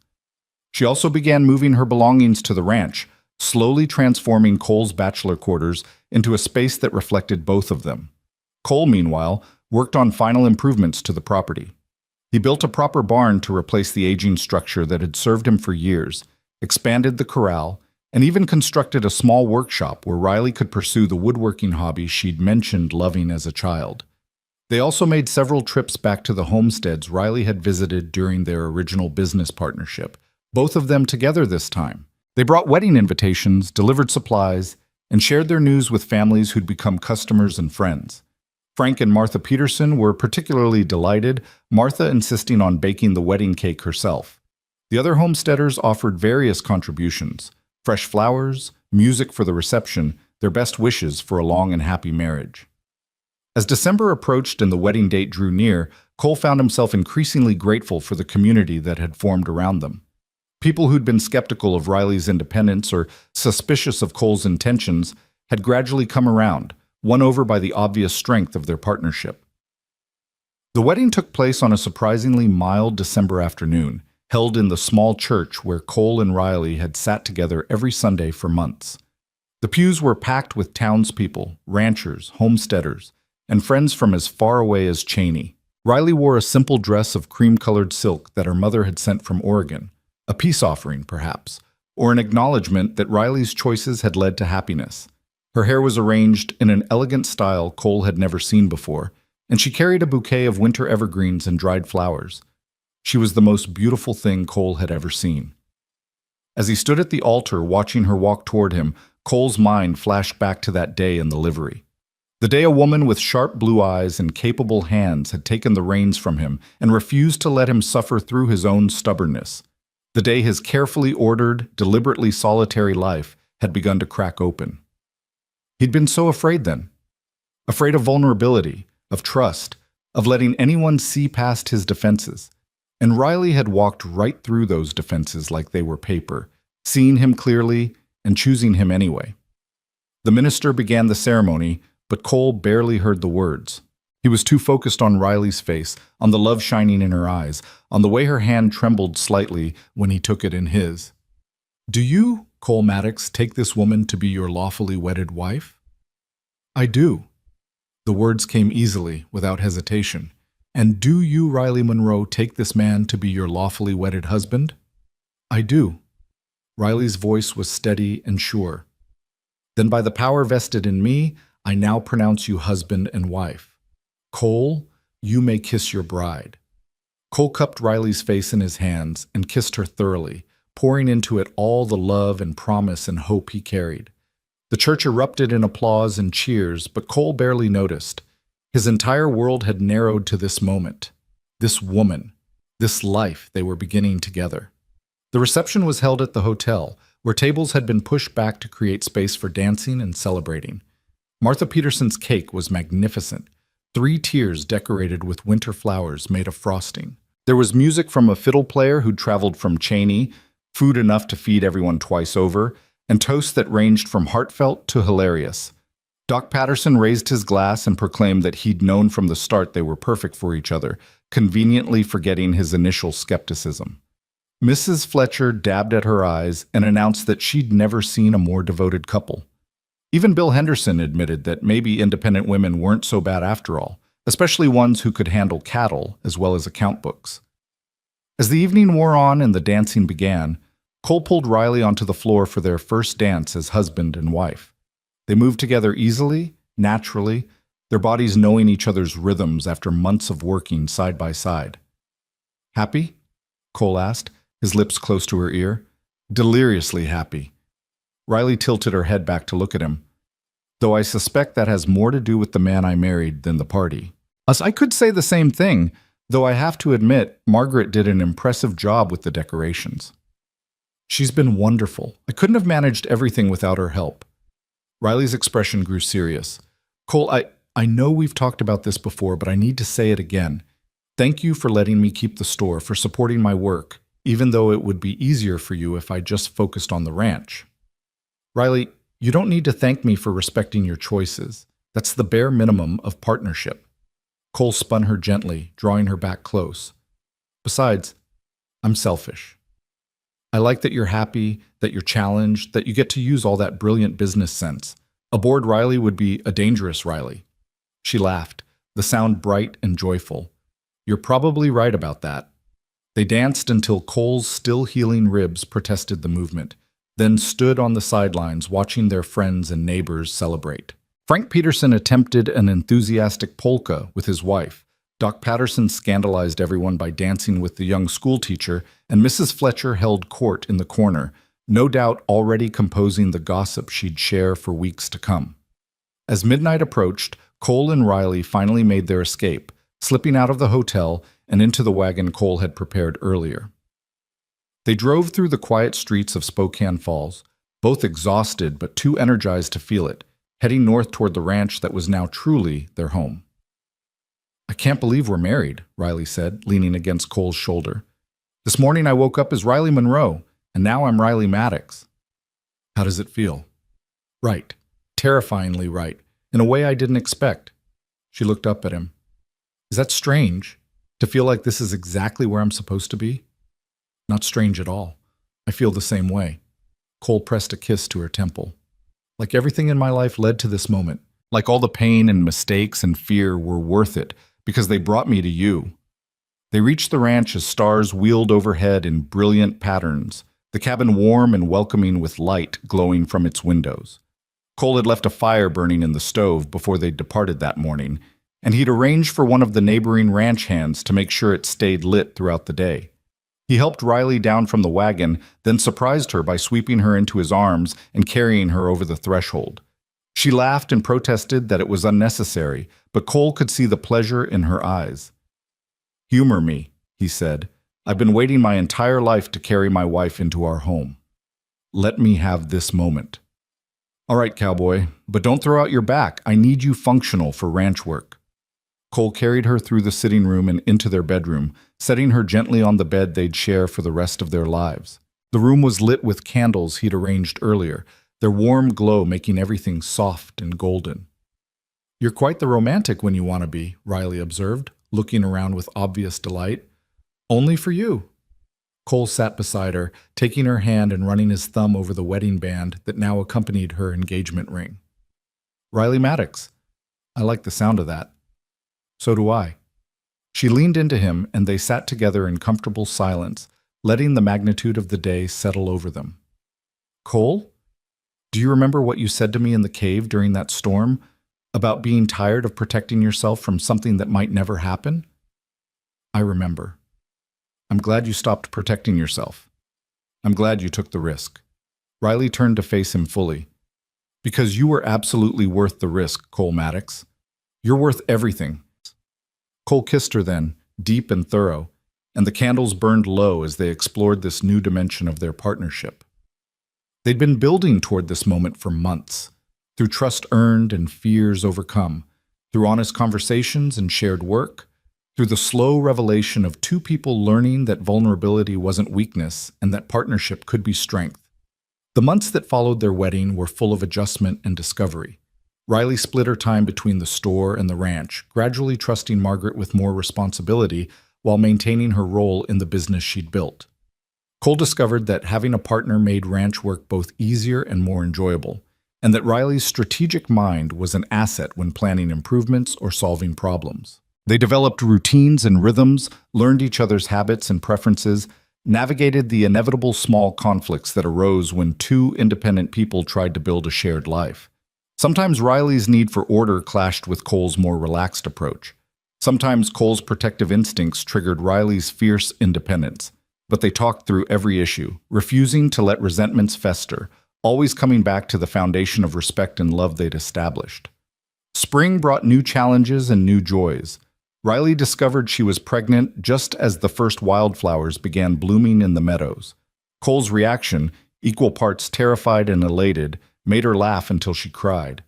She also began moving her belongings to the ranch, slowly transforming Cole's bachelor quarters into a space that reflected both of them. Cole, meanwhile, worked on final improvements to the property. He built a proper barn to replace the aging structure that had served him for years, expanded the corral, and even constructed a small workshop where Riley could pursue the woodworking hobby she'd mentioned loving as a child. They also made several trips back to the homesteads Riley had visited during their original business partnership, both of them together this time. They brought wedding invitations, delivered supplies, and shared their news with families who'd become customers and friends. Frank and Martha Peterson were particularly delighted, Martha insisting on baking the wedding cake herself. The other homesteaders offered various contributions: fresh flowers, music for the reception, their best wishes for a long and happy marriage. As December approached and the wedding date drew near, Cole found himself increasingly grateful for the community that had formed around them. People who'd been skeptical of Riley's independence or suspicious of Cole's intentions had gradually come around, won over by the obvious strength of their partnership. The wedding took place on a surprisingly mild December afternoon, held in the small church where Cole and Riley had sat together every Sunday for months. The pews were packed with townspeople, ranchers, homesteaders, and friends from as far away as Cheney. Riley wore a simple dress of cream-colored silk that her mother had sent from Oregon, a peace offering, perhaps, or an acknowledgement that Riley's choices had led to happiness. Her hair was arranged in an elegant style Cole had never seen before, and she carried a bouquet of winter evergreens and dried flowers. She was the most beautiful thing Cole had ever seen. As he stood at the altar watching her walk toward him, Cole's mind flashed back to that day in the livery. The day a woman with sharp blue eyes and capable hands had taken the reins from him and refused to let him suffer through his own stubbornness. The day his carefully ordered, deliberately solitary life had begun to crack open. He'd been so afraid then. Afraid of vulnerability, of trust, of letting anyone see past his defenses. And Riley had walked right through those defenses like they were paper, seeing him clearly and choosing him anyway. The minister began the ceremony, but Cole barely heard the words. He was too focused on Riley's face, on the love shining in her eyes, on the way her hand trembled slightly when he took it in his. "Do you, Cole Maddox, take this woman to be your lawfully wedded wife?" "I do." The words came easily, without hesitation. "And do you, Riley Monroe, take this man to be your lawfully wedded husband?" "I do." Riley's voice was steady and sure. "Then by the power vested in me, I now pronounce you husband and wife. Cole, you may kiss your bride." Cole cupped Riley's face in his hands and kissed her thoroughly, pouring into it all the love and promise and hope he carried. The church erupted in applause and cheers, but Cole barely noticed. His entire world had narrowed to this moment, this woman, this life they were beginning together. The reception was held at the hotel, where tables had been pushed back to create space for dancing and celebrating. Martha Peterson's cake was magnificent, 3 tiers decorated with winter flowers made of frosting. There was music from a fiddle player who'd traveled from Cheney, food enough to feed everyone twice over, and toasts that ranged from heartfelt to hilarious. Doc Patterson raised his glass and proclaimed that he'd known from the start they were perfect for each other, conveniently forgetting his initial skepticism. Mrs. Fletcher dabbed at her eyes and announced that she'd never seen a more devoted couple. Even Bill Henderson admitted that maybe independent women weren't so bad after all, especially ones who could handle cattle as well as account books. As the evening wore on and the dancing began, Cole pulled Riley onto the floor for their first dance as husband and wife. They moved together easily, naturally, their bodies knowing each other's rhythms after months of working side by side. "Happy?" Cole asked, his lips close to her ear. "Deliriously happy." Riley tilted her head back to look at him. "Though I suspect that has more to do with the man I married than the party." I could say the same thing, though I have to admit Margaret did an impressive job with the decorations. "She's been wonderful. I couldn't have managed everything without her help." Riley's expression grew serious. "Cole, I know we've talked about this before, but I need to say it again. Thank you for letting me keep the store, for supporting my work, even though it would be easier for you if I just focused on the ranch." "Riley, you don't need to thank me for respecting your choices. That's the bare minimum of partnership." Cole spun her gently, drawing her back close. Besides, I'm selfish. I like that you're happy, that you're challenged, that you get to use all that brilliant business sense. A bored Riley would be a dangerous Riley. She laughed, the sound bright and joyful. You're probably right about that. They danced until Cole's still healing ribs protested the movement, then stood on the sidelines watching their friends and neighbors celebrate. Frank Peterson attempted an enthusiastic polka with his wife. Doc Patterson scandalized everyone by dancing with the young schoolteacher, and Mrs. Fletcher held court in the corner, no doubt already composing the gossip she'd share for weeks to come. As midnight approached, Cole and Riley finally made their escape, slipping out of the hotel and into the wagon Cole had prepared earlier. They drove through the quiet streets of Spokane Falls, both exhausted but too energized to feel it, heading north toward the ranch that was now truly their home. I can't believe we're married, Riley said, leaning against Cole's shoulder. This morning I woke up as Riley Monroe, and now I'm Riley Maddox. How does it feel? Right. Terrifyingly right, in a way I didn't expect. She looked up at him. Is that strange, to feel like this is exactly where I'm supposed to be? Not strange at all. I feel the same way. Cole pressed a kiss to her temple. Like everything in my life led to this moment. Like all the pain and mistakes and fear were worth it, because they brought me to you. They reached the ranch as stars wheeled overhead in brilliant patterns, the cabin warm and welcoming with light glowing from its windows. Cole had left a fire burning in the stove before they departed that morning, and he'd arranged for one of the neighboring ranch hands to make sure it stayed lit throughout the day. He helped Riley down from the wagon, then surprised her by sweeping her into his arms and carrying her over the threshold. She laughed and protested that it was unnecessary, but Cole could see the pleasure in her eyes. Humor me, he said. I've been waiting my entire life to carry my wife into our home. Let me have this moment. All right, Cowboy, but don't throw out your back. I need you functional for ranch work. Cole carried her through the sitting room and into their bedroom, setting her gently on the bed they'd share for the rest of their lives. The room was lit with candles he'd arranged earlier, their warm glow making everything soft and golden. You're quite the romantic when you want to be, Riley observed, looking around with obvious delight. Only for you. Cole sat beside her, taking her hand and running his thumb over the wedding band that now accompanied her engagement ring. Riley Maddox. I like the sound of that. So do I. She leaned into him, and they sat together in comfortable silence, letting the magnitude of the day settle over them. Cole? Do you remember what you said to me in the cave during that storm, about being tired of protecting yourself from something that might never happen? I remember. I'm glad you stopped protecting yourself. I'm glad you took the risk. Riley turned to face him fully. Because you were absolutely worth the risk, Cole Maddox. You're worth everything. Cole kissed her then, deep and thorough, and the candles burned low as they explored this new dimension of their partnership. They'd been building toward this moment for months, through trust earned and fears overcome, through honest conversations and shared work, through the slow revelation of two people learning that vulnerability wasn't weakness and that partnership could be strength. The months that followed their wedding were full of adjustment and discovery. Riley split her time between the store and the ranch, gradually trusting Margaret with more responsibility while maintaining her role in the business she'd built. Cole discovered that having a partner made ranch work both easier and more enjoyable, and that Riley's strategic mind was an asset when planning improvements or solving problems. They developed routines and rhythms, learned each other's habits and preferences, navigated the inevitable small conflicts that arose when two independent people tried to build a shared life. Sometimes Riley's need for order clashed with Cole's more relaxed approach. Sometimes Cole's protective instincts triggered Riley's fierce independence. But they talked through every issue, refusing to let resentments fester, always coming back to the foundation of respect and love they'd established. Spring brought new challenges and new joys. Riley discovered she was pregnant just as the first wildflowers began blooming in the meadows. Cole's reaction, equal parts terrified and elated, made her laugh until she cried.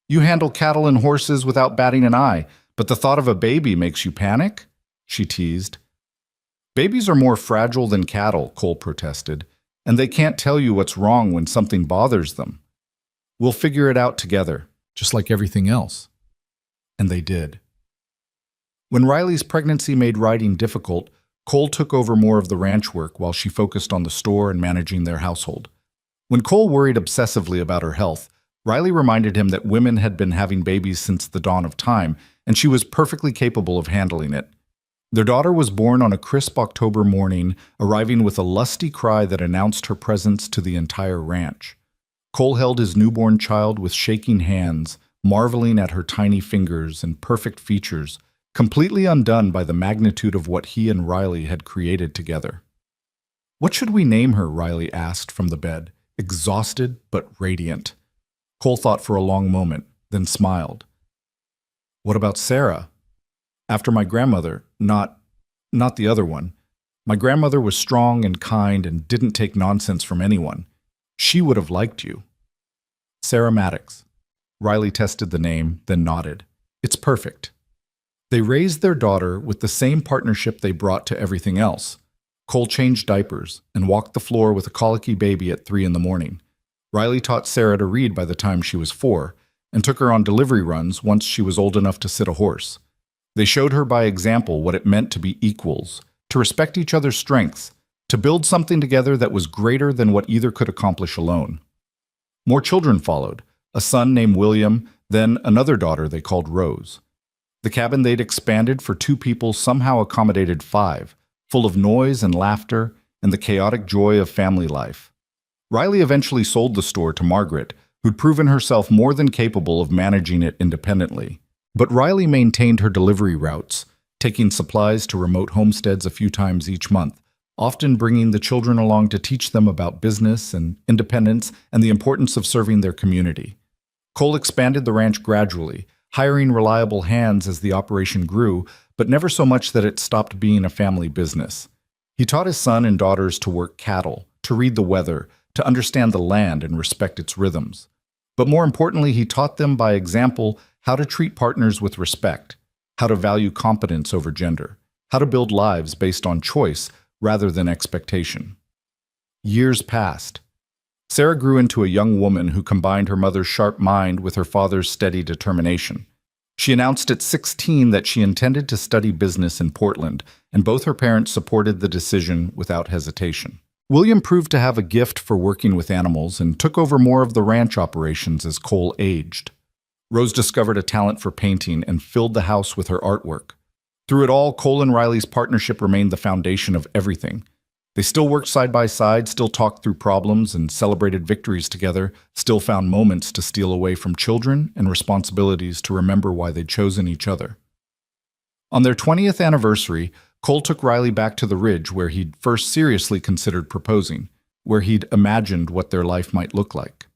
You handle cattle and horses without batting an eye, but the thought of a baby makes you panic? She teased. Babies are more fragile than cattle, Cole protested, and they can't tell you what's wrong when something bothers them. We'll figure it out together, just like everything else. And they did. When Riley's pregnancy made riding difficult, Cole took over more of the ranch work while she focused on the store and managing their household. When Cole worried obsessively about her health, Riley reminded him that women had been having babies since the dawn of time, and she was perfectly capable of handling it. Their daughter was born on a crisp October morning, arriving with a lusty cry that announced her presence to the entire ranch. Cole held his newborn child with shaking hands, marveling at her tiny fingers and perfect features, completely undone by the magnitude of what he and Riley had created together. "What should we name her?" Riley asked from the bed, exhausted but radiant. Cole thought for a long moment, then smiled. "What about Sarah? After my grandmother, not the other one. My grandmother was strong and kind and didn't take nonsense from anyone. She would have liked you." "Sarah Maddox." Riley tested the name, then nodded. "It's perfect." They raised their daughter with the same partnership they brought to everything else. Cole changed diapers and walked the floor with a colicky baby at 3 in the morning. Riley taught Sarah to read by the time she was 4 and took her on delivery runs once she was old enough to sit a horse. They showed her by example what it meant to be equals, to respect each other's strengths, to build something together that was greater than what either could accomplish alone. More children followed, a son named William, then another daughter they called Rose. The cabin they'd expanded for 2 people somehow accommodated 5, full of noise and laughter and the chaotic joy of family life. Riley eventually sold the store to Margaret, who'd proven herself more than capable of managing it independently. But Riley maintained her delivery routes, taking supplies to remote homesteads a few times each month, often bringing the children along to teach them about business and independence and the importance of serving their community. Cole expanded the ranch gradually, hiring reliable hands as the operation grew, but never so much that it stopped being a family business. He taught his son and daughters to work cattle, to read the weather, to understand the land and respect its rhythms. But more importantly, he taught them by example how to treat partners with respect, how to value competence over gender, how to build lives based on choice rather than expectation. Years passed. Sarah grew into a young woman who combined her mother's sharp mind with her father's steady determination. She announced at 16 that she intended to study business in Portland, and both her parents supported the decision without hesitation. William proved to have a gift for working with animals and took over more of the ranch operations as Cole aged. Rose discovered a talent for painting and filled the house with her artwork. Through it all, Cole and Riley's partnership remained the foundation of everything. They still worked side by side, still talked through problems and celebrated victories together, still found moments to steal away from children and responsibilities to remember why they'd chosen each other. On their 20th anniversary, Cole took Riley back to the ridge where he'd first seriously considered proposing, where he'd imagined what their life might look like.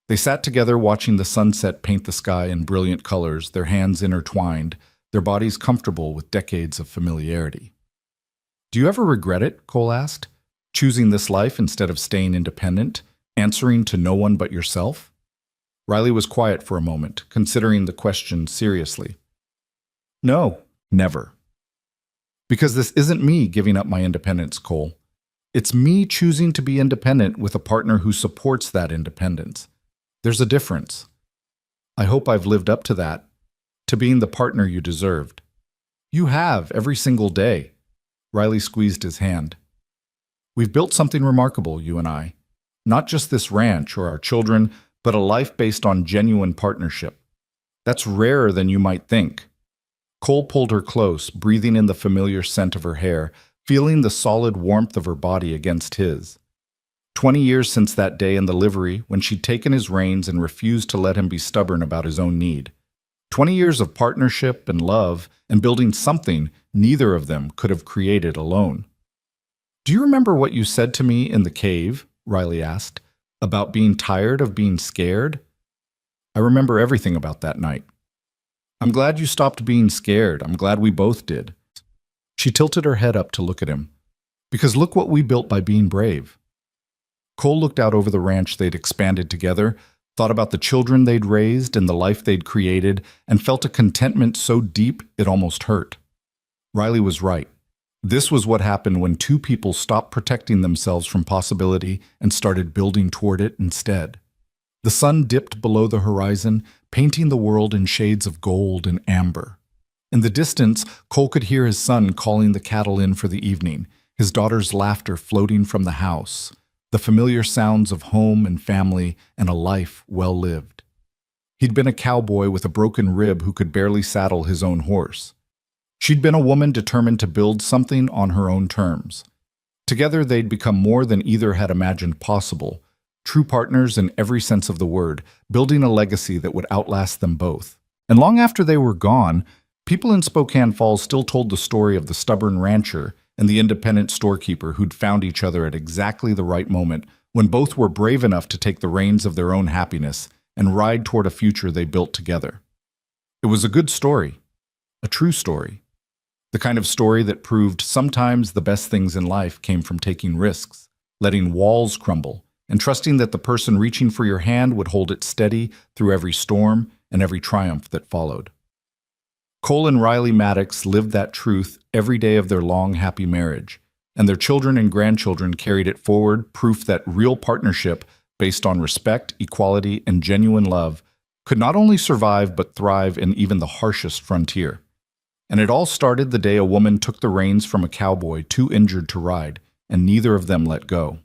They sat together watching the sunset paint the sky in brilliant colors, their hands intertwined, their bodies comfortable with decades of familiarity. "Do you ever regret it?" Cole asked. "Choosing this life instead of staying independent, answering to no one but yourself?" Riley was quiet for a moment, considering the question seriously. "No, never. Because this isn't me giving up my independence, Cole. It's me choosing to be independent with a partner who supports that independence. There's a difference. I hope I've lived up to that, to being the partner you deserved." "You have, every single day." Riley squeezed his hand. "We've built something remarkable, you and I. Not just this ranch or our children, but a life based on genuine partnership. That's rarer than you might think." Cole pulled her close, breathing in the familiar scent of her hair, feeling the solid warmth of her body against his. 20 years since that day in the livery when she'd taken his reins and refused to let him be stubborn about his own need. 20 years of partnership and love and building something neither of them could have created alone. "Do you remember what you said to me in the cave?" Riley asked. "About being tired of being scared?" "I remember everything about that night." "I'm glad you stopped being scared. I'm glad we both did." She tilted her head up to look at him. "Because look what we built by being brave." Cole looked out over the ranch they'd expanded together, thought about the children they'd raised and the life they'd created, and felt a contentment so deep it almost hurt. Riley was right. This was what happened when 2 people stopped protecting themselves from possibility and started building toward it instead. The sun dipped below the horizon, painting the world in shades of gold and amber. In the distance, Cole could hear his son calling the cattle in for the evening, his daughter's laughter floating from the house, the familiar sounds of home and family and a life well lived. He'd been a cowboy with a broken rib who could barely saddle his own horse. She'd been a woman determined to build something on her own terms. Together they'd become more than either had imagined possible, true partners in every sense of the word, building a legacy that would outlast them both. And long after they were gone, people in Spokane Falls still told the story of the stubborn rancher and the independent storekeeper who'd found each other at exactly the right moment when both were brave enough to take the reins of their own happiness and ride toward a future they built together. It was a good story, a true story, the kind of story that proved sometimes the best things in life came from taking risks, letting walls crumble, and trusting that the person reaching for your hand would hold it steady through every storm and every triumph that followed. Cole and Riley Maddox lived that truth every day of their long, happy marriage, and their children and grandchildren carried it forward, proof that real partnership based on respect, equality, and genuine love could not only survive but thrive in even the harshest frontier. And it all started the day a woman took the reins from a cowboy too injured to ride, and neither of them let go.